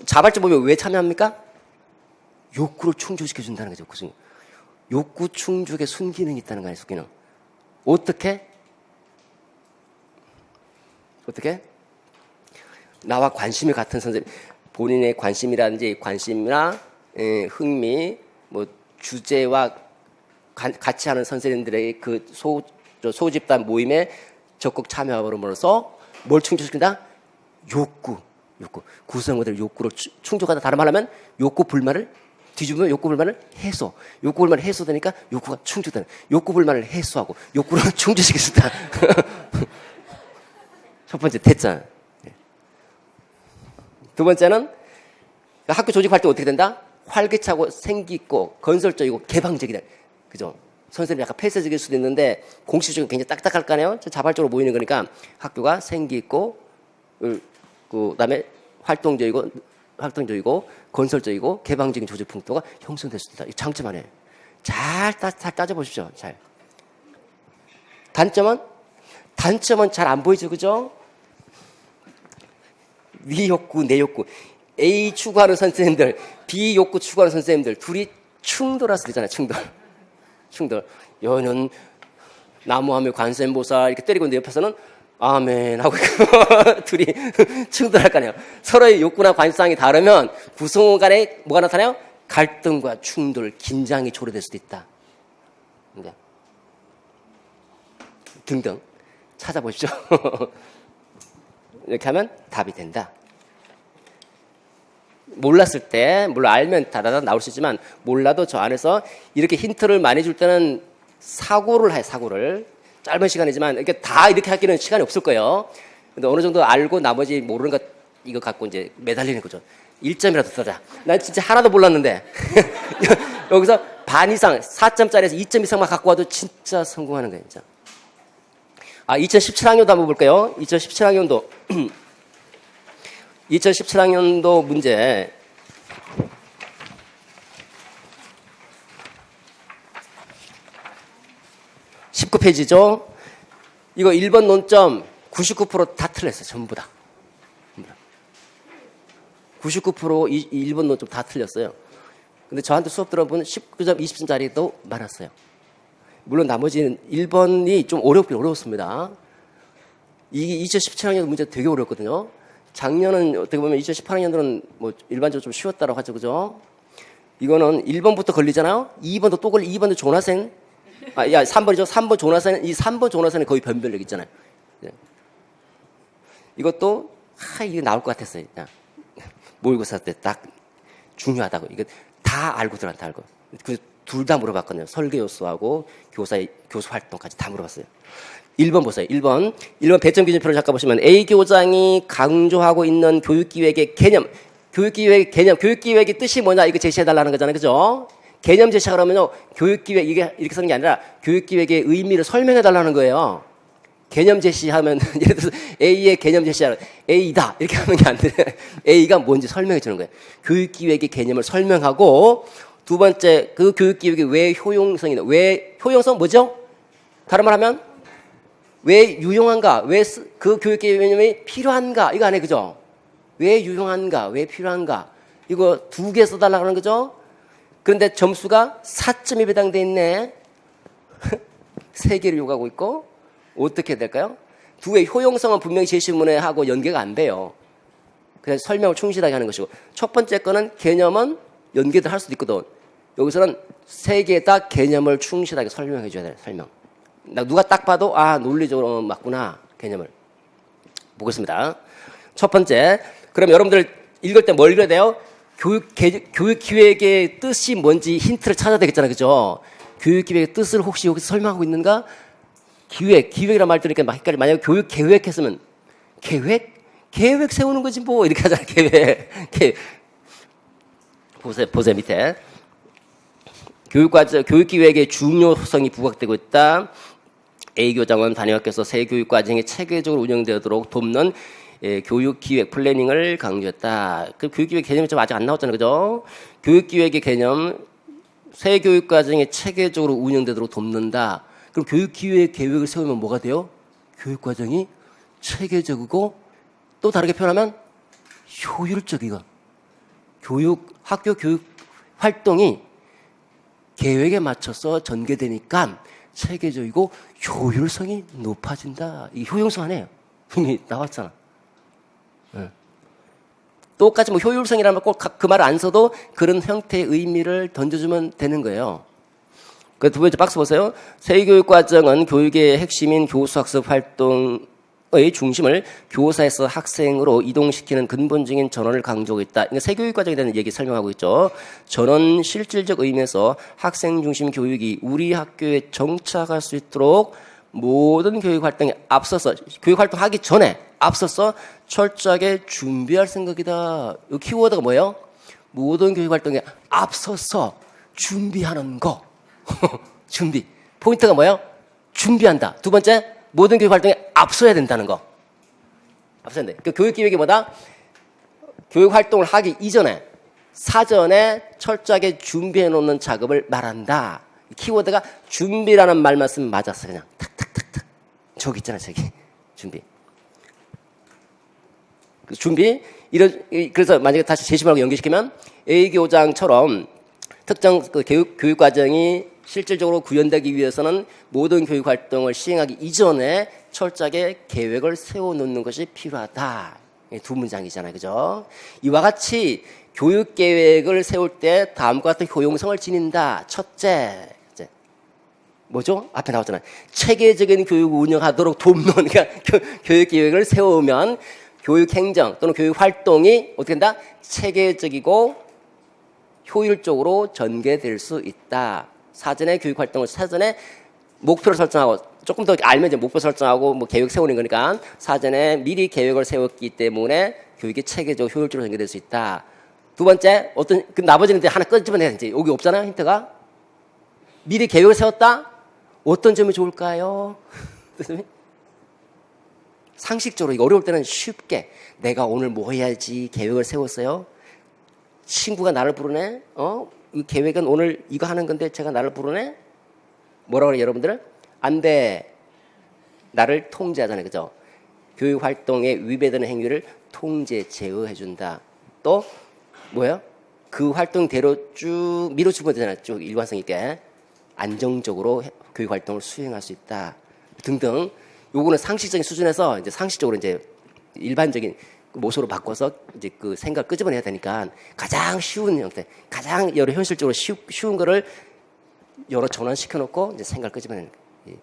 자발적 모임에 왜 참여합니까? 욕구를 충족시켜 준다는 거죠. 욕구 충족에 순기능이 있다는 거 아니에요. 순기능. 어떻게? 나와 관심이 같은 선생님, 본인의 관심이라든지 관심이나 흥미, 뭐 주제와 같이 하는 선생님들의 그 소집단 모임에 적극 참여함으로써 뭘 충족시킨다? 욕구. 구성원들의 욕구를 충족하다. 다른 말로 하면 욕구 불만을 뒤집으면 욕구 불만을 해소. 욕구 불만이 해소되니까 욕구가 충족되는. 욕구 불만을 해소하고 욕구를 충족시키겠다. 첫 번째 됐잖아. 두 번째는 학교 조직 활동 어떻게 된다? 활기차고 생기 있고 건설적이고 개방적이다. 그죠? 선생님이 약간 폐쇄적일 수도 있는데 공식적인 굉장히 딱딱할 거 아니에요? 자발적으로 모이는 거니까 학교가 생기 있고 그다음에 활동적이고 건설적이고 개방적인 조직 풍토가 형성될 수 있다. 이 장점 아니에요. 잘 따져보십시오. 잘. 단점은 잘 안 보이죠, 그죠? 위 욕구, 내 욕구. A 추구하는 선생님들, B 욕구 추구하는 선생님들 둘이 충돌할 수 있잖아요. 충돌. 여는 나무하며 관세음보살 이렇게 때리고 있는데 옆에서는 아멘 하고 둘이 충돌할 거 아니에요. 서로의 욕구나 관심사항이 다르면 구성원 간에 뭐가 나타나요? 갈등과 충돌, 긴장이 초래될 수도 있다. 등등 찾아보십시오. 이렇게 하면 답이 된다. 몰랐을 때, 물론 알면 다다다 나올 수 있지만 몰라도 저 안에서 이렇게 힌트를 많이 줄 때는 사고를 해요. 짧은 시간이지만 다 이렇게 하기는 시간이 없을 거예요. 근데 어느 정도 알고 나머지 모르는 것 이거 갖고 이제 매달리는 거죠. 1점이라도 따자. 난 진짜 하나도 몰랐는데 여기서 반 이상 4점짜리에서 2점 이상만 갖고 와도 진짜 성공하는 거예요. 진짜. 2017학년도 한번 볼까요? 2017학년도 문제 19페이지죠. 이거 1번 논점 99% 다 틀렸어요. 전부 다. 99% 1번 논점 다 틀렸어요. 근데 저한테 수업 들어보면 19점, 20점짜리도 많았어요. 물론 나머지는 1번이 좀 어렵습니다. 이게 2017학년 문제 되게 어렵거든요. 작년은 어떻게 보면 2018학년들은 뭐 일반적으로 좀 쉬웠다고 하죠. 그죠? 이거는 1번부터 걸리잖아요. 2번도 또 2번도 조나sen. 3번이죠. 3번 조나sen. 이 3번 조나sen은 거의 변별력 있잖아요. 이것도 이게 나올 것 같았어요. 모의고사 때 딱 중요하다고. 이거 다 알고 들어간다. 알고. 둘 다 물어봤거든요. 설계 요소하고 교사 활동까지 다 물어봤어요. 1번 보세요. 1번 배점 기준표를 잠깐 보시면 A 교장이 강조하고 있는 교육기획의 개념, 교육기획의 뜻이 뭐냐 이거 제시해달라는 거잖아요. 그죠? 개념 제시하라 그러면요. 교육기획 이게 이렇게 쓰는 게 아니라 교육기획의 의미를 설명해달라는 거예요. 개념 제시하면 예를 들어서 A의 개념 제시하라 A다 이렇게 하는 게 안 돼. A가 뭔지 설명해 주는 거예요. 교육기획의 개념을 설명하고 두 번째 그 교육기획이 왜 효용성이다. 왜 효용성 뭐죠? 다른 말 하면 왜 유용한가? 왜 그 교육개념이 필요한가? 이거 안 해, 그죠? 왜 유용한가? 왜 필요한가? 이거 2개 써달라고 하는 거죠? 그런데 점수가 4점이 배당돼 있네. 3개를 요구하고 있고, 어떻게 될까요? 2의 효용성은 분명히 제시문해하고 연계가 안 돼요. 그래서 설명을 충실하게 하는 것이고, 첫 번째 거는 개념은 연계도 할 수도 있거든. 여기서는 3개 다 개념을 충실하게 설명해 줘야 돼요, 설명. 누가 딱 봐도 논리적으로 맞구나 개념을 보겠습니다. 첫 번째, 그럼 여러분들 읽을 때 뭘 읽어야 돼요? 교육기획의 뜻이 뭔지 힌트를 찾아야 되겠잖아요, 그죠? 교육기획의 뜻을 혹시 여기서 설명하고 있는가? 기획이란 말 들으니까 막 헷갈려. 만약에 교육계획 했으면 계획 세우는 거지 뭐 이렇게 하잖아요. 계획. 보세요 밑에 교육기획의 중요성이 부각되고 있다. A 교장은 담임학교에서 새 교육과정이 체계적으로 운영되도록 돕는 교육기획 플래닝을 강조했다. 그 교육기획 개념이 좀 아직 안 나왔잖아요, 그죠? 교육기획의 개념, 새 교육과정이 체계적으로 운영되도록 돕는다. 그럼 교육기획 계획을 세우면 뭐가 돼요? 교육과정이 체계적이고 또 다르게 표현하면 효율적이고 학교 교육 활동이 계획에 맞춰서 전개되니까 체계적이고 효율성이 높아진다. 이게 효용성 아니에요. 이미 나왔잖아. 네. 똑같이 뭐 효율성이라면 꼭 그 말을 안 써도 그런 형태의 의미를 던져주면 되는 거예요. 그 두 번째 박스 보세요. 새 교육과정은 교육의 핵심인 교수학습 활동의 중심을 교사에서 학생으로 이동시키는 근본적인 전환을 강조하고 있다. 그러니까 새 교육과정에 대한 얘기 설명하고 있죠. 전원 실질적 의미에서 학생 중심 교육이 우리 학교에 정착할 수 있도록 모든 교육활동에 앞서서 교육활동 하기 전에 앞서서 철저하게 준비할 생각이다. 이 키워드가 뭐예요? 모든 교육활동에 앞서서 준비하는 거. 준비. 포인트가 뭐예요? 준비한다. 두 번째, 모든 교육 활동에 앞서야 된다는 거. 앞서야 돼. 그 교육 기획이 뭐다? 교육 활동을 하기 이전에 사전에 철저하게 준비해 놓는 작업을 말한다. 키워드가 준비라는 말만 쓰면 맞았어. 그냥 탁탁탁탁. 저기 있잖아, 저기. 준비. 준비. 그래서 만약에 다시 제시문하고 연결시키면 A 교장처럼 특정 그 교육 과정이 실질적으로 구현되기 위해서는 모든 교육 활동을 시행하기 이전에 철저하게 계획을 세워놓는 것이 필요하다. 두 문장이잖아요, 그죠? 이와 같이 교육 계획을 세울 때 다음과 같은 효용성을 지닌다. 첫째, 뭐죠? 앞에 나왔잖아요. 체계적인 교육을 운영하도록 돕는, 그러니까 교육 계획을 세우면 교육 행정 또는 교육 활동이 어떻게 된다? 체계적이고 효율적으로 전개될 수 있다. 사전에 교육 활동을 사전에 목표를 설정하고 조금 더 알면 이제 목표 설정하고 뭐 계획 세우는 거니까 사전에 미리 계획을 세웠기 때문에 교육이 체계적 효율적으로 전개될 수 있다. 두 번째 어떤 그 나머지는 이제 하나 끄집어내야 돼. 여기 없잖아요, 힌트가. 미리 계획을 세웠다. 어떤 점이 좋을까요? 상식적으로 이거 어려울 때는 쉽게 내가 오늘 뭐 해야지 계획을 세웠어요. 친구가 나를 부르네. 이 계획은 오늘 이거 하는 건데 제가 나를 부르네. 뭐라고 그래요, 여러분들? 안 돼. 나를 통제하잖아요, 그죠? 교육 활동에 위배되는 행위를 통제, 제어해준다. 또 뭐예요? 그 활동대로 쭉 밀어주면 되잖아요. 쭉 일관성 있게 안정적으로 교육 활동을 수행할 수 있다. 등등. 요거는 상식적인 수준에서 이제 상식적으로 이제 일반적인 모습으로 바꿔서 이제 그 생각 끄집어내야 되니까 가장 쉬운 형태, 가장 여러 현실적으로 쉬운 거를 여러 전환시켜 놓고 이제 생각을 끄집어내는 거예요.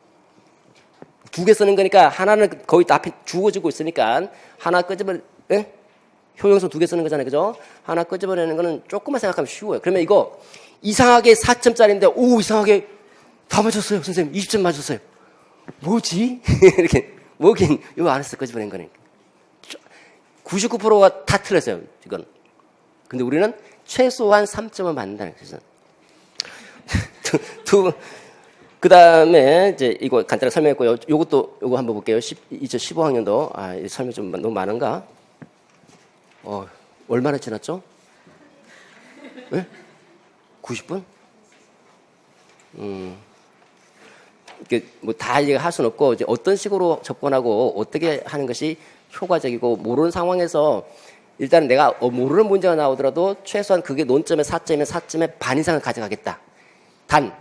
두 개 쓰는 거니까 하나는 거의 다 앞에 주어지고 있으니까 하나 효용성 2개 쓰는 거잖아요, 그죠? 하나 끄집어내는 거는 조금만 생각하면 쉬워요. 그러면 이거 이상하게 4점짜리인데 오 이상하게 다 맞췄어요. 선생님 20점 맞췄어요. 뭐지? 이렇게 뭐긴 이거 안 했을 거지 보낸 거니까. 99%가 다 틀렸어요. 이건. 근데 우리는 최소한 3점은 맞는다는 거죠. 그 다음에 이제 이거 간단하게 설명했고요. 요거 한번 볼게요. 2015학년도 이 설명 좀 너무 많은가? 얼마나 지났죠? 네? 90분? 이게 뭐 다 이제 할 수는 없고 이제 어떤 식으로 접근하고 어떻게 하는 것이 효과적이고 모르는 상황에서 일단은 내가 모르는 문제가 나오더라도 최소한 그게 논점에 4점이면 4점의 반 이상을 가져가겠다. 단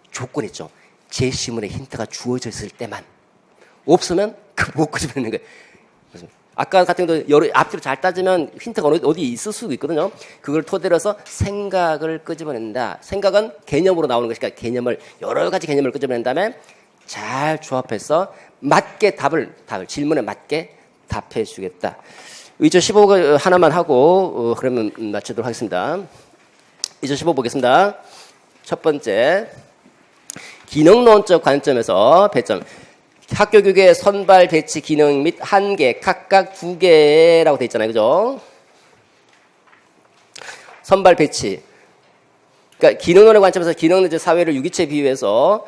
조건이 있죠. 제시문에 힌트가 주어져 있을 때만. 없으면 못 끄집어내는 거예요. 아까 같은 경우도 앞뒤로 잘 따지면 힌트가 어디 있을 수도 있거든요. 그걸 토대로 해서 생각을 끄집어낸다. 생각은 개념으로 나오는 것이니까 여러 가지 개념을 끄집어낸 다음에 잘 조합해서 맞게 질문에 맞게 답해 주겠다. 2015 하나만 하고 그러면 마치도록 하겠습니다. 2015 보겠습니다. 첫 번째, 기능론적 관점에서 배점. 학교 교육의 선발 배치 기능 및 한계, 각각 2개라고 되어 있잖아요. 그죠? 선발 배치. 그러니까 기능론의 관점에서 기능은 이제 사회를 유기체에 비유해서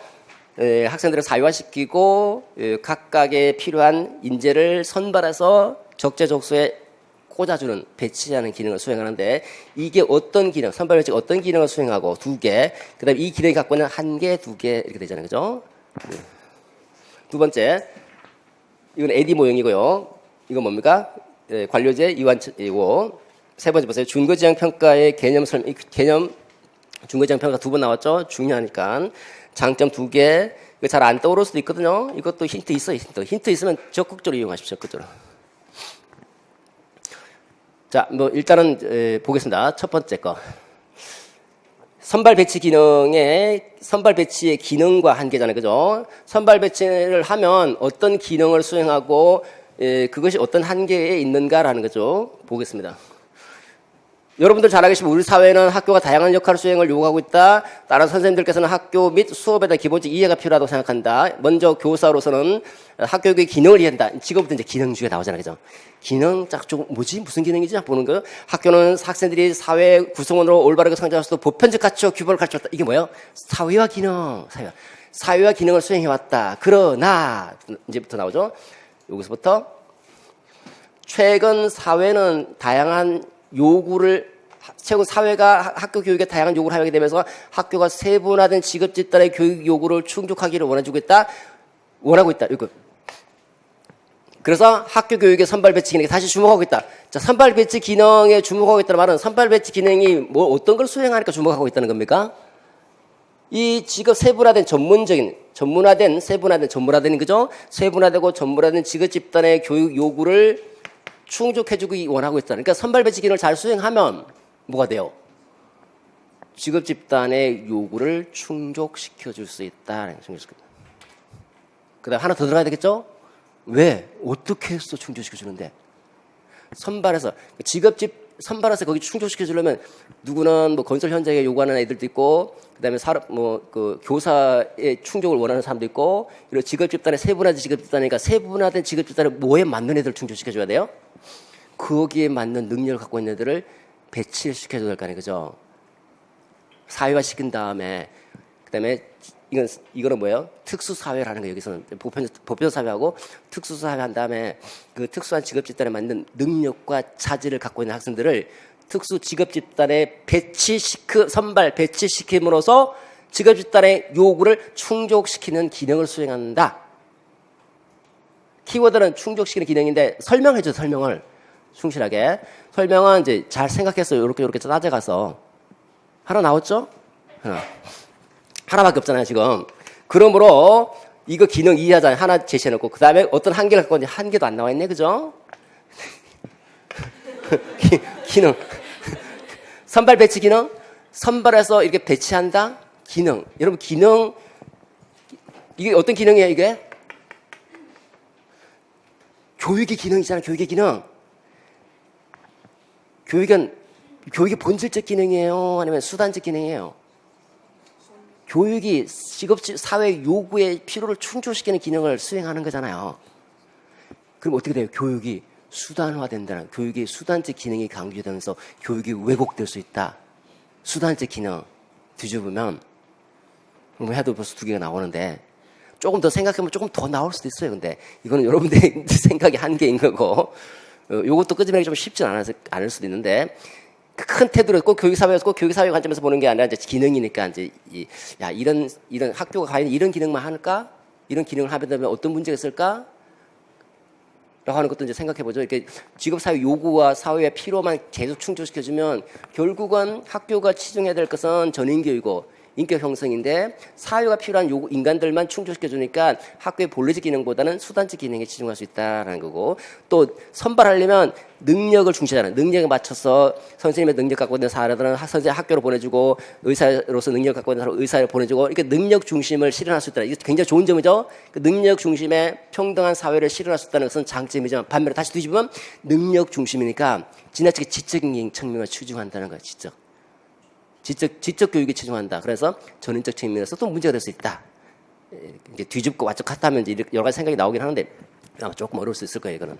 학생들을 사회화시키고 각각의 필요한 인재를 선발해서 적재적소에 꽂아주는 배치하는 기능을 수행하는데 이게 어떤 기능, 선발 배치가 어떤 기능을 수행하고 2개, 그 다음에 이 기능이 갖고 있는 한계 2개 이렇게 되잖아요. 그죠? 두 번째, 이건 AD 모형이고요. 이건 뭡니까? 관료제 이완이고. 세 번째 보세요. 준거지향평가의 준거지향평가 2번 나왔죠? 중요하니까. 장점 2개. 이거 잘 안 떠오를 수도 있거든요. 이것도 힌트 있어요. 힌트 있으면 적극적으로 이용하십시오. 적극적으로. 자, 일단은 보겠습니다. 첫 번째 거. 선발 배치의 기능과 한계잖아요. 그죠? 선발 배치를 하면 어떤 기능을 수행하고 그것이 어떤 한계에 있는가라는 거죠. 보겠습니다. 여러분들 잘 알겠지만 우리 사회는 학교가 다양한 역할 수행을 요구하고 있다. 따라서 선생님들께서는 학교 및 수업에 대한 기본적 이해가 필요하다고 생각한다. 먼저 교사로서는 학교 교육의 기능을 이해한다. 지금부터 이제 기능주의가 나오잖아요. 그죠? 기능, 뭐지? 무슨 기능이지? 보는 거예요. 학교는 학생들이 사회 구성원으로 올바르게 성장할 수 있도록 보편적 가치와 규범을 가르쳤다. 이게 뭐예요? 사회화 기능. 사회화 기능을 수행해왔다. 그러나, 이제부터 나오죠? 여기서부터 최근 사회는 최근 사회가 학교 교육에 다양한 요구를 하게 되면서 학교가 세분화된 직업 집단의 교육 요구를 충족하기를 원하고 있다. 이거. 그래서 학교 교육의 선발 배치 기능에 다시 주목하고 있다. 자, 선발 배치 기능에 주목하고 있다는 말은 선발 배치 기능이 어떤 걸 수행하니까 주목하고 있다는 겁니까? 이 직업 세분화된 그죠? 세분화되고 전문화된 직업 집단의 교육 요구를 충족해주기 원하고 있다. 그러니까 선발 배치 기능을 잘 수행하면 뭐가 돼요? 직업 집단의 요구를 충족시켜줄 수 있다. 그 다음에 하나 더 들어가야 되겠죠? 왜? 어떻게 해서 충족시켜주는데? 선발해서 거기 충족시켜주려면 누구는 건설 현장에 요구하는 애들도 있고, 그 다음에 교사의 충족을 원하는 사람도 있고, 이런 직업 집단의 세분화된 직업 집단이니까 세분화된 직업 집단을 뭐에 맞는 애들을 충족시켜줘야 돼요? 거기에 맞는 능력을 갖고 있는 애들을 배치를 시켜줘야 될 거 아니에요. 그죠? 사회화 시킨 다음에, 그 다음에 이거는 뭐예요? 특수사회라는 거 여기서는 보편사회하고 특수사회 한 다음에 그 특수한 직업 집단에 맞는 능력과 자질을 갖고 있는 학생들을 특수 직업 집단에 선발 배치시킴으로써 직업 집단의 요구를 충족시키는 기능을 수행한다. 키워드는 충족시키는 기능인데 설명해줘. 설명을 충실하게. 설명은 이제 잘 생각해서 이렇게 따져가서 하나 나왔죠? 하나밖에 없잖아요, 지금. 그러므로 이거 기능 이해하잖아요. 하나 제시해놓고 그 다음에 어떤 한계를 갖고 있는지 한계도 안 나와 있네, 그죠? 기능. 선발 배치 기능. 선발해서 이렇게 배치한다. 기능. 여러분 기능 이게 어떤 기능이에요, 이게? 교육의 기능이잖아요, 교육의 기능. 교육은 교육이 본질적 기능이에요? 아니면 수단적 기능이에요? 교육이 사회 요구의 필요를 충족시키는 기능을 수행하는 거잖아요. 그럼 어떻게 돼요? 교육이 수단화된다는, 교육의 수단적 기능이 강조되면서 교육이 왜곡될 수 있다. 수단적 기능 뒤집으면 뭐 해도 벌써 2개가 나오는데 조금 더 생각하면 조금 더 나올 수도 있어요. 근데 이거는 여러분들의 생각이 한계인 거고 이것도 끄집어내기 좀 쉽지 않을 수도 있는데 큰 태도로 꼭 교육사회에서 꼭 교육사회 관점에서 보는 게 아니라 이제 기능이니까 이제 이런 학교가 과연 이런 기능만 할까? 이런 기능을 하게 되면 어떤 문제가 있을까? 라고 하는 것도 이제 생각해보죠. 이렇게 직업사회 요구와 사회의 필요만 계속 충족시켜주면 결국은 학교가 치중해야 될 것은 전인교육이고 인격 형성인데 사회가 필요한 요구, 인간들만 충족시켜주니까 학교의 본래적 기능보다는 수단적 기능에 치중할 수 있다라는 거고 또 선발하려면 능력을 중시하잖아요. 능력에 맞춰서 선생님의 능력 갖고 있는 사람들은 선생님 학교로 보내주고 의사로서 능력 갖고 있는 사람 의사를 보내주고 이렇게 능력 중심을 실현할 수 있다. 이게 굉장히 좋은 점이죠. 그 능력 중심의 평등한 사회를 실현할 수 있다는 것은 장점이지만 반면에 다시 뒤집으면 능력 중심이니까 지나치게 지적인 측면을 치중한다는 거예요. 지적 교육에 치중한다. 그래서 전인적 측면에서 또 문제가 될 수 있다. 이제 뒤집고 왔죠 같다면 이제 여러 가지 생각이 나오긴 하는데 아마 조금 어려울 수 있을 거예요. 이거는.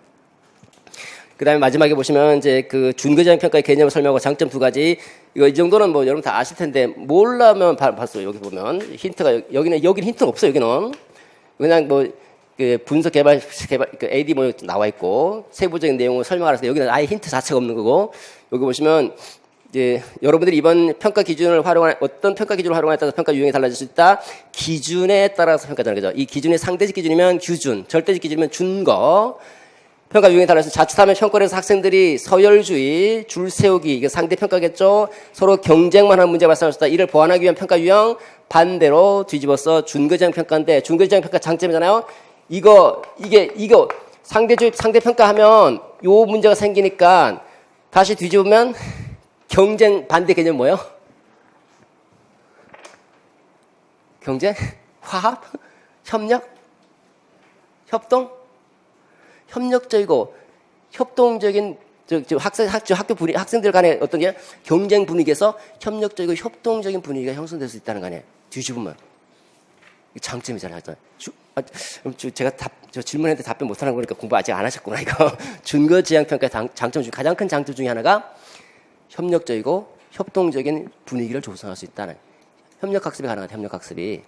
그다음에 마지막에 보시면 이제 그 준거장 평가의 개념을 설명하고 장점 2가지. 이거 이 정도는 뭐 여러분 다 아실 텐데 몰라면 봤어요. 여기 보면 힌트가 여기는 힌트는 없어요. 여기는 그냥 뭐 그 분석 개발 그 AD 뭐 나와 있고 세부적인 내용을 설명하라서 여기는 아예 힌트 자체가 없는 거고 여기 보시면. 이제 여러분들이 이번 평가 기준을 어떤 평가 기준을 활용하냐에 따라서 평가 유형이 달라질 수 있다. 기준에 따라서 평가하는 거죠. 이 기준이 상대적 기준이면 규준, 절대적 기준이면 준거. 평가 유형이 달라서 자칫하면 평가에서 학생들이 서열주의, 줄 세우기, 이게 상대 평가겠죠. 서로 경쟁만 하는 문제가 발생할 수 있다. 이를 보완하기 위한 평가 유형 반대로 뒤집어서 준거제한 평가인데 준거제한 평가 장점이잖아요. 이거 상대 평가하면 요 문제가 생기니까 다시 뒤집으면. 경쟁 반대 개념 뭐예요? 경쟁? 화합? 협력? 협동? 협력적이고 협동적인 학생들 간의 어떤 게 경쟁 분위기에서 협력적이고 협동적인 분위기가 형성될 수 있다는 거 아니에요? 뒤집으면 장점이잖아요. 제가 질문했는데 답변 못하는 거니까 공부 아직 안 하셨구나 이거. 준거 지향 평가의 장점 중 가장 큰 장점 중에 하나가 협력적이고 협동적인 분위기를 조성할 수 있다는 협력학습이 가능한 협력학습이.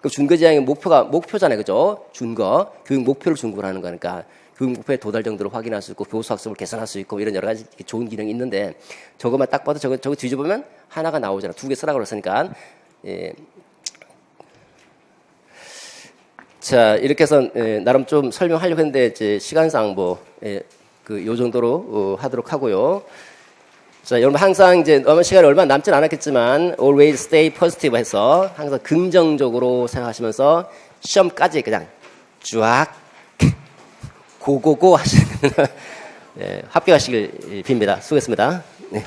그 준거지향의 목표잖아요, 그죠? 준거 교육 목표를 준거로 하는 거니까 교육 목표에 도달 정도로 확인할 수 있고 교수 학습을 개선할 수 있고 이런 여러 가지 좋은 기능이 있는데 저것만 딱 봐도 저거 뒤집으면 하나가 나오잖아. 2개 쓰라고 그랬으니까. 예. 자 이렇게 해서 나름 좀 설명하려고 했는데 이제 시간상 요 정도로 하도록 하고요. 자, 여러분 항상 이제 시간이 얼마 남진 않았겠지만 always stay positive 해서 항상 긍정적으로 생각하시면서 시험까지 그냥 쫙 고고고 하시는 합격하시길 빕니다. 수고했습니다. 네.